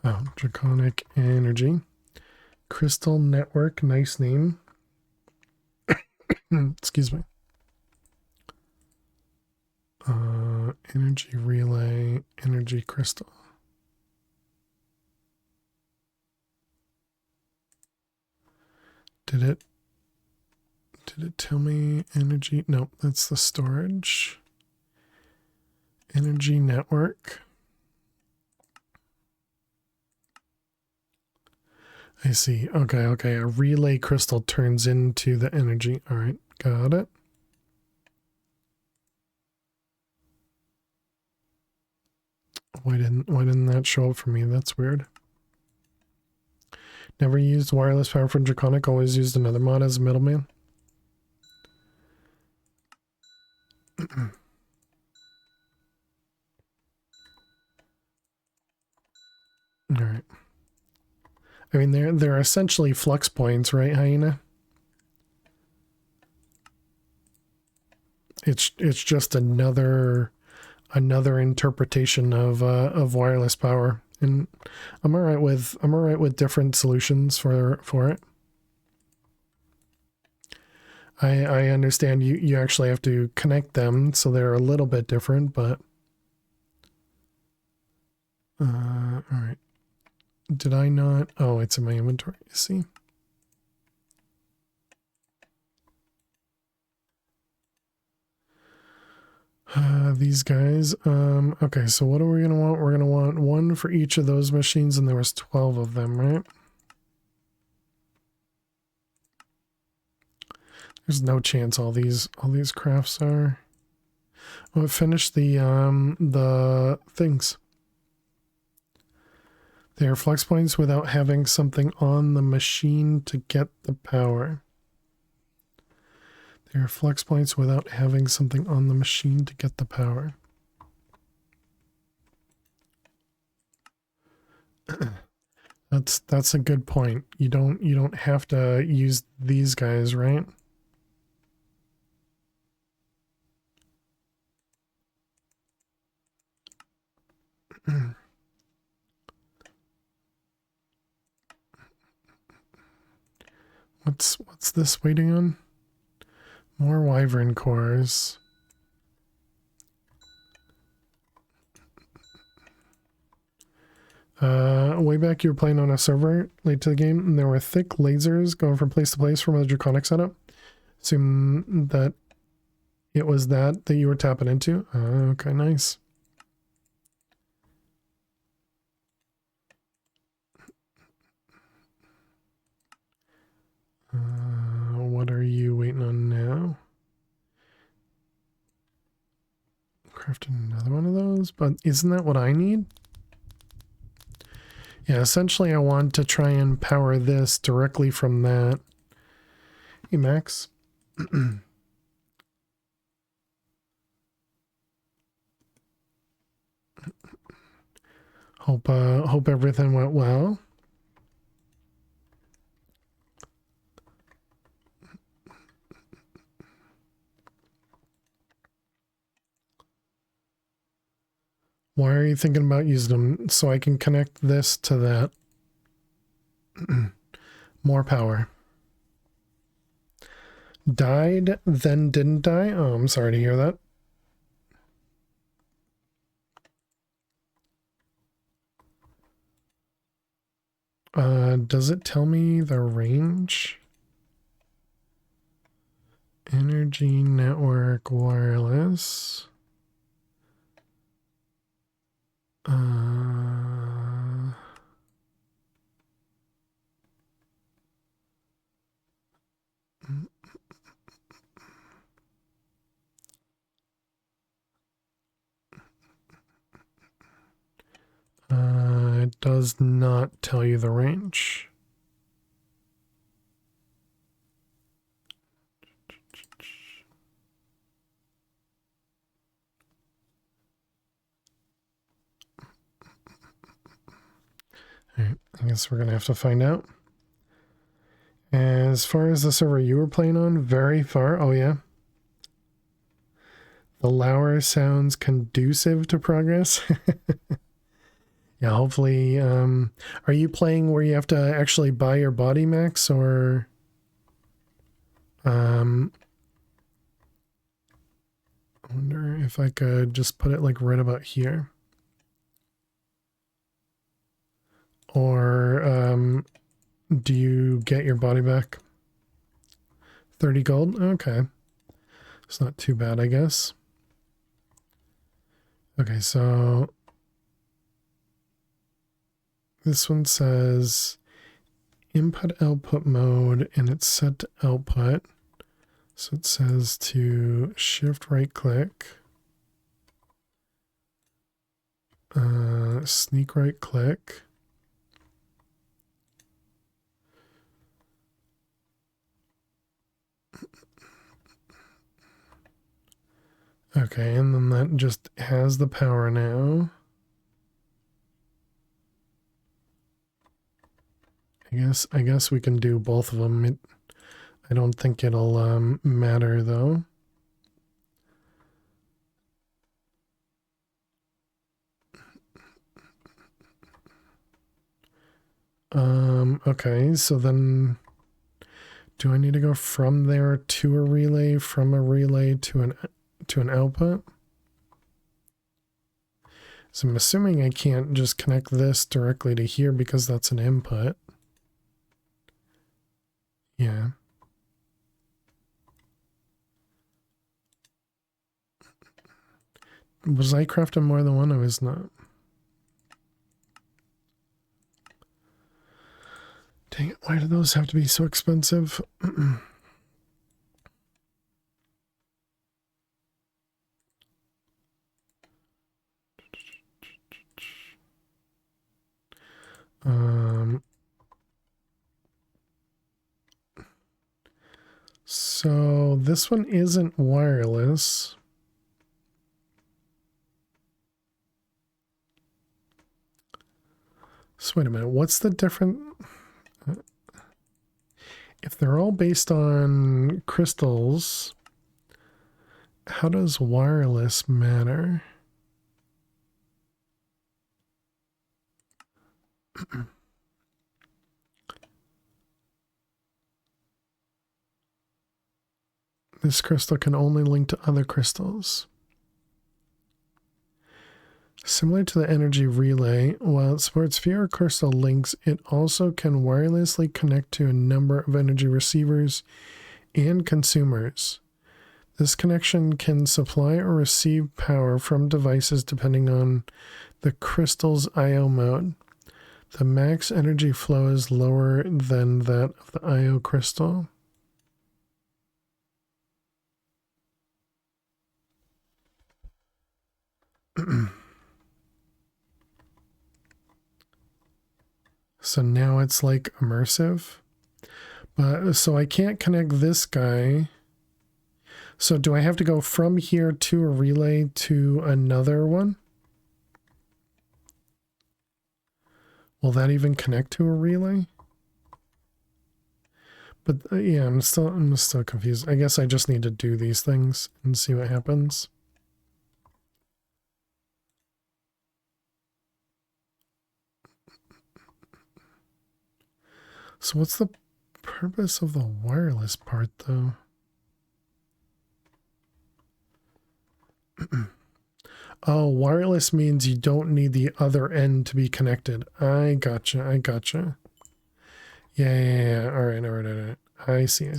Oh, draconic energy crystal network, nice name. Excuse me. Energy relay, energy crystal. Did it tell me energy? Nope, that's the storage. Energy network. I see. Okay. A relay crystal turns into the energy. All right, got it. Why didn't that show up for me? That's weird. Never used wireless power from Draconic, always used another mod as a middleman. Alright. I mean, they're essentially flux points, right, Hyena? It's just another interpretation of wireless power, and I'm alright with different solutions for it. I understand you actually have to connect them, so they're a little bit different, but all right. Did I not? Oh, it's in my inventory. You see. These guys. Okay, so what are we gonna want? We're gonna want one for each of those machines, and there was 12 of them, right? There's no chance all these crafts are. Oh, it finished the things. They are flex points without having something on the machine to get the power. They are flex points without having something on the machine to get the power. That's a good point. You don't have to use these guys, right? What's this waiting on? More wyvern cores. Way back you were playing on a server late to the game, and there were thick lasers going from place to place from a draconic setup. Assume that it was that you were tapping into. Okay, nice. What are you waiting on now? Crafting another one of those, but isn't that what I need? Yeah, essentially I want to try and power this directly from that. Hey, Max. Hope everything went well. Why are you thinking about using them? So I can connect this to that. More power. Died, then didn't die? Oh, I'm sorry to hear that. Does it tell me the range? Energy network wireless. It does not tell you the range. All right, I guess we're gonna have to find out. As far as the server you were playing on, very far. Oh yeah. The lower sounds conducive to progress. Yeah, hopefully. Are you playing where you have to actually buy your body max, or I wonder if I could just put it like right about here. Or do you get your body back? 30 gold? Okay. It's not too bad, I guess. Okay, so this one says input output mode, and it's set to output. So it says to shift right click, sneak right click. Okay, and then that just has the power now. I guess we can do both of them. I don't think it'll matter though. Okay, so then do I need to go from there to a relay, from a relay to an output? So I'm assuming I can't just connect this directly to here because that's an input. Yeah. Was I crafting more than one? I was not. Dang it, why do those have to be so expensive? So this one isn't wireless. So wait a minute, what's the difference? If they're all based on crystals, how does wireless matter? This crystal can only link to other crystals. Similar to the energy relay, while it supports fewer crystal links, it also can wirelessly connect to a number of energy receivers and consumers. This connection can supply or receive power from devices depending on the crystal's I/O mode. The max energy flow is lower than that of the I/O crystal. So now it's like immersive. But so I can't connect this guy. So do I have to go from here to a relay to another one? Will that even connect to a relay? But yeah, I'm still confused. I guess I just need to do these things and see what happens. So what's the purpose of the wireless part though? Oh, wireless means you don't need the other end to be connected. I gotcha. Yeah. All right. I see.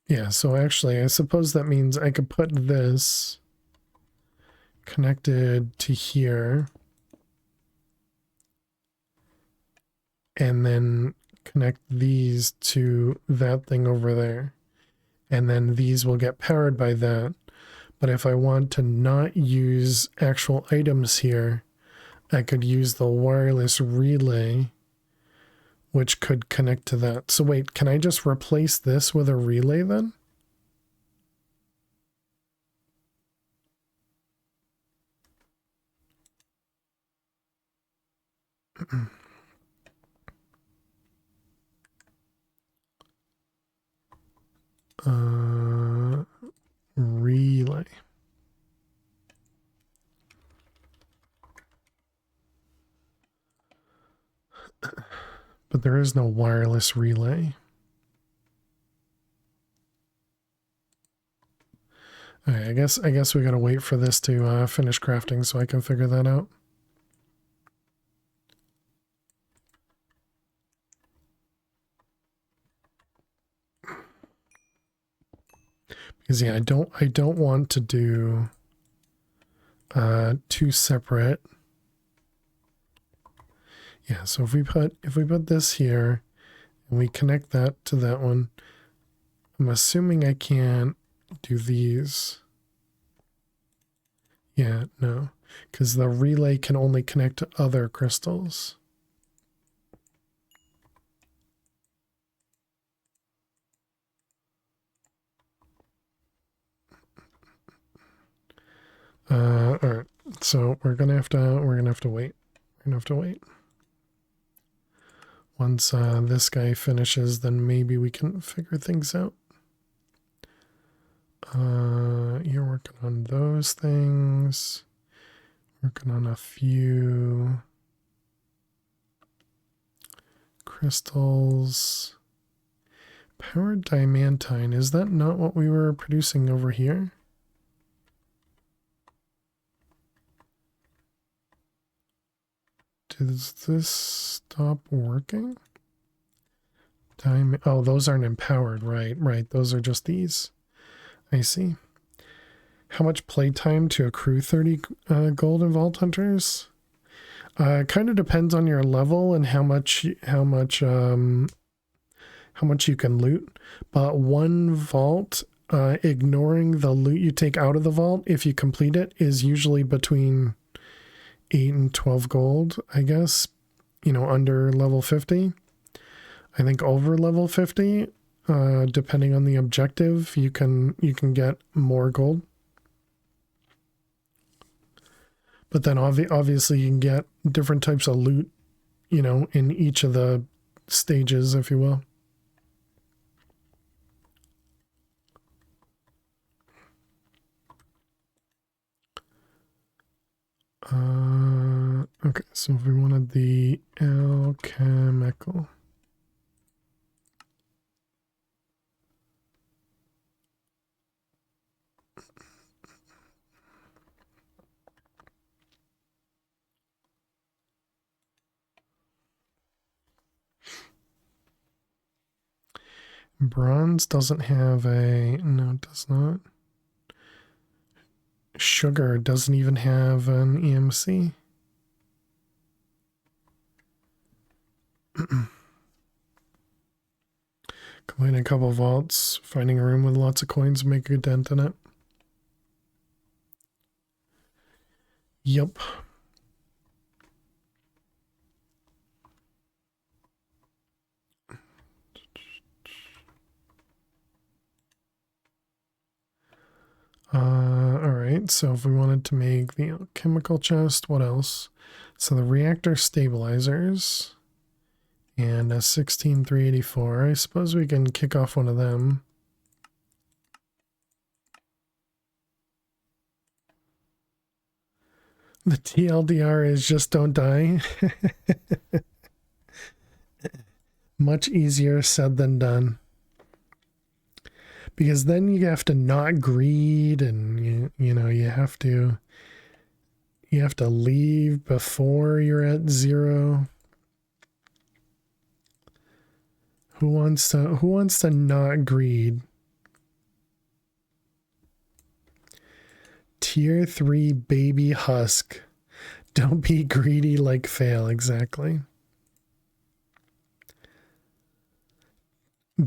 Yeah, so actually, I suppose that means I could put this connected to here and then connect these to that thing over there. And then these will get powered by that. But if I want to not use actual items here, I could use the wireless relay, which could connect to that. So wait, can I just replace this with a relay then? Relay. But there is no wireless relay. Okay, I guess we gotta wait for this to finish crafting so I can figure that out. Because yeah, I don't want to do two separate. Yeah, so if we put this here and we connect that to that one, I'm assuming I can't do these. Yeah, no, because the relay can only connect to other crystals. All right, so we're gonna have to wait. We're gonna have to wait. Once this guy finishes, then maybe we can figure things out. You're working on those things. Working on a few crystals. Powered diamantine. Is that not what we were producing over here? Does this stop working? Oh, those aren't empowered. Right. Those are just these. I see. How much playtime to accrue 30 gold in Vault Hunters? Kind of depends on your level and how much you can loot. But one vault, ignoring the loot you take out of the vault, if you complete it, is usually between 8 and 12 gold, I guess. You know, under level 50. I think over level 50, depending on the objective, you can get more gold. But then obviously you can get different types of loot, you know, in each of the stages, if you will. Okay, so if we wanted the alchemical. Bronze doesn't have a... No, it does not. Sugar doesn't even have an EMC. Complete a couple vaults, finding a room with lots of coins, make a dent in it. Yep. Alright, so if we wanted to make the alchemical chest, what else? So the reactor stabilizers and a 16384. I suppose we can kick off one of them. The TLDR is just don't die. Much easier said than done. Because then you have to not greed and you know, you have to you have to leave before you're at 0. Who wants to not greed? Tier 3 baby husk. Don't be greedy like fail, exactly.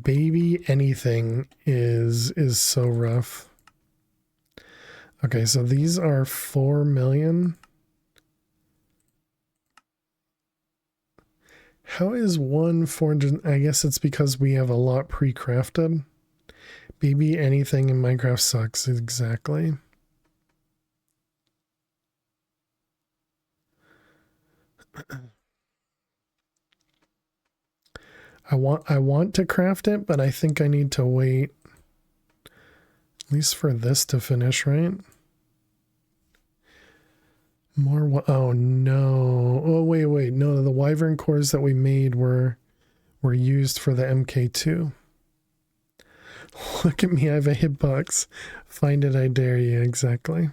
Baby anything is so rough. Okay, so these are 4 million. How is 400? I guess it's because we have a lot pre-crafted. Baby anything in Minecraft sucks, exactly. I want to craft it, but I think I need to wait at least for this to finish, right? More oh no. Oh wait. No, the wyvern cores that we made were used for the MK2. Look at me, I have a hitbox. Find it, I dare you, exactly.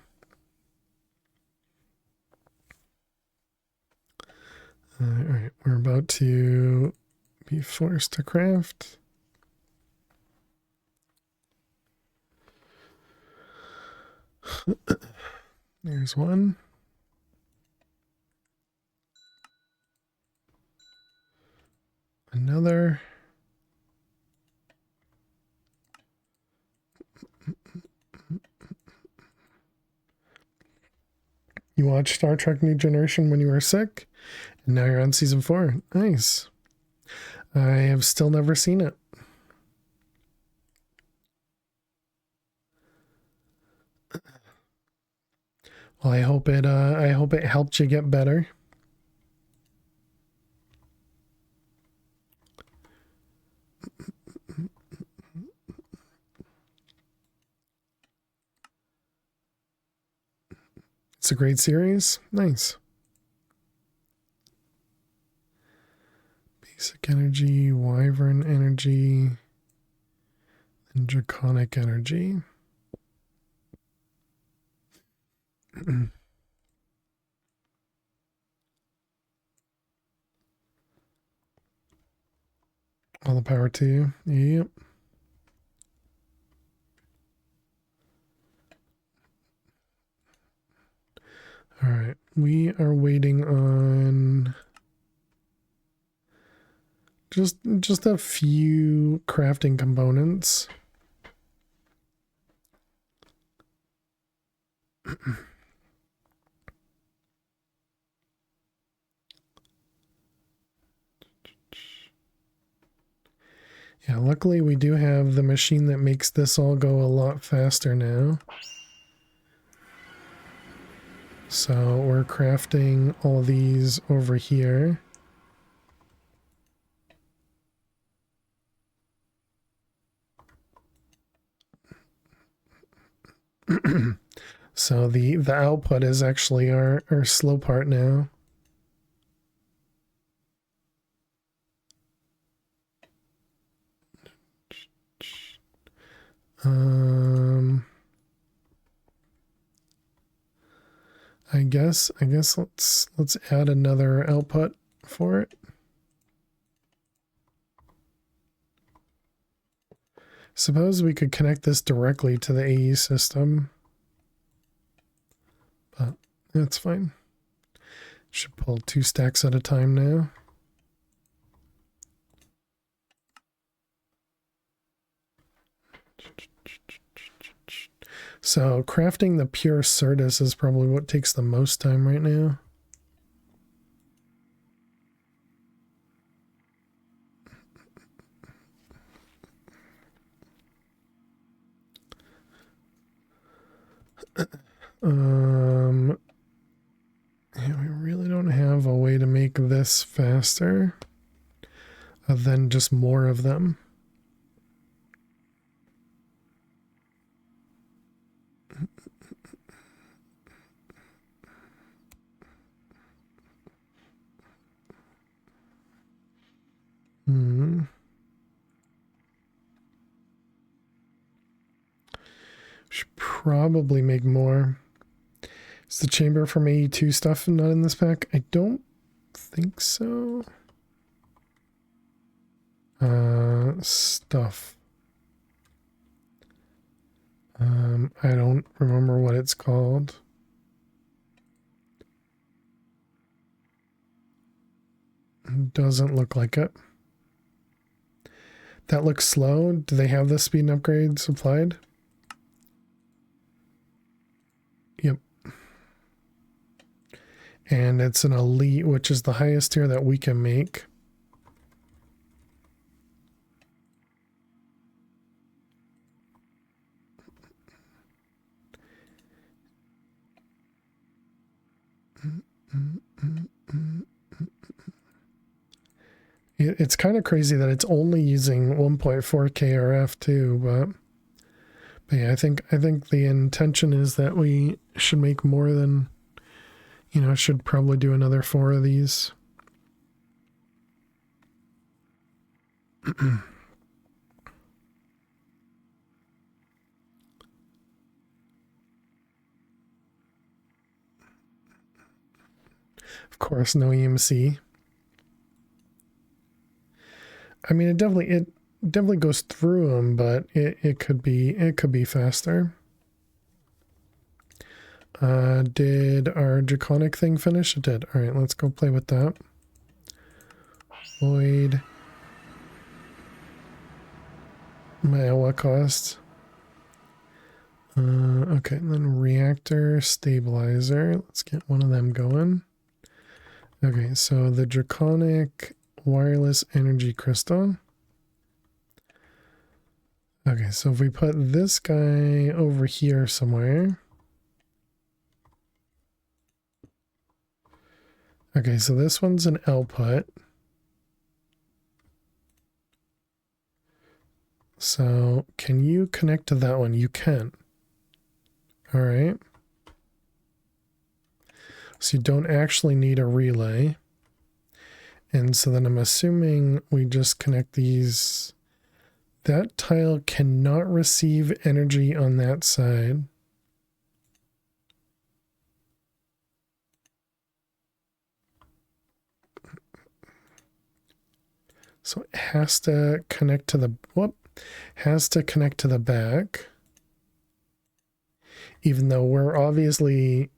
Alright, we're about to be forced to craft. There's one. Another. You watched Star Trek New Generation when you were sick, and now you're on season 4. Nice. I have still never seen it. Well, I hope it helped you get better. It's a great series. Nice. Basic energy, wyvern energy, and draconic energy. All the power to you. Yep. All right. We are waiting on just a few crafting components. Yeah, luckily we do have the machine that makes this all go a lot faster now. So we're crafting all these over here. So the output is actually our slow part now. I guess let's add another output for it. Suppose we could connect this directly to the AE system, but that's fine. Should pull 2 stacks at a time now. So crafting the pure Certus is probably what takes the most time right now. Yeah, we really don't have a way to make this faster than just more of them. Should probably make more. the chamber from AE2 stuff not in this pack? I don't think so. Stuff. I don't remember what it's called. Doesn't look like it. That looks slow. Do they have the speed and upgrade supplied? Yep. And it's an elite, which is the highest tier that we can make. It's kind of crazy that it's only using 1.4K RF too, but yeah, I think the intention is that we should make more than, you know, should probably do another 4 of these. Of course, no EMC. I mean, it definitely goes through them, but it could be faster. Did our draconic thing finish? It did. All right, let's go play with that. Void. At what cost? Okay, and then reactor stabilizer. Let's get one of them going. Okay, so the draconic wireless energy crystal. Okay, so if we put this guy over here somewhere. Okay, so this one's an output. So can you connect to that one? You can. All right. So you don't actually need a relay. And so then I'm assuming we just connect these. That tile cannot receive energy on that side. So it has to connect to the, has to connect to the back. Even though we're obviously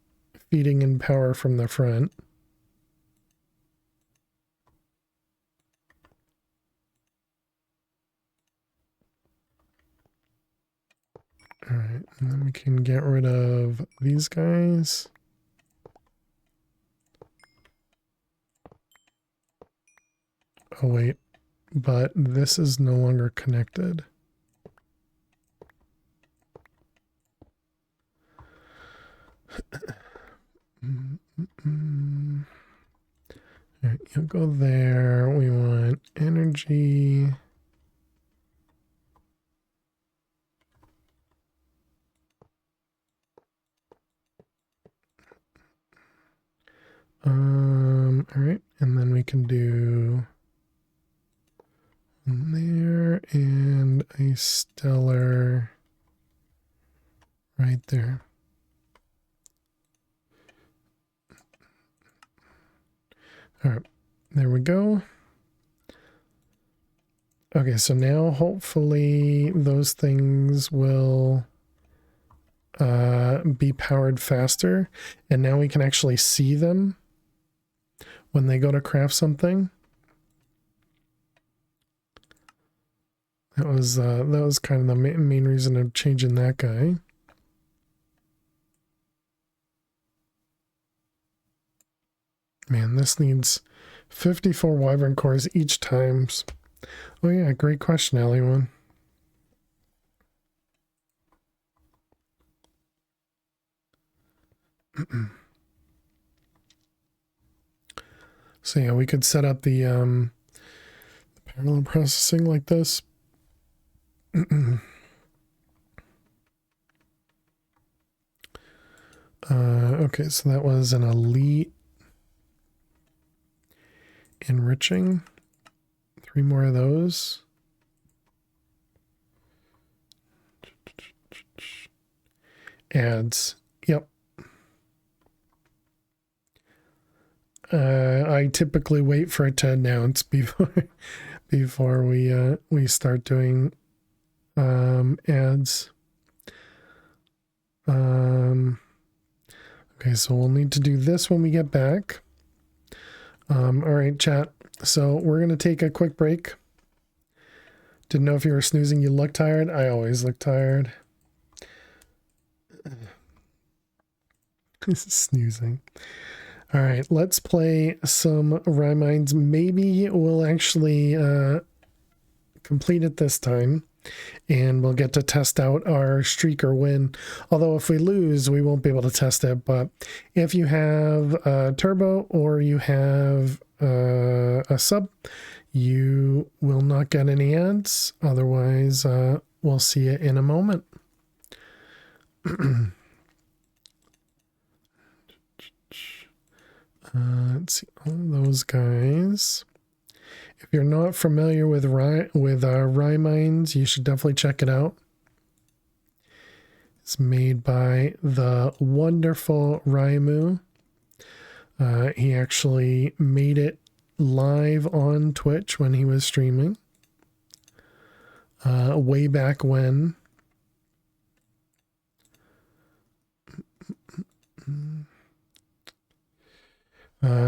feeding in power from the front. All right, and then we can get rid of these guys. Oh wait, but this is no longer connected. All right, you'll go there. We want energy. All right, and then we can do there and a stellar right there. All right, there we go. Okay, so now hopefully those things will be powered faster, and now we can actually see them when they go to craft something. That was kind of the main reason of changing that guy. Man, this needs 54 wyvern cores each time. Oh yeah, great question, Ellie one. So yeah, we could set up the parallel processing like this. Okay, so that was an elite enriching. 3 more of those. Ads. Yep. I typically wait for it to announce before we start doing ads. Okay, so we'll need to do this when we get back. All right, chat. So we're gonna take a quick break. Didn't know if you were snoozing. You look tired. I always look tired. This is snoozing. All right, let's play some Rhyme Minds. Maybe we'll actually complete it this time, and we'll get to test out our streak or win. Although if we lose, we won't be able to test it. But if you have Turbo or you have a sub, you will not get any ads. Otherwise, we'll see it in a moment. Let's see all those guys. If you're not familiar with Rhyme Minds, you should definitely check it out. It's made by the wonderful Raimu. He actually made it live on Twitch when he was streaming. Way back when.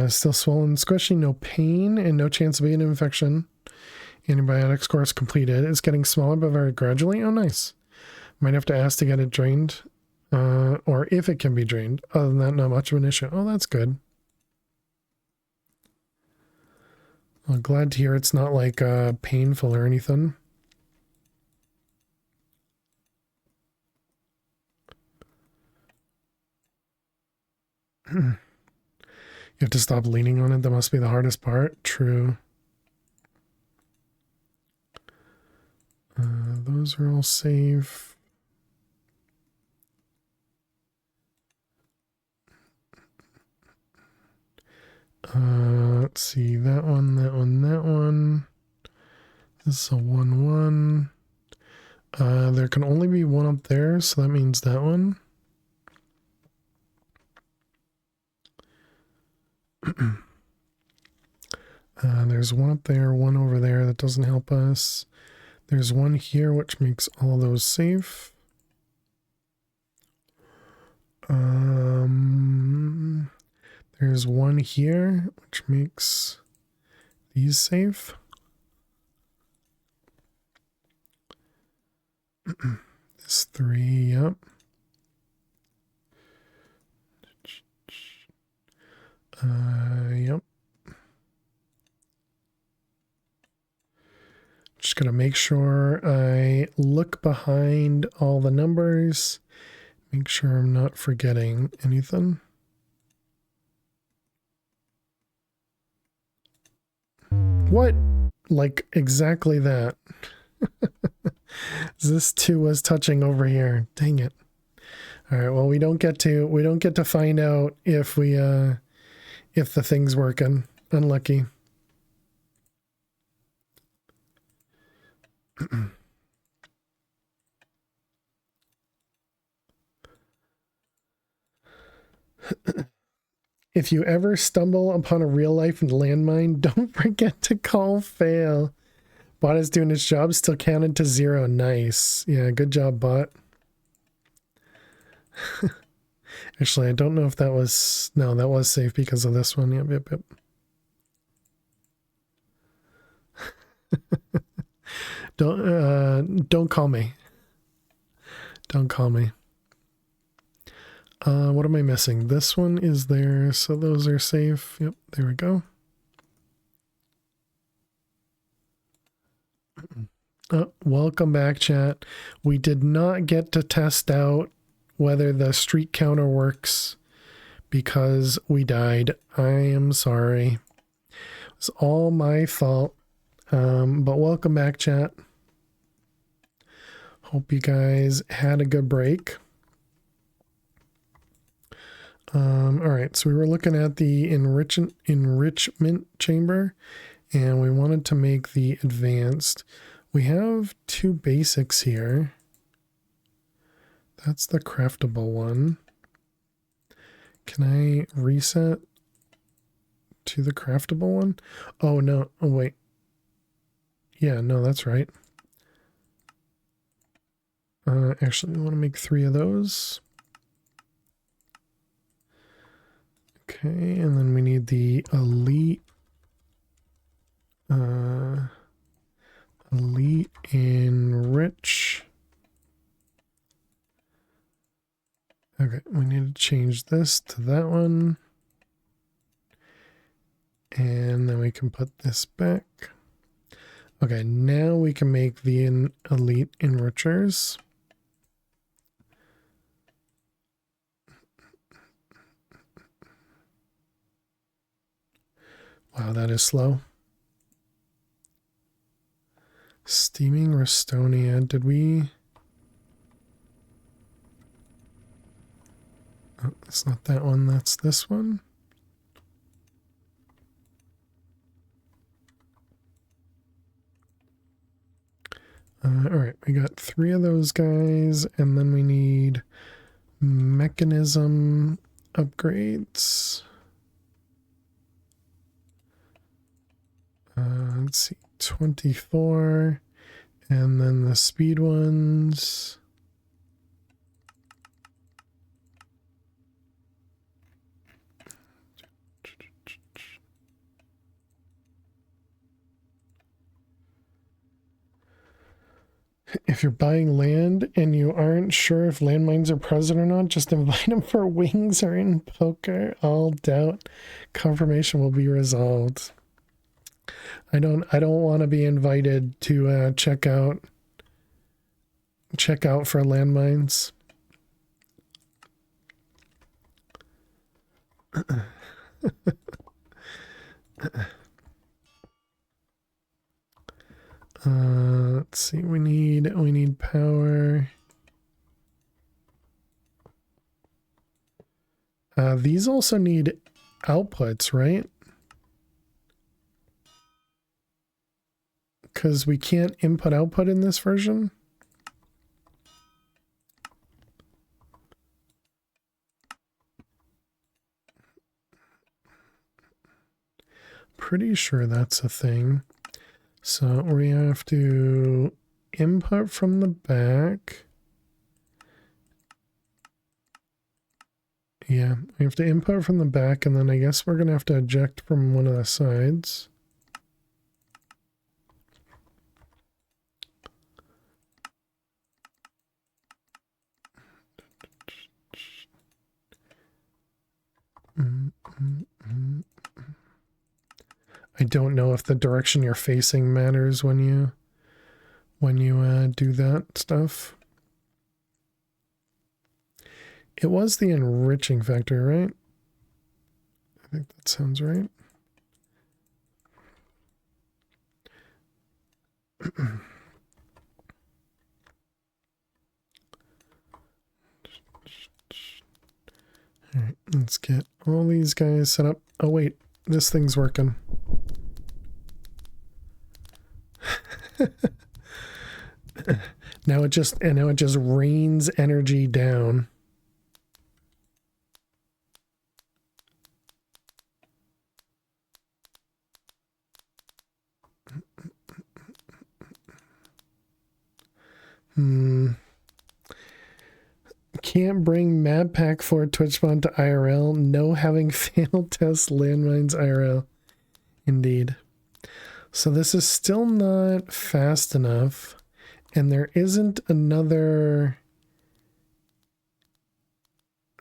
Still swollen, squishy, no pain, and no chance of being an infection. Antibiotics course completed. It's getting smaller but very gradually. Oh, nice. Might have to ask to get it drained. Or if it can be drained. Other than that, not much of an issue. Oh, that's good. I'm glad to hear it's not like painful or anything. You have to stop leaning on it. That must be the hardest part. True. Those are all safe. Let's see. That one, that one, that one. This is a 1-1. There can only be one up there, so that means that one. There's one up there, one over there. That doesn't help us. There's one here, which makes all those safe. There's one here, which makes these safe. This 3, yep. Yep. Just gonna make sure I look behind all the numbers, make sure I'm not forgetting anything. What? Like exactly that. This 2 was touching over here. Dang it. All right, well we don't get to find out if the thing's working. Unlucky. If you ever stumble upon a real life landmine, don't forget to call fail. Bot is doing its job, still counted to 0. Nice. Yeah, good job, bot. Actually, I don't know if that was... No, that was safe because of this one. Yep, yep, yep. Don't call me. Don't call me. What am I missing? This one is there, so those are safe. Yep, there we go. Welcome back, chat. We did not get to test out whether the streak counter works because we died. I am sorry. It's all my fault. But welcome back, chat. Hope you guys had a good break. All right, so we were looking at the enrichment chamber, and we wanted to make the advanced. We have 2 basics here. That's the craftable one. Can I reset to the craftable one. Oh, no. Oh, wait. Yeah, no, that's right. Actually, we want to make 3 of those. Okay, and then we need the elite. Elite enrich. Okay, we need to change this to that one. And then we can put this back. Okay, now we can make the elite enrichers. Wow, that is slow. Steaming Restonia. Did we... Oh, it's not that one. That's this one. Alright, we got 3 of those guys, and then we need mechanism upgrades. Let's see, 24, and then the speed ones. If you're buying land and you aren't sure if landmines are present or not, just invite them for wings or in poker. All doubt confirmation will be resolved. I don't want to be invited to check out for landmines. Let's see, we need power. These also need outputs, right? Because we can't input output in this version. Pretty sure that's a thing. So we have to input from the back. Yeah, we have to input from the back, and then I guess we're going to have to eject from one of the sides. I don't know if the direction you're facing matters when you do that stuff. It was the enriching factor, right? I think that sounds right. All right, let's get all these guys set up. Oh wait, this thing's working. now it just rains energy down. Can't bring map pack for Twitch spawn to IRL. No having failed test landmines IRL. Indeed. So this is still not fast enough, and there isn't another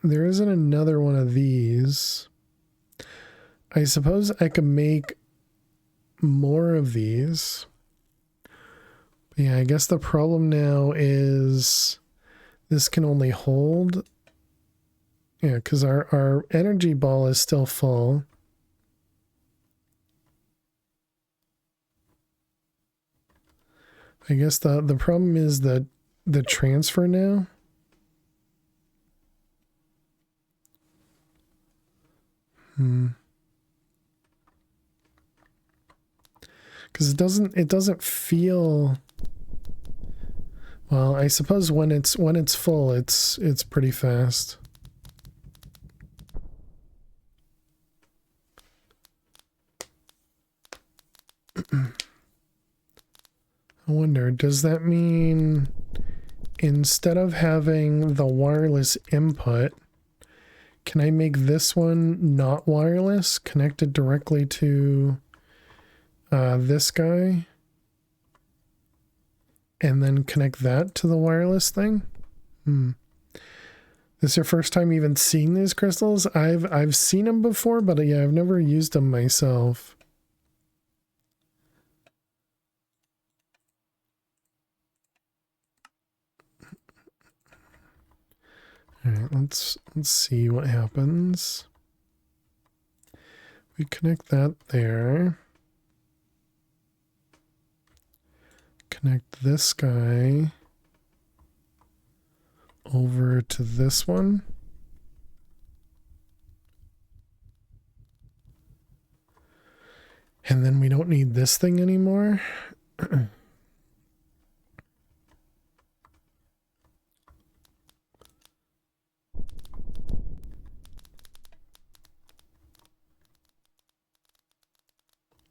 one of these. I suppose I could make more of these. But yeah, I guess the problem now is this can only hold. Yeah, because our energy ball is still full. I guess the problem is the transfer now. Because it doesn't feel. Well, I suppose when it's full, it's pretty fast. I wonder, does that mean instead of having the wireless input, can I make this one not wireless, connected directly to this guy, and then connect that to the wireless thing? This is your first time even seeing these crystals? I've seen them before, but yeah, I've never used them myself. All right, let's see what happens. We connect that there. Connect this guy over to this one. And then we don't need this thing anymore.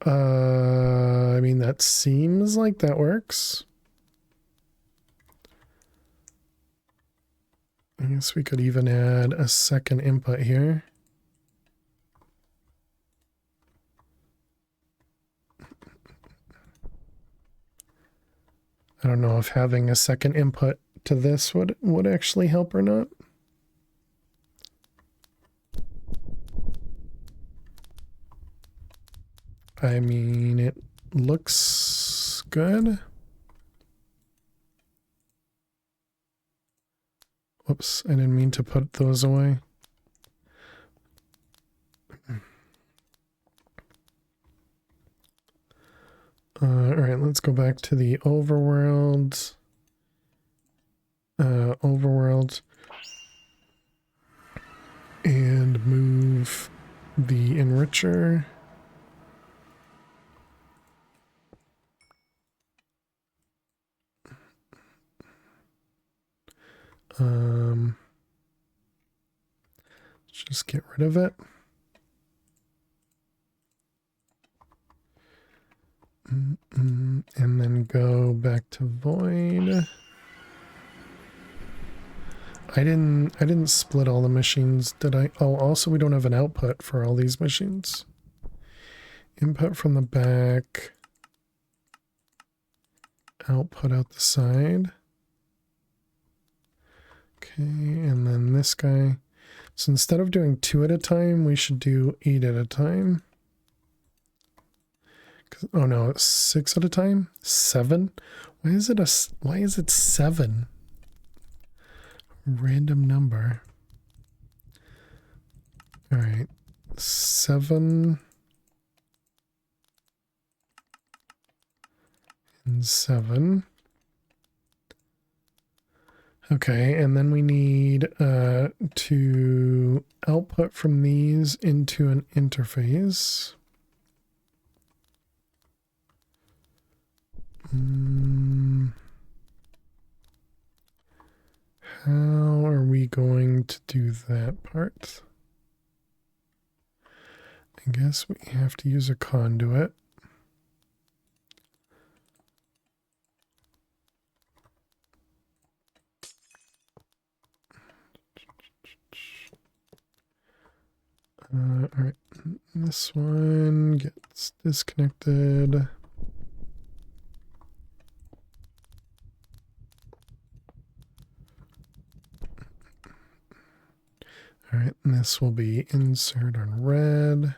I mean, that seems like that works. I guess we could even add a second input here. I don't know if having a second input to this would actually help or not. I mean, it looks good. Whoops, I didn't mean to put those away. All right, let's go back to the overworld. Overworld. And move the enricher. Let's just get rid of it. And then go back to void. I didn't split all the machines, did I? Oh, also we don't have an output for all these machines. Input from the back. Output out the side. Okay, and then this guy. So instead of doing 2 at a time, we should do 8 at a time. Oh no, it's 6 at a time? 7? Why is it 7? Random number. All right. 7 and 7. Okay, and then we need to output from these into an interface. How are we going to do that part? I guess we have to use a conduit. All right, this one gets disconnected. All right, and this will be insert on red.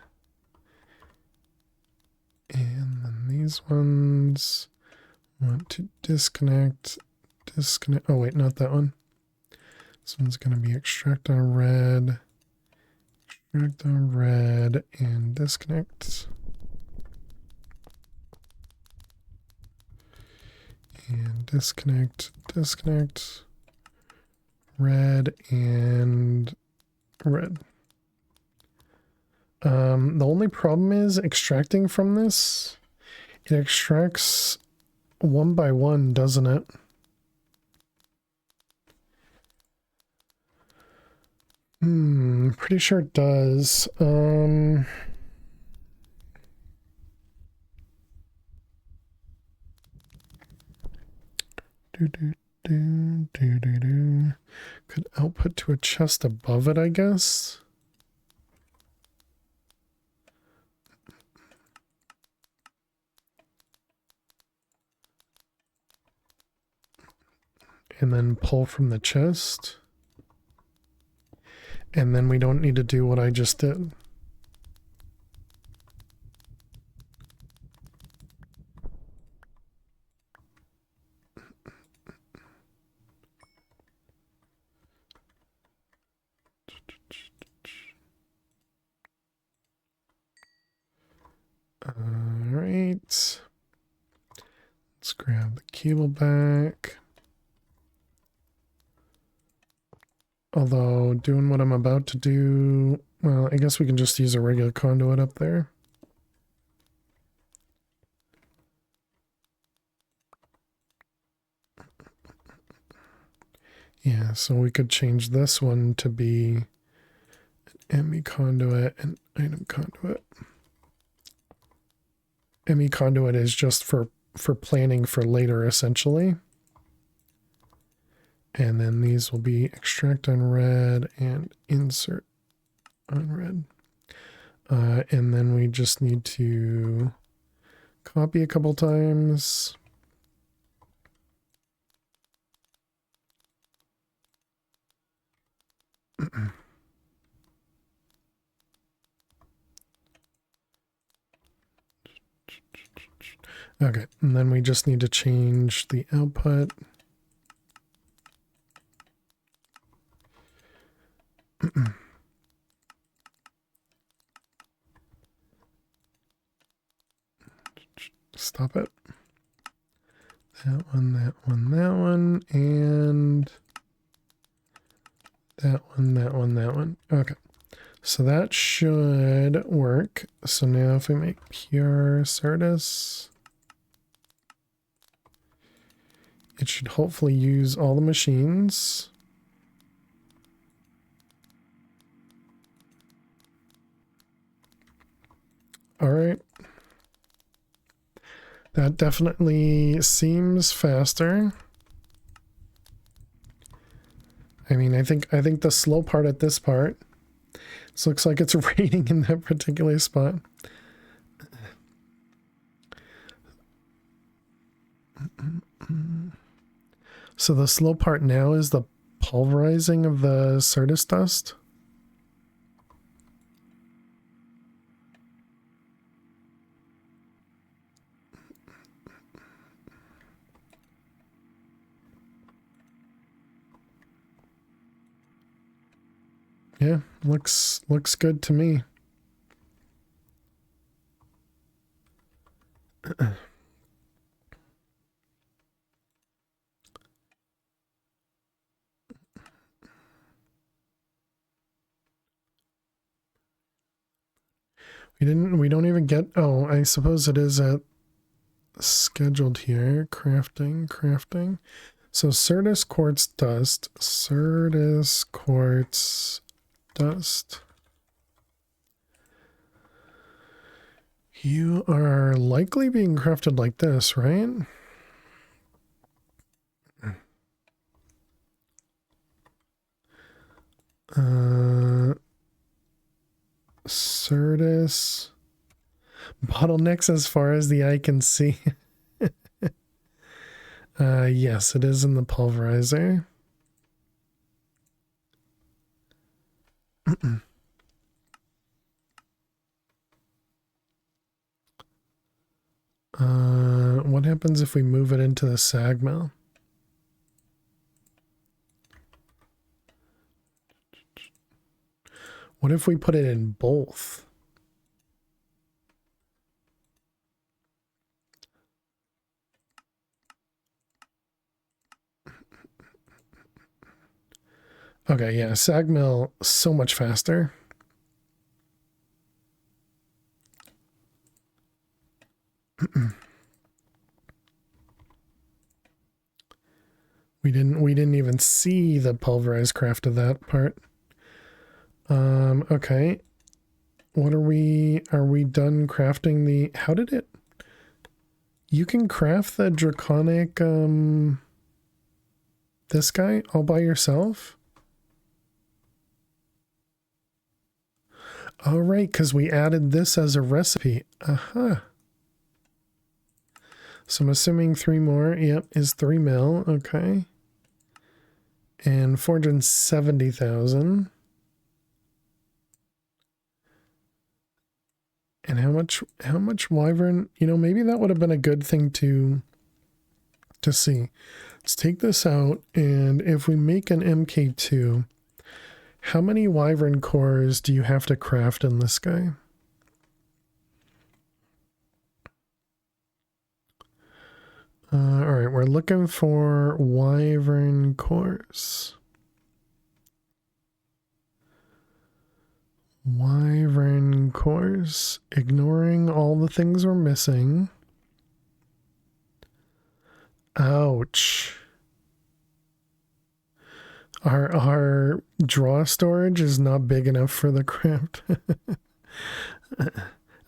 And then these ones want to disconnect. Oh wait, not that one. This one's going to be extract on red. Extract on red and disconnect. And disconnect, disconnect. Red and red. The only problem is extracting from this. It extracts one by one, doesn't it? Pretty sure it does. Do, do, do, do, do, do. Could output to a chest above it, I guess. And then pull from the chest. And then we don't need to do what I just did. All right. Let's grab the cable back. Although doing what I'm about to do, well, I guess we can just use a regular conduit up there. Yeah, so we could change this one to be an ME conduit and item conduit. ME conduit is just for planning for later, essentially. And then these will be extract on red and insert on red. And then we just need to copy a couple times. Okay, and then we just need to change the output. Stop it. That one, that one, that one, and that one, that one, that one. Okay. So that should work. So now if we make pure Certus, it should hopefully use all the machines. All right. That definitely seems faster. I mean, I think the slow part at this part, this looks like it's raining in that particular spot. So the slow part now is the pulverizing of the Certus dust. Yeah, looks good to me. We don't even get, oh, I suppose it is at scheduled here. Crafting. So Certus quartz dust. Certus quartz dust. You are likely being crafted like this, right? Certus bottlenecks as far as the eye can see. Yes, it is in the pulverizer. What happens if we move it into the sag mill? What if we put it in both? Okay, yeah, sag mill so much faster. We didn't even see the pulverized craft of that part. Okay. What are we done crafting the, how did it, you can craft the draconic, This guy all by yourself? All right, because we added this as a recipe. Uh-huh. So I'm assuming 3 more. Yep, is 3 mil. Okay. And 470,000. And how much wyvern? You know, maybe that would have been a good thing to see. Let's take this out, and if we make an MK2, how many wyvern cores do you have to craft in this guy? All right, we're looking for wyvern cores. Wyvern cores. Ignoring all the things we're missing. Ouch. Our draw storage is not big enough for the craft.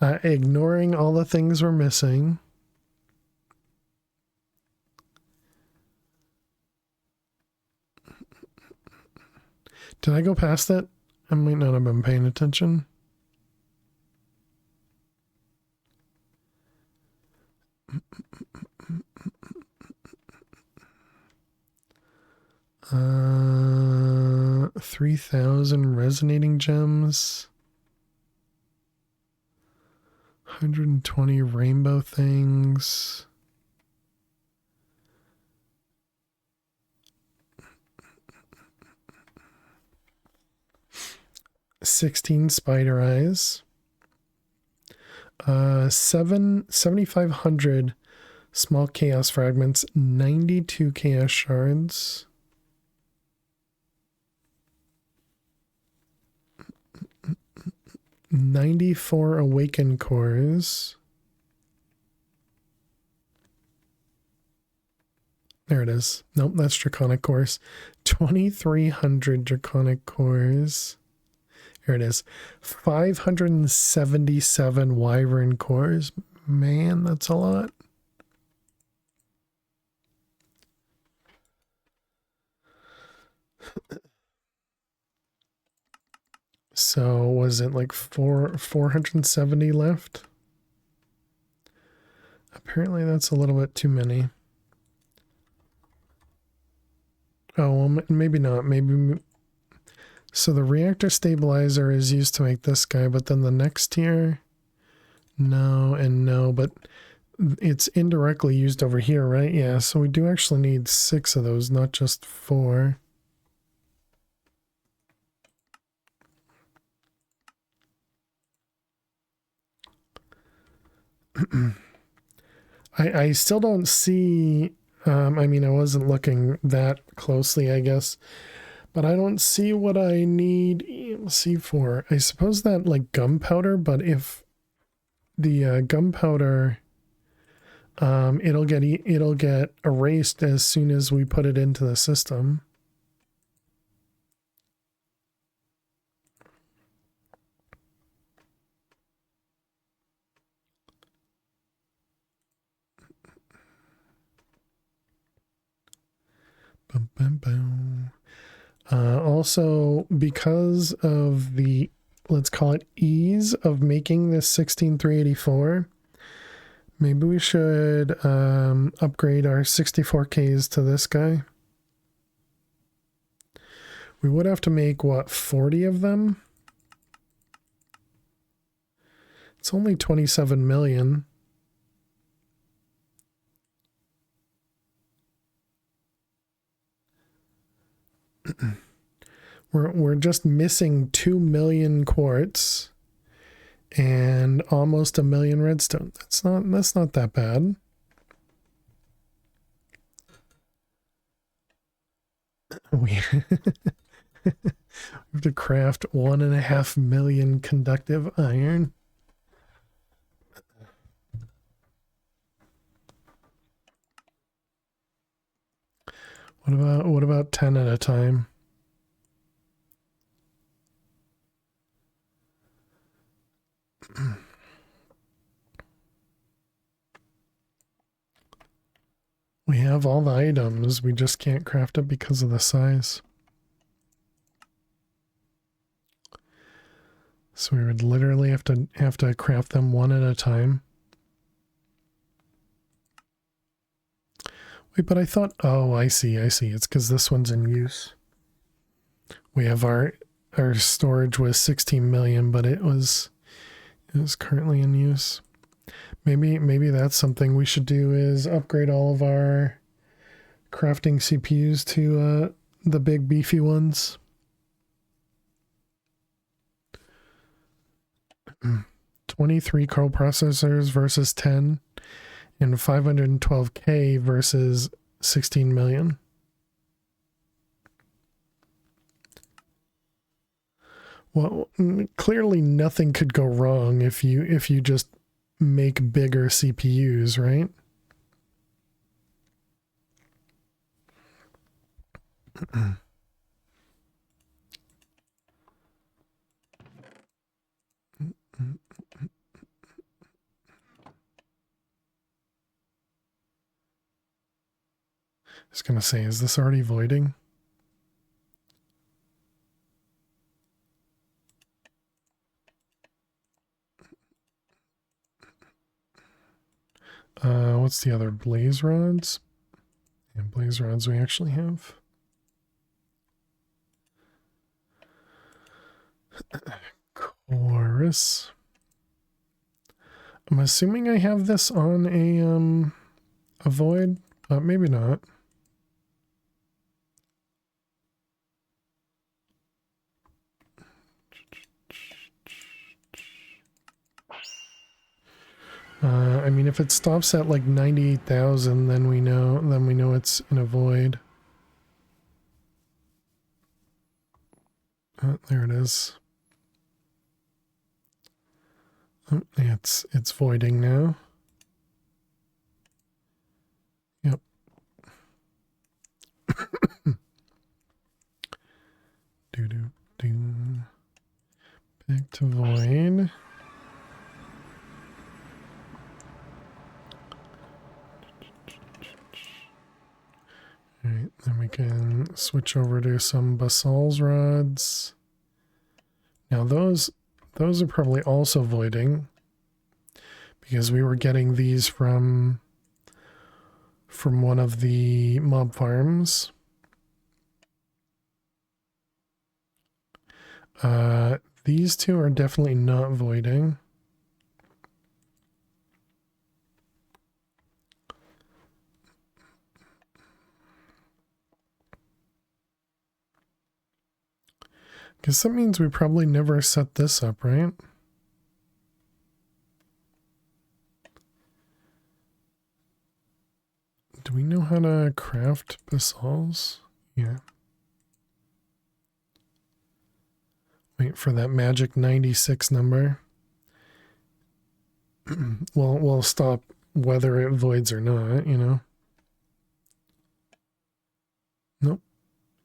Ignoring all the things we're missing. Did I go past that? I might not have been paying attention. Uh, 3,000 resonating gems. 120 rainbow things. $16 spider eyes. 7,500 small chaos fragments. 92 chaos shards. $94 awaken cores. There it is. Nope, that's draconic cores. 2,300 draconic cores. Here it is. 577 wyvern cores. Man, that's a lot. So was it like 470 left? Apparently that's a little bit too many. Oh, well, maybe not. Maybe. So the reactor stabilizer is used to make this guy, but then the next tier, no and no, but it's indirectly used over here, right? Yeah, so we do actually need 6 of those, not just 4. I still don't see, I mean, I wasn't looking that closely, I guess, but I don't see what I need EMC for. I suppose that like gunpowder, but if the gunpowder, it'll get erased as soon as we put it into the system. Bum, bum, bum. Also, because of the, let's call it ease of making this 16384, maybe we should upgrade our 64Ks to this guy. We would have to make, what, 40 of them? It's only 27 million. We're just missing 2 million quartz and almost 1 million redstone. That's not that bad. We have to craft 1.5 million conductive iron. What about 10 at a time? We have all the items. We just can't craft it because of the size. So we would literally have to craft them one at a time. Wait, but I thought, oh, I see. It's because this one's in use. We have our storage was 16 million, but it was currently in use. Maybe that's something we should do, is upgrade all of our crafting CPUs to the big beefy ones. 23 coprocessors versus 10, and 512K versus 16 million. Well, clearly nothing could go wrong if you just make bigger CPUs, right? I was gonna say, is this already voiding? What's the other? Blaze rods? Yeah, blaze rods we actually have. Chorus. I'm assuming I have this on a void, but maybe not. I mean, if it stops at like 98,000, then we know it's in a void. There it is. Oh, yeah, it's voiding now. Yep. Do. Back to void. Alright, then we can switch over to some basal's rods. Now those are probably also voiding, because we were getting these from one of the mob farms. These two are definitely not voiding. Guess that means we probably never set this up, right? Do we know how to craft basals? Yeah. Wait for that magic 96 number. We'll stop whether it voids or not, you know? Nope.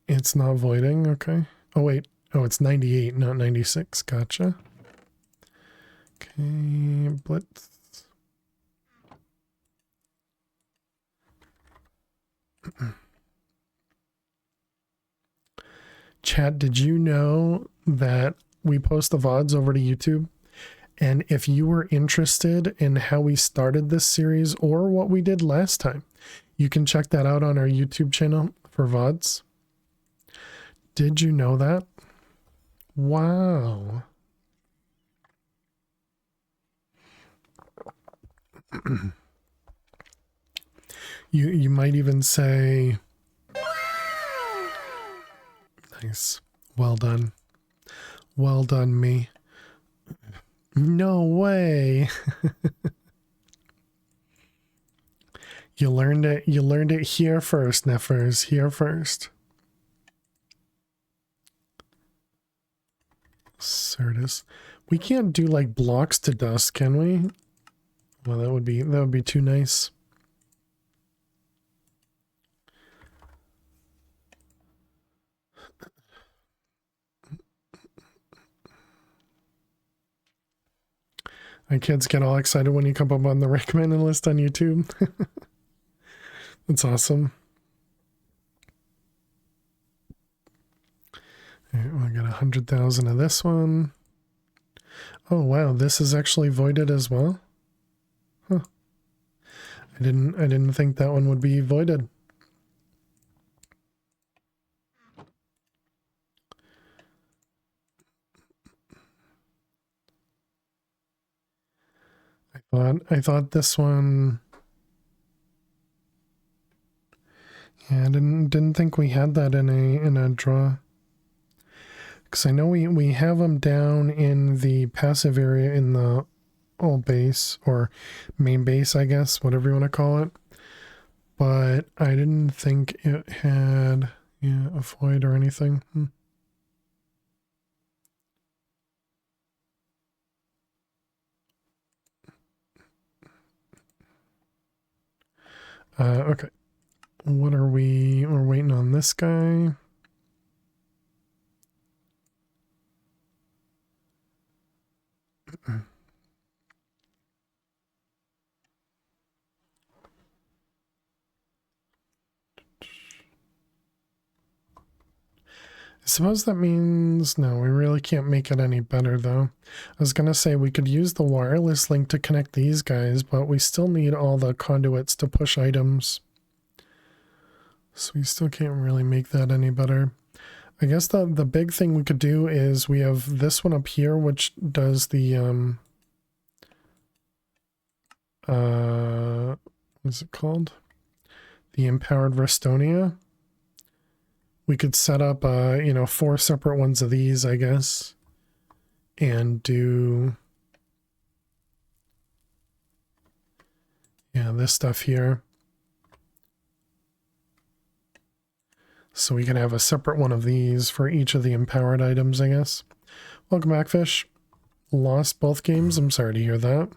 It's not voiding, okay. Oh, wait. Oh, it's 98, not 96. Gotcha. Okay, blitz. Chat, did you know that we post the VODs over to YouTube? And if you were interested in how we started this series or what we did last time, you can check that out on our YouTube channel for VODs. Did you know that? Wow. You might even say, nice. Well done. Well done, me. No way. You learned it here first, Neffers, here first. Certus. We can't do like blocks to dust, can we? Well, that would be too nice. My kids get all excited when you come up on the recommended list on YouTube. That's awesome. All right, well, I got 100,000 of this one. Oh wow, this is actually voided as well. Huh. I didn't think that one would be voided. I thought this one. Yeah, I didn't think we had that in a draw. Because I know we have them down in the passive area in the all base or main base, I guess, whatever you want to call it. But I didn't think it had a void or anything. Okay. What are we? We're waiting on this guy. I suppose that means, no, we really can't make it any better though. I was going to say we could use the wireless link to connect these guys, but we still need all the conduits to push items. So we still can't really make that any better. I guess the big thing we could do is we have this one up here, which does the, what is it called? The Empowered Restonia. We could set up, 4 separate ones of these, I guess, and do, this stuff here. So we can have a separate one of these for each of the empowered items, I guess. Welcome back, Fish. Lost both games. I'm sorry to hear that.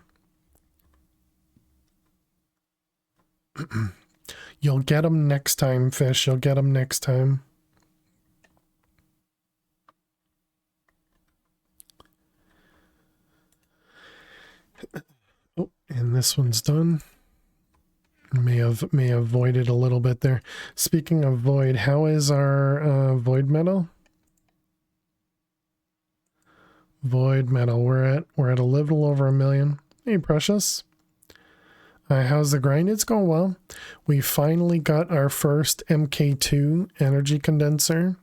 You'll get them next time, Fish. You'll get them next time. Oh, and this one's done. May have voided a little bit there. Speaking of void, how is our void metal? Void metal. We're at a little over 1 million. Hey, Precious. How's the grind? It's going well. We finally got our first MK2 energy condenser,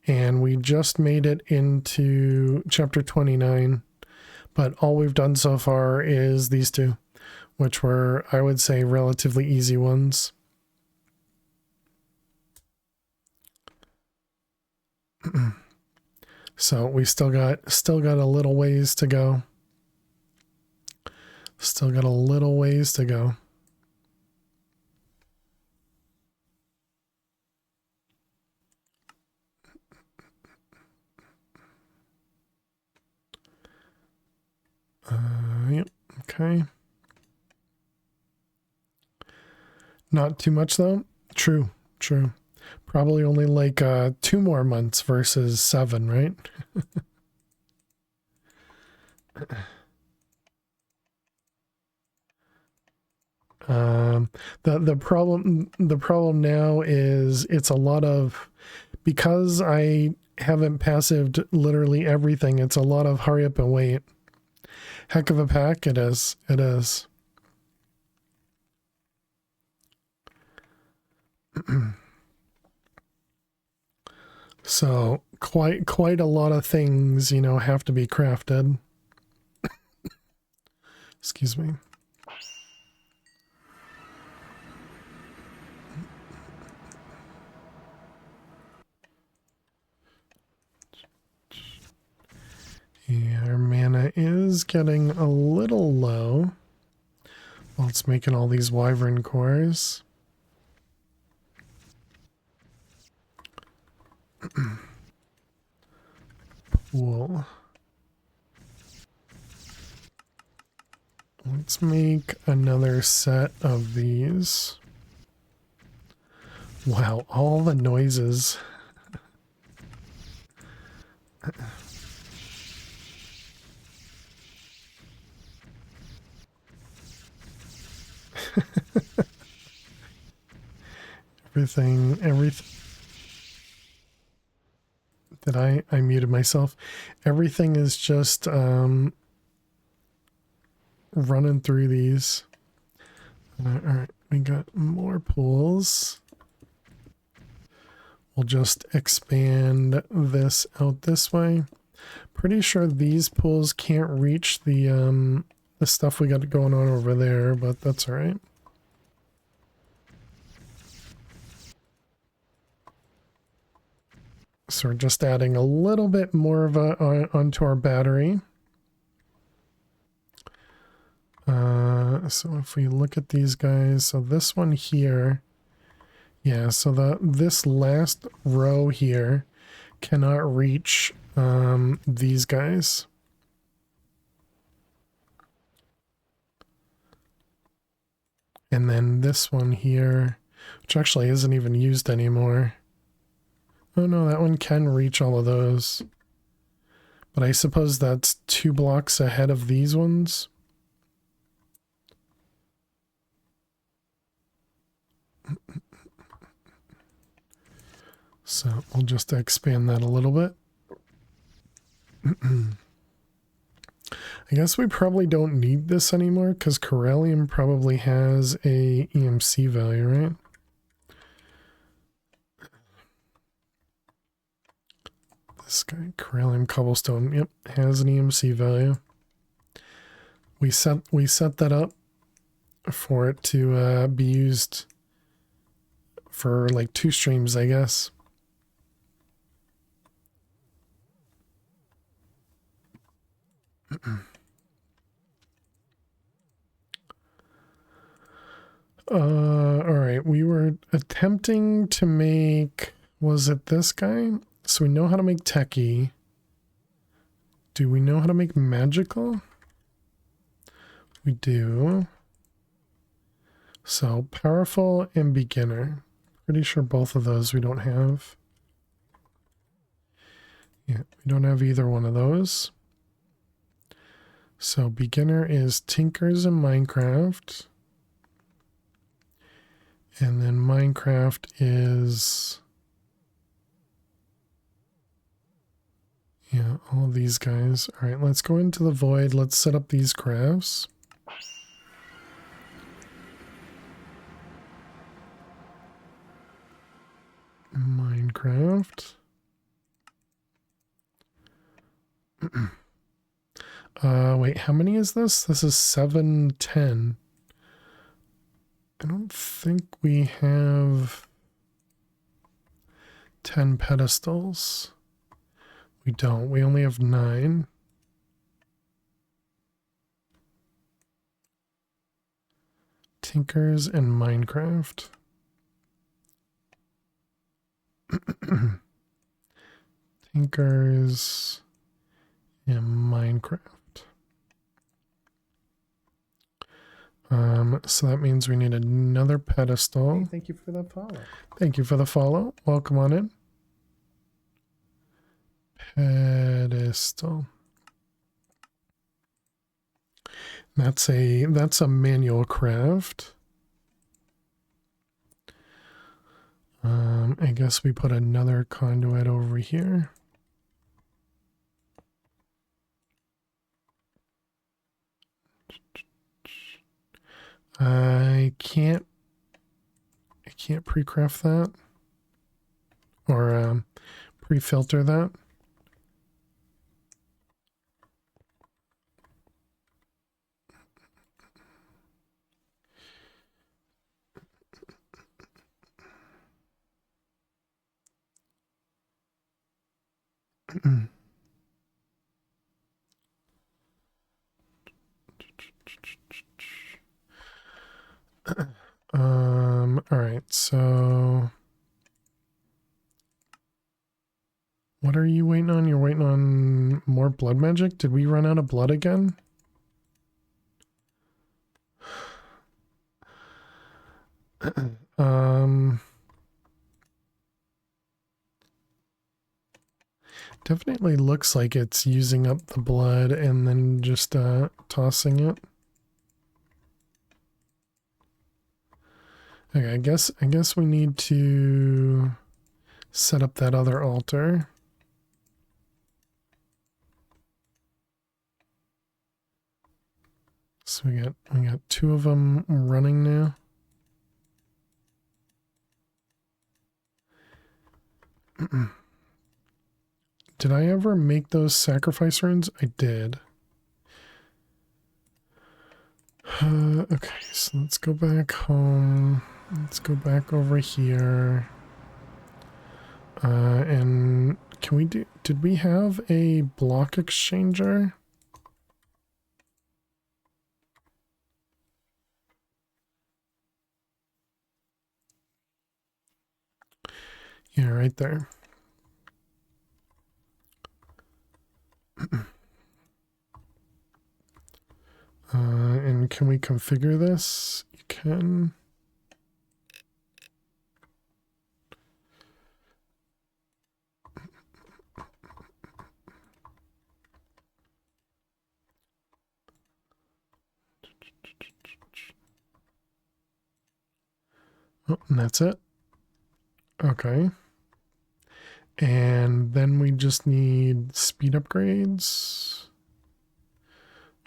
and we just made it into chapter 29. But all we've done so far is these two, which were, I would say, relatively easy ones. So we still got a little ways to go. Still got a little ways to go. Yep. Okay. Not too much though. True. Probably only like 2 more months versus 7, right? The problem now is it's a lot of, because I haven't passived literally everything, it's a lot of hurry up and wait. Heck of a pack it is. It is. So quite a lot of things, have to be crafted. Excuse me. Yeah, our mana is getting a little low while it's making all these wyvern cores. Cool. Let's make another set of these. Wow, all the noises. Everything. Did I muted myself? Everything is just running through these. All right, we got more pools. We'll just expand this out this way. Pretty sure these pools can't reach the stuff we got going on over there, but that's all right. So we're just adding a little bit more of a onto our battery. So if we look at these guys, so this one here, yeah, so this last row here cannot reach these guys. And then this one here, which actually isn't even used anymore. Oh no, that one can reach all of those. But I suppose that's 2 blocks ahead of these ones. So we'll just expand that a little bit. I guess we probably don't need this anymore because Corellium probably has a EMC value, right? This guy, Corellium Cobblestone, yep, has an EMC value. We set that up for it to be used for like 2 streams, I guess. All right, we were attempting to make, was it this guy? So we know how to make techie. Do we know how to make magical? We do. So powerful and beginner. Pretty sure both of those we don't have. Yeah, we don't have either one of those. So beginner is Tinkers in Minecraft. And then Minecraft is, yeah, all of these guys. All right, let's go into the void. Let's set up these crafts. Minecraft. Wait, how many is this? This is 710. I don't think we have 10 pedestals. We don't. We only have 9. Tinkers and Minecraft. Tinkers and Minecraft. So that means we need another pedestal. Hey, thank you for that follow. Thank you for the follow. Welcome on in. Pedestal. That's a manual craft. I guess we put another conduit over here. I can't pre-craft that or pre-filter that. All right, so what are you waiting on? You're waiting on more blood magic? Did we run out of blood again? Definitely looks like it's using up the blood and then just tossing it. Okay, I guess we need to set up that other altar. So we got two of them running now. Did I ever make those sacrifice runes? I did. Okay, so let's go back home. Let's go back over here. And can we do, did we have a block exchanger? Yeah, right there. And can we configure this? You can. Oh, and that's it. Okay. And then we just need speed upgrades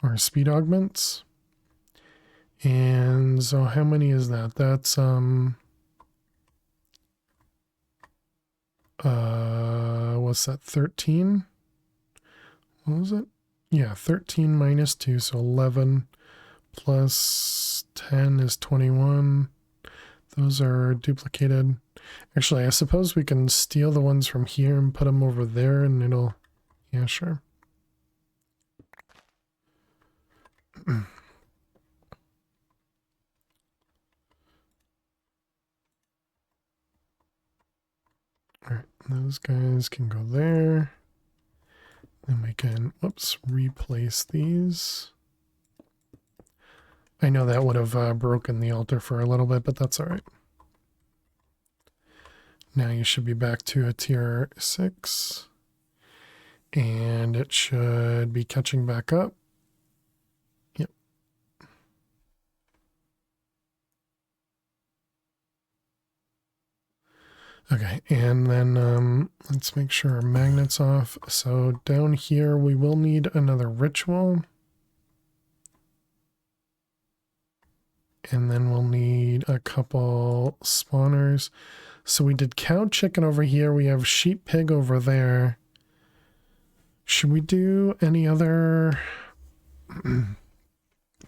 or speed augments. And so how many is that? That's what's that, 13? What was it? Yeah, 13 minus 2, so 11 plus 10 is 21. Those are duplicated. Actually, I suppose we can steal the ones from here and put them over there and it'll... Yeah, sure. Alright, those guys can go there. Then we can, whoops, replace these. I know that would have broken the altar for a little bit, but that's alright. Now you should be back to a tier 6. And it should be catching back up. Yep. Okay, and then let's make sure our magnet's off. So down here we will need another ritual. And then we'll need a couple spawners. So we did cow chicken over here. We have sheep pig over there. Should we do any other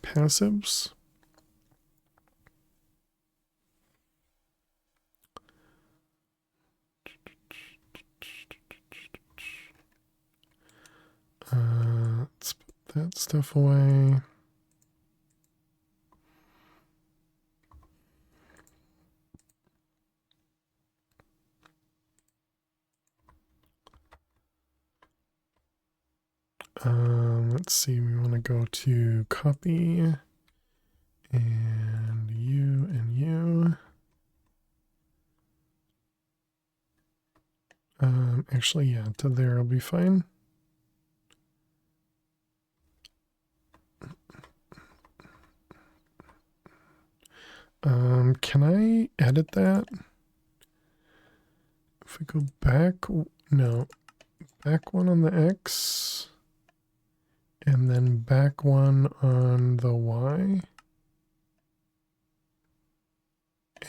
passives? Let's put that stuff away. Let's see, we want to go to copy and you. Actually, yeah, to there will be fine. Can I edit that? If we go back, no, back one on the X, and then back one on the Y,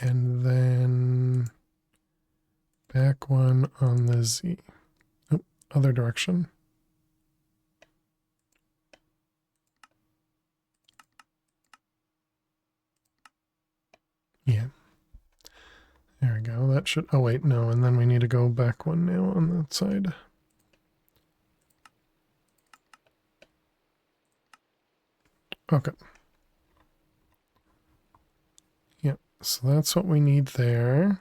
and then back one on the Z. Oh, other direction. Yeah. There we go. That should... Oh, wait, no. And then we need to go back one now on that side. Okay. Yeah, so that's what we need there.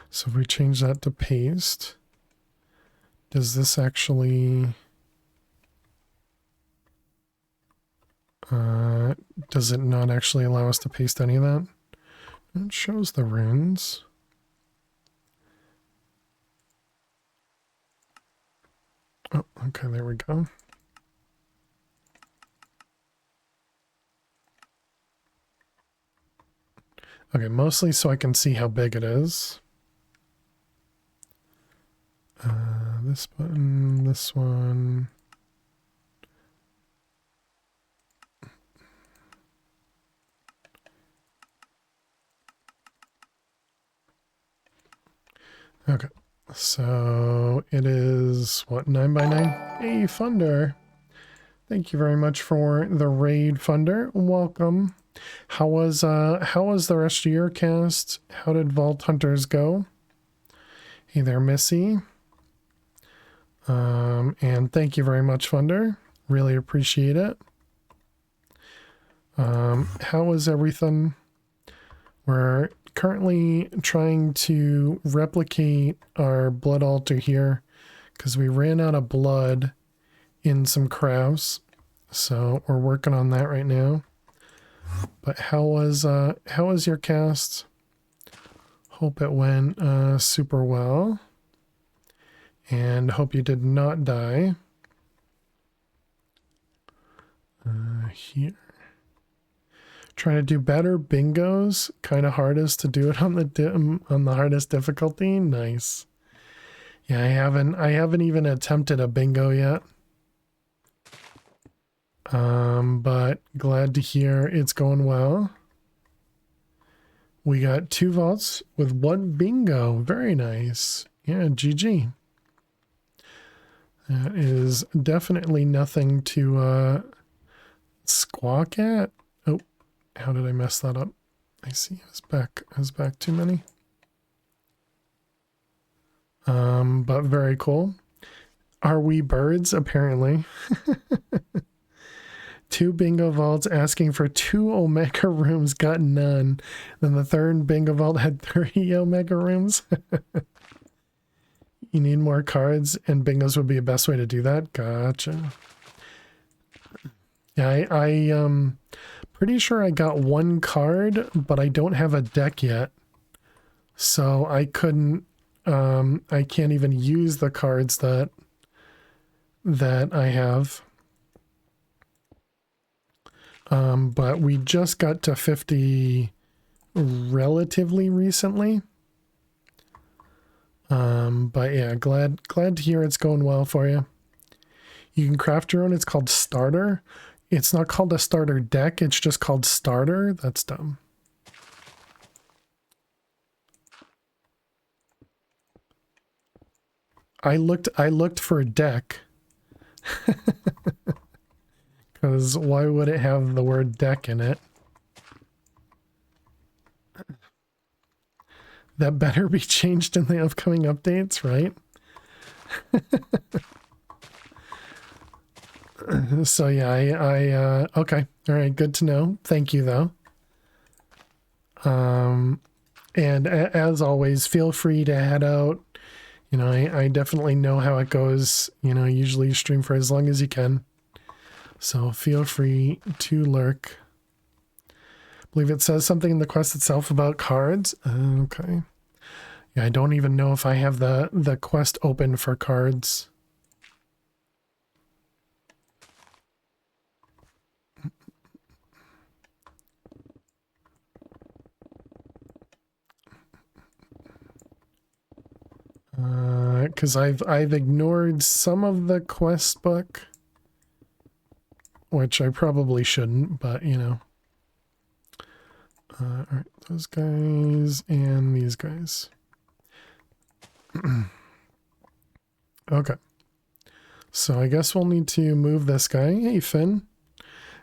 So if we change that to paste, does this actually... does it not actually allow us to paste any of that? It shows the runes. Oh, okay, there we go. Okay, mostly so I can see how big it is. This button, this one. Okay, so it is what, 9 by 9? Hey, Funder. Thank you very much for the raid, Funder. Welcome. How was the rest of your cast? How did Vault Hunters go? Hey there, Missy. And thank you very much, Funder. Really appreciate it. How was everything? We're currently trying to replicate our blood altar here because we ran out of blood in some crafts. So we're working on that right now. But how was your cast? Hope it went super well. And hope you did not die. Here. Trying to do better bingos. Kind of hardest to do it on the hardest difficulty. Nice. Yeah, I haven't even attempted a bingo yet. But glad to hear it's going well. We got 2 vaults with 1 bingo. Very nice. Yeah, GG. That is definitely nothing to squawk at. Oh, how did I mess that up? I see I was back too many. But very cool. Are we birds? Apparently. 2 bingo vaults asking for 2 omega rooms, got none. Then the 3rd bingo vault had 30 omega rooms. You need more cards, and bingos would be the best way to do that. Gotcha. Yeah, I pretty sure I got 1 card, but I don't have a deck yet. So I couldn't, I can't even use the cards that I have. But we just got to 50 relatively recently. But yeah, glad to hear it's going well for you. You can craft your own. It's called Starter. It's not called a starter deck. It's just called Starter. That's dumb. I looked for a deck. Because why would it have the word deck in it? That better be changed in the upcoming updates, right? So yeah, I okay. All right, good to know. Thank you though. And as always, feel free to head out. You know, I definitely know how it goes. You know, usually you stream for as long as you can. So feel free to lurk. I believe it says something in the quest itself about cards. Okay. Yeah, I don't even know if I have the quest open for cards. Because I've ignored some of the quest book, which I probably shouldn't, but you know. All right, those guys and these guys. Okay. So I guess we'll need to move this guy. Hey, Finn.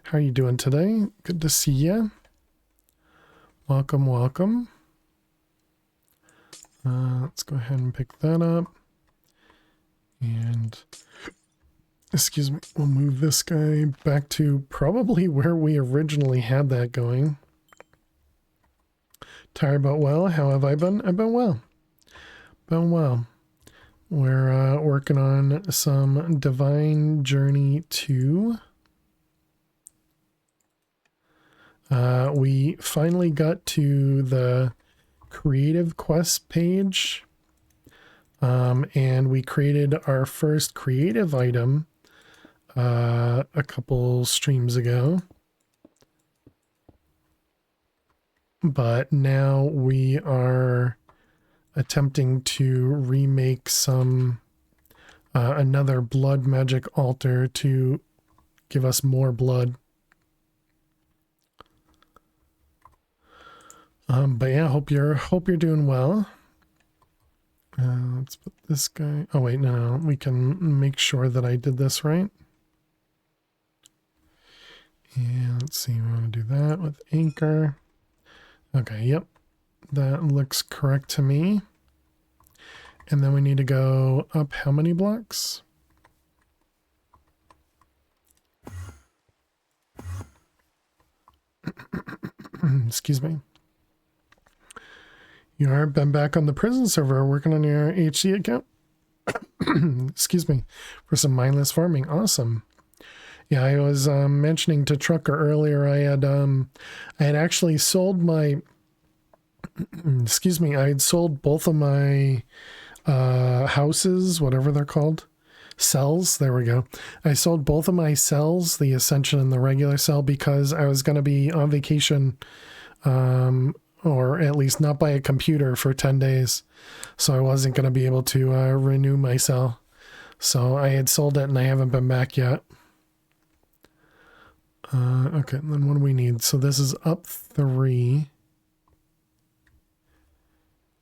How are you doing today? Good to see you. Welcome, welcome. Let's go ahead and pick that up. And, excuse me, we'll move this guy back to probably where we originally had that going. Tired but well. How have I been? I've been well. Been well. We're working on some Divine Journey 2. We finally got to the creative quest page. And we created our first creative item a couple streams ago. but now we are attempting to remake some another blood magic altar to give us more blood. But yeah, hope you're doing well. Let's put this guy. Oh wait, no, we can make sure that I did this right. And let's see, we want to do that with anchor. Okay, yep, that looks correct to me. And then we need to go up how many blocks? Excuse me. You are been back on the prison server working on your HC account. Excuse me, for some mindless farming. Awesome. Yeah, I was mentioning to Trucker earlier. I had actually sold my. Excuse me. I had sold both of my houses, whatever they're called, cells. There we go. I sold both of my cells, the Ascension and the regular cell, because I was going to be on vacation. Or at least not by a computer for 10 days. So I wasn't going to be able to renew my cell. So I had sold it and I haven't been back yet. Okay, and then what do we need? So this is up 3.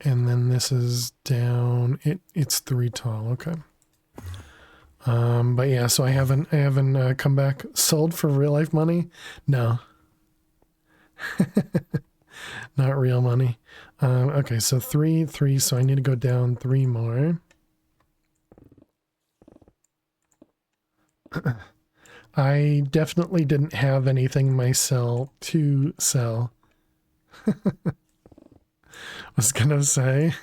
And then this is down. It's 3 tall. Okay. But yeah, so I haven't come back. Sold for real life money? No. Not real money. Okay, so 3, so I need to go down 3 more. I definitely didn't have anything in my cell to sell. Was gonna say.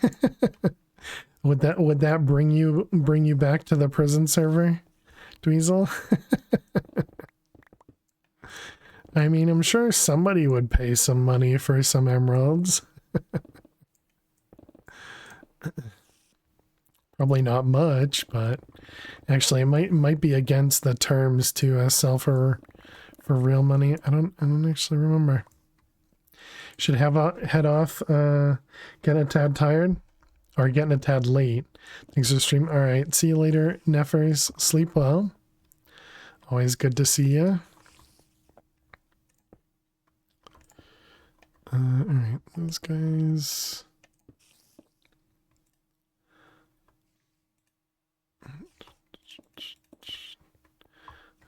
would that bring you back to the prison server, Dweezil? I mean, I'm sure somebody would pay some money for some emeralds. Probably not much, but actually it might be against the terms to sell for real money. I don't actually remember. Should head off, getting a tad tired or getting a tad late. Thanks for the stream. All right, see you later, Neffers. Sleep well. Always good to see you. All right, those guys.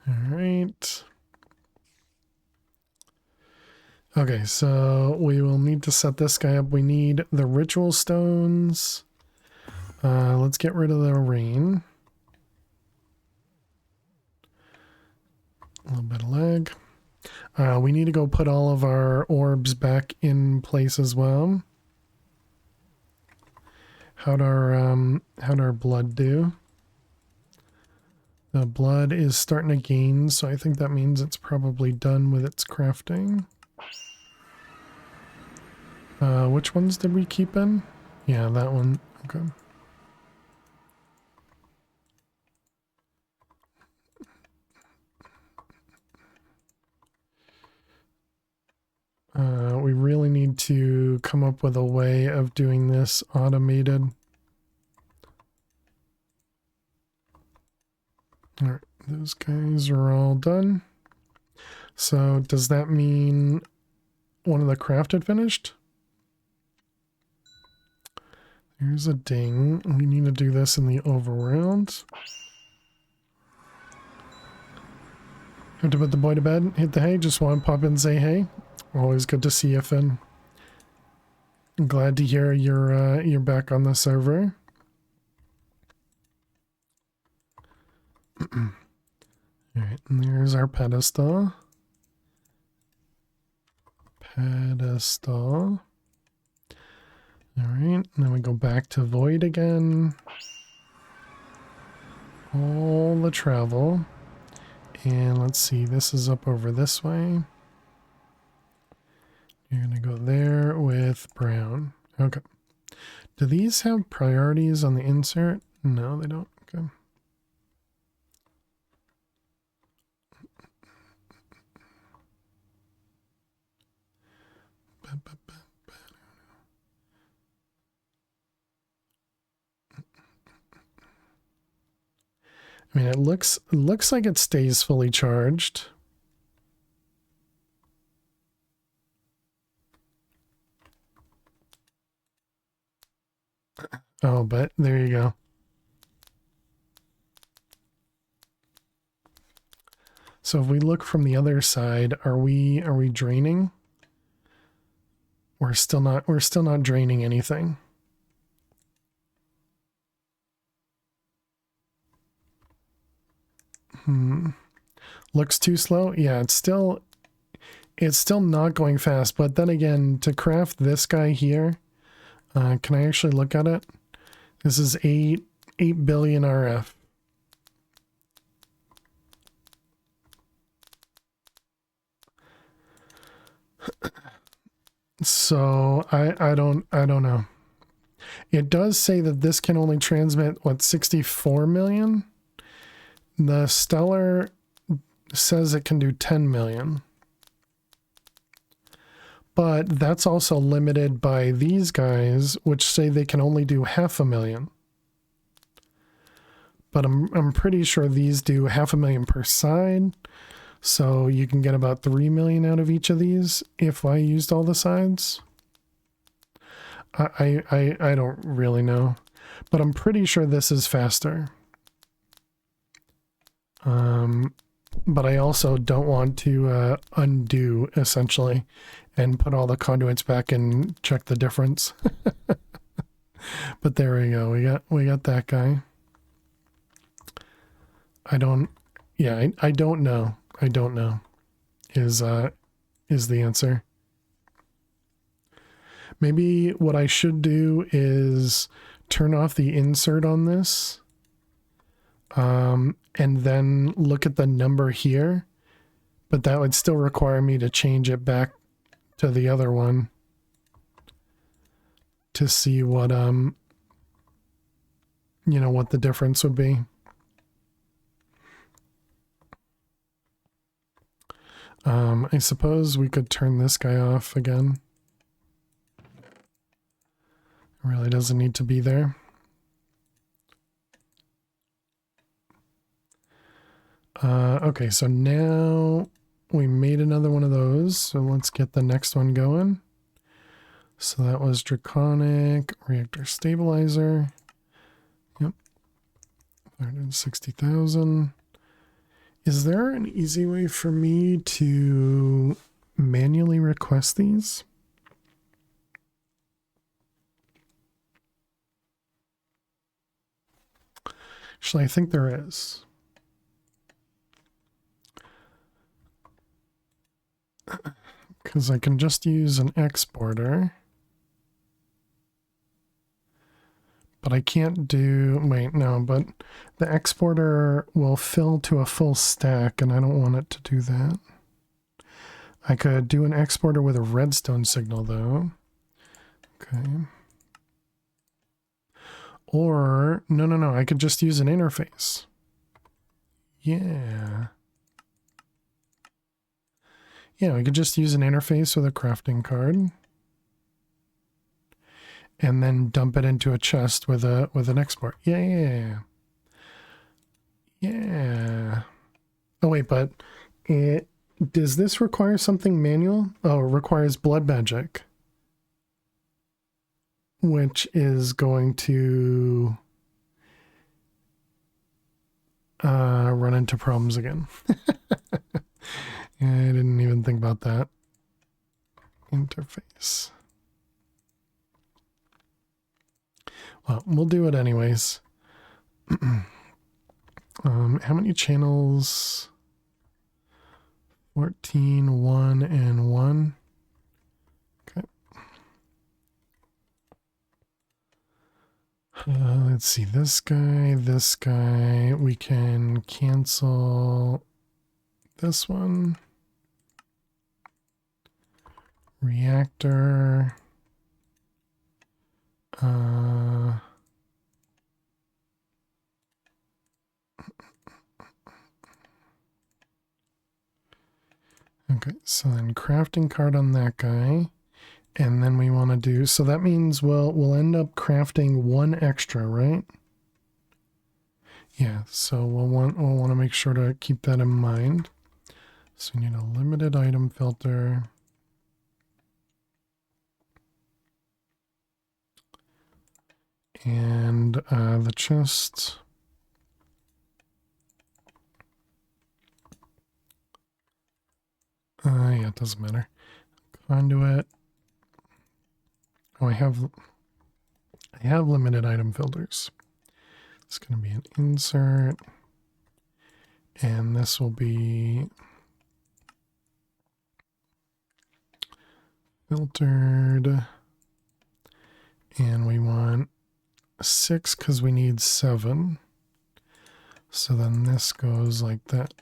All right. Okay, so we will need to set this guy up. We need the ritual stones. Let's get rid of the rain. A little bit of lag. We need to go put all of our orbs back in place as well. How'd our blood do? The blood is starting to gain, so I think that means it's probably done with its crafting. Which ones did we keep in? Yeah, that one. Okay. We really need to come up with a way of doing this automated. All right, those guys are all done. So does that mean one of the crafted finished? Here's a ding. We need to do this in the overworld. Have to put the boy to bed, hit the hay, just want to pop in and say hey. Always good to see you, Finn. I'm glad to hear you're back on the server. Alright, and there's our pedestal. Pedestal. Alright, then we go back to Void again. All the travel. And let's see, this is up over this way. You're going to go there with brown. Okay. Do these have priorities on the insert? No, they don't. Okay. I mean, it looks like it stays fully charged. Oh, but there you go. So if we look from the other side, are we draining? We're still not draining anything. Looks too slow? Yeah, it's still not going fast, but then again, to craft this guy here, can I actually look at it? This is 8 billion RF. So I don't know. It does say that this can only transmit what, 64 million? The Stellar says it can do 10 million. But that's also limited by these guys, which say they can only do 500,000. But I'm pretty sure these do 500,000 per side. So you can get about 3 million out of each of these if I used all the sides. I don't really know, but I'm pretty sure this is faster. But I also don't want to undo essentially and put all the conduits back and check the difference. But there we go. We got that guy. I don't know. I don't know is the answer. Maybe what I should do is turn off the insert on this, and then look at the number here, but that would still require me to change it back to the other one to see what what the difference would be. I suppose we could turn this guy off again. It really doesn't need to be there. Okay, so now we made another one of those. So let's get the next one going. So that was Draconic Reactor Stabilizer. Yep. 160,000. Is there an easy way for me to manually request these? Actually, I think there is. Because I can just use an exporter. But I can't do... Wait, no, but the exporter will fill to a full stack, and I don't want it to do that. I could do an exporter with a redstone signal, though. Okay. Or... No, I could just use an interface. Yeah. Yeah, I could just use an interface with a crafting card. And then dump it into a chest with an export. Yeah. Oh wait, but does this require something manual? Oh, it requires blood magic, which is going to run into problems again. I didn't even think about that. Interface. Well, we'll do it anyways. How many channels? 14, 1, and 1. Okay. Let's see, this guy. We can cancel this one. Reactor. Okay, so then crafting card on that guy. And then we want to do, so that means we'll end up crafting one extra, right? Yeah, so we'll want to make sure to keep that in mind. So we need a limited item filter. And the chest. Yeah, it doesn't matter. Conduit. Oh, I have limited item filters. It's going to be an insert. And this will be filtered. And we want 6 because we need 7. So then this goes like that.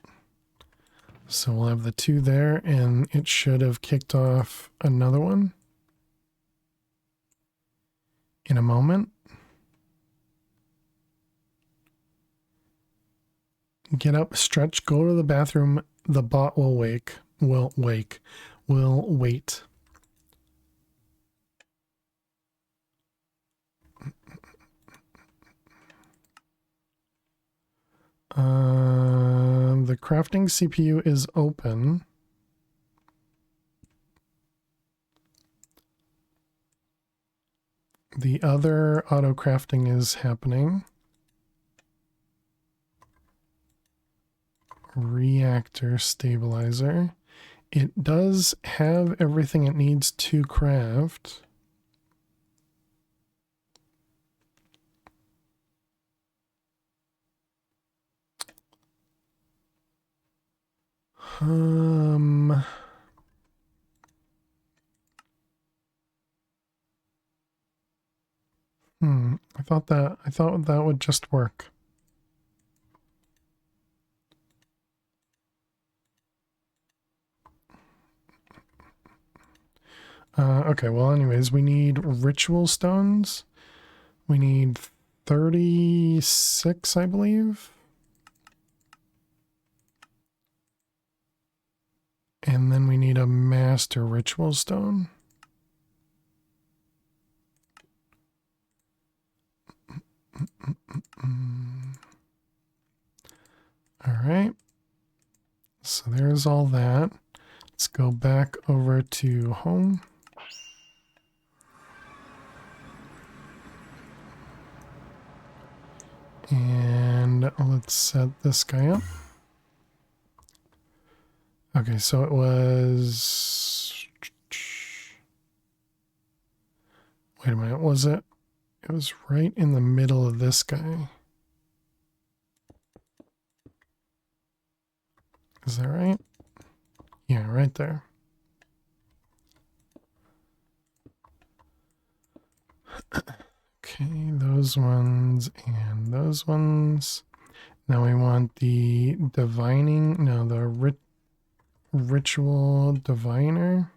So we'll have the 2 there, and it should have kicked off another one in a moment. Get up, stretch, go to the bathroom. The bot will wait. The crafting CPU is open. The other auto crafting is happening. Reactor stabilizer. It does have everything it needs to craft. I thought that would just work. Okay, well, anyways, we need ritual stones. We need 36, I believe. And then we need a master ritual stone. All right. So there's all that. Let's go back over to home. And let's set this guy up. Okay, so it was... Wait a minute, was it? It was right in the middle of this guy. Is that right? Yeah, right there. Okay, those ones and those ones. Now we want the divining, no, the ritual diviner.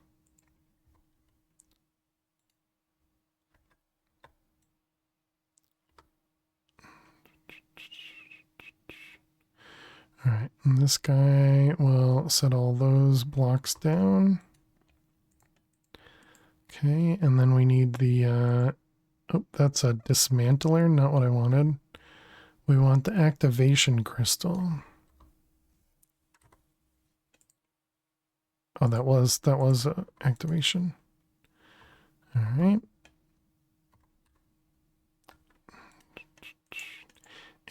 All right, and this guy will set all those blocks down. Okay, and then we need the, oh, that's a dismantler, not what I wanted. We want the activation crystal. Oh, that was activation. All right.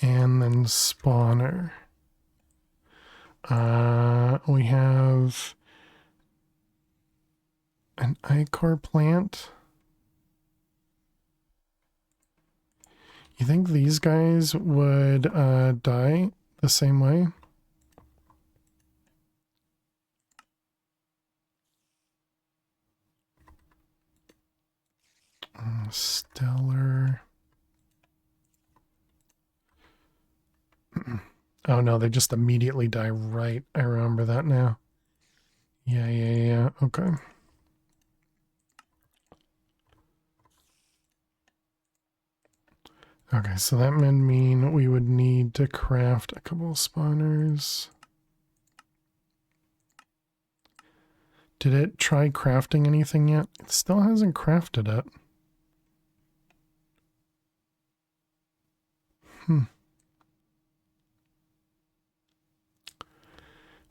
And then spawner. We have an ichor plant. You think these guys would die the same way? Stellar. Oh no, they just immediately die, right? I remember that now. Yeah. Okay. Okay, so that would mean we would need to craft a couple of spawners. Did it try crafting anything yet? It still hasn't crafted it.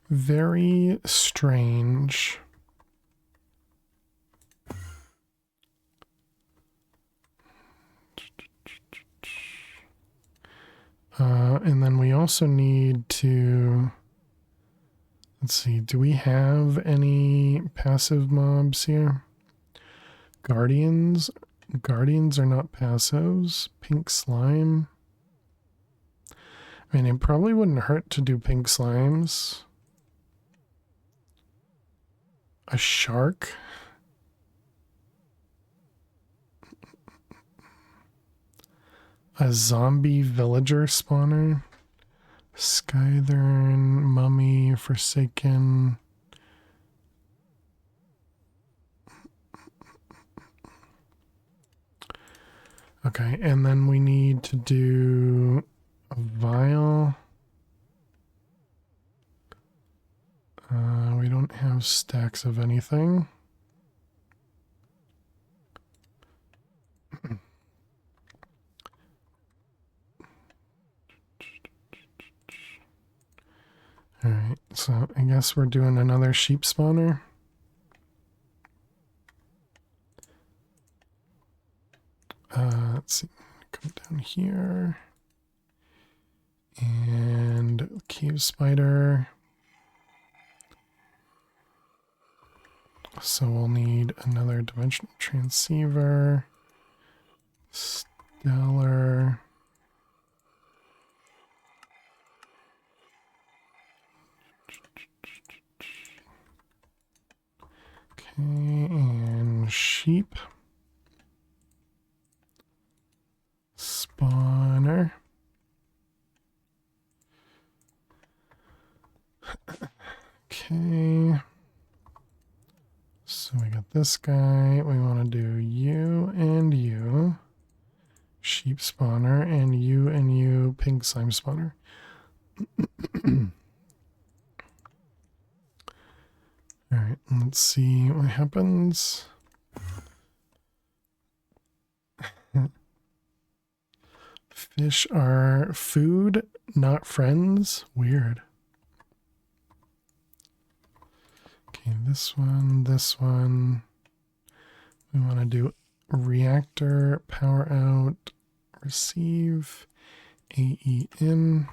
Very strange. And then we also need to, let's see, do we have any passive mobs here? Guardians? Guardians are not passives. Pink slime. I mean, it probably wouldn't hurt to do pink slimes. A shark? A zombie villager spawner? Skythern, mummy, forsaken. Okay, and then we need to do a vial. We don't have stacks of anything. Alright, so I guess we're doing another sheep spawner. Let's see, come down here. And cave spider. So we'll need another dimensional transceiver. Stellar. Okay, and sheep. Spawner. Okay. So we got this guy. We want to do you and you. Sheep spawner and you pink slime spawner. Alright, let's see what happens. Fish are food, not friends. Weird. Okay, this one. We want to do reactor, power out, receive, AE in.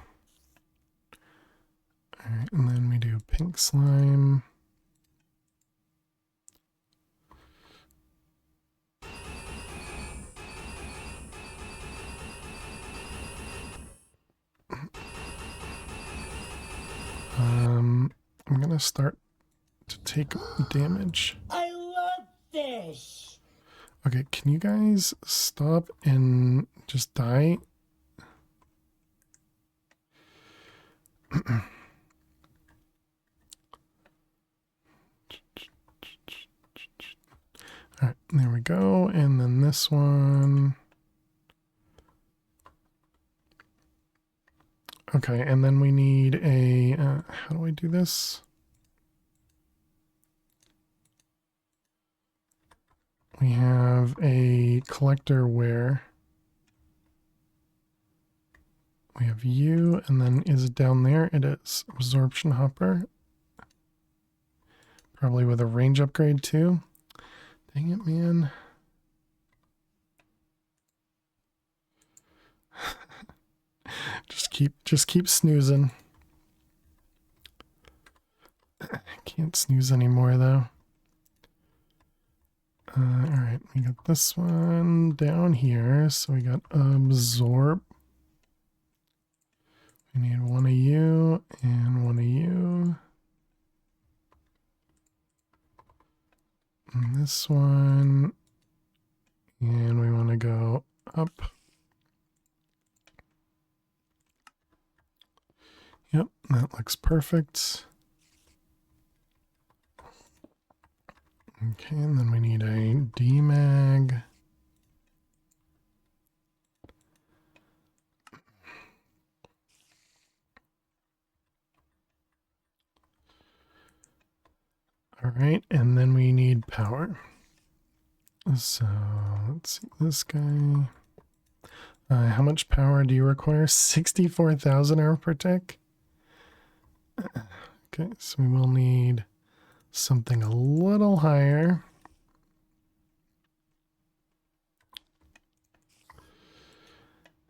Alright, and then we do pink slime. I'm gonna start to take damage. I love this. Okay, can you guys stop and just die? Alright, there we go. And then this one. Okay, and then we need a, how do I do this? We have a collector where we have you, and then is it down there? It is absorption hopper. Probably with a range upgrade too. Dang it, man. Just keep snoozing. Can't snooze anymore though. Alright, we got this one down here. So we got absorb. We need one of you and one of you. And this one. And we want to go up. Yep, that looks perfect. Okay, and then we need a demag. All right, and then we need power. So let's see, this guy. How much power do you require? 64,000 arithmetic. Okay, so we will need something a little higher.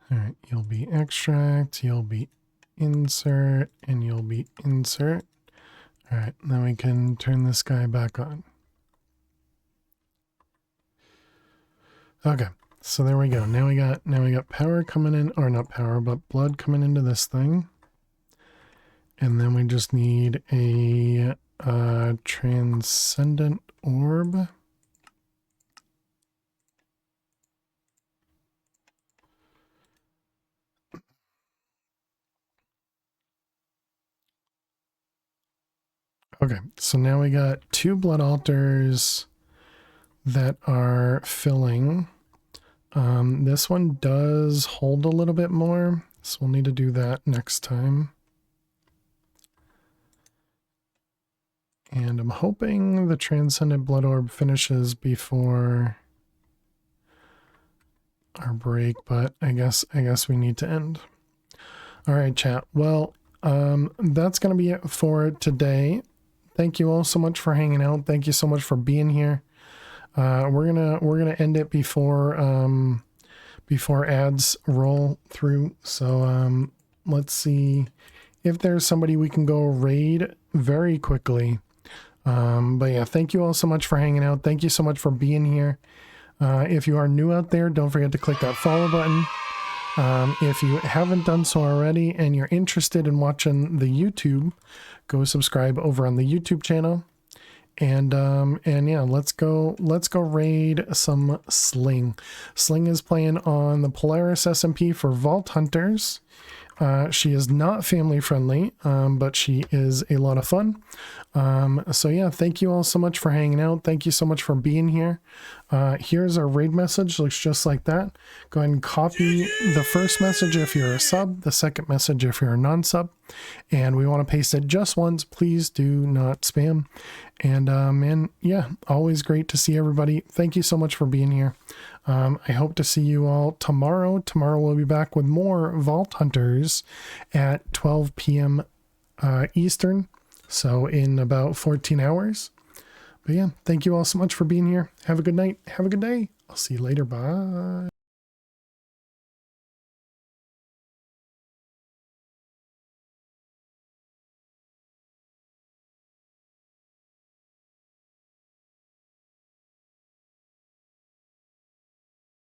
All right, you'll be extract, you'll be insert, and you'll be insert. All right, then we can turn this guy back on. Okay, so there we go. Now we got power coming in, or not power, but blood coming into this thing. And then we just need a transcendent orb. Okay, so now we got 2 blood altars that are filling. This one does hold a little bit more, so we'll need to do that next time. And I'm hoping the Transcendent Blood Orb finishes before our break, but I guess we need to end. All right, chat. Well, that's going to be it for today. Thank you all so much for hanging out. Thank you so much for being here. We're gonna end it before ads roll through. So let's see if there's somebody we can go raid very quickly. But yeah, thank you all so much for hanging out. Thank you so much for being here. If you are new out there, don't forget to click that follow button. If you haven't done so already and you're interested in watching the YouTube, go subscribe over on the YouTube channel. And yeah, let's go raid some Sling. Sling is playing on the Polaris SMP for Vault Hunters. She is not family friendly, but she is a lot of fun. So yeah, thank you all so much for hanging out. Thank you so much for being here. Here's our raid message. Looks just like that. Go ahead and copy the first message if you're a sub, the second message if you're a non-sub, and we want to paste it just once. Please do not spam. And yeah, always great to see everybody. Thank you so much for being here. I hope to see you all tomorrow. Tomorrow we'll be back with more Vault Hunters at 12 p.m. Eastern. So in about 14 hours. But yeah, thank you all so much for being here. Have a good night. Have a good day. I'll see you later. Bye.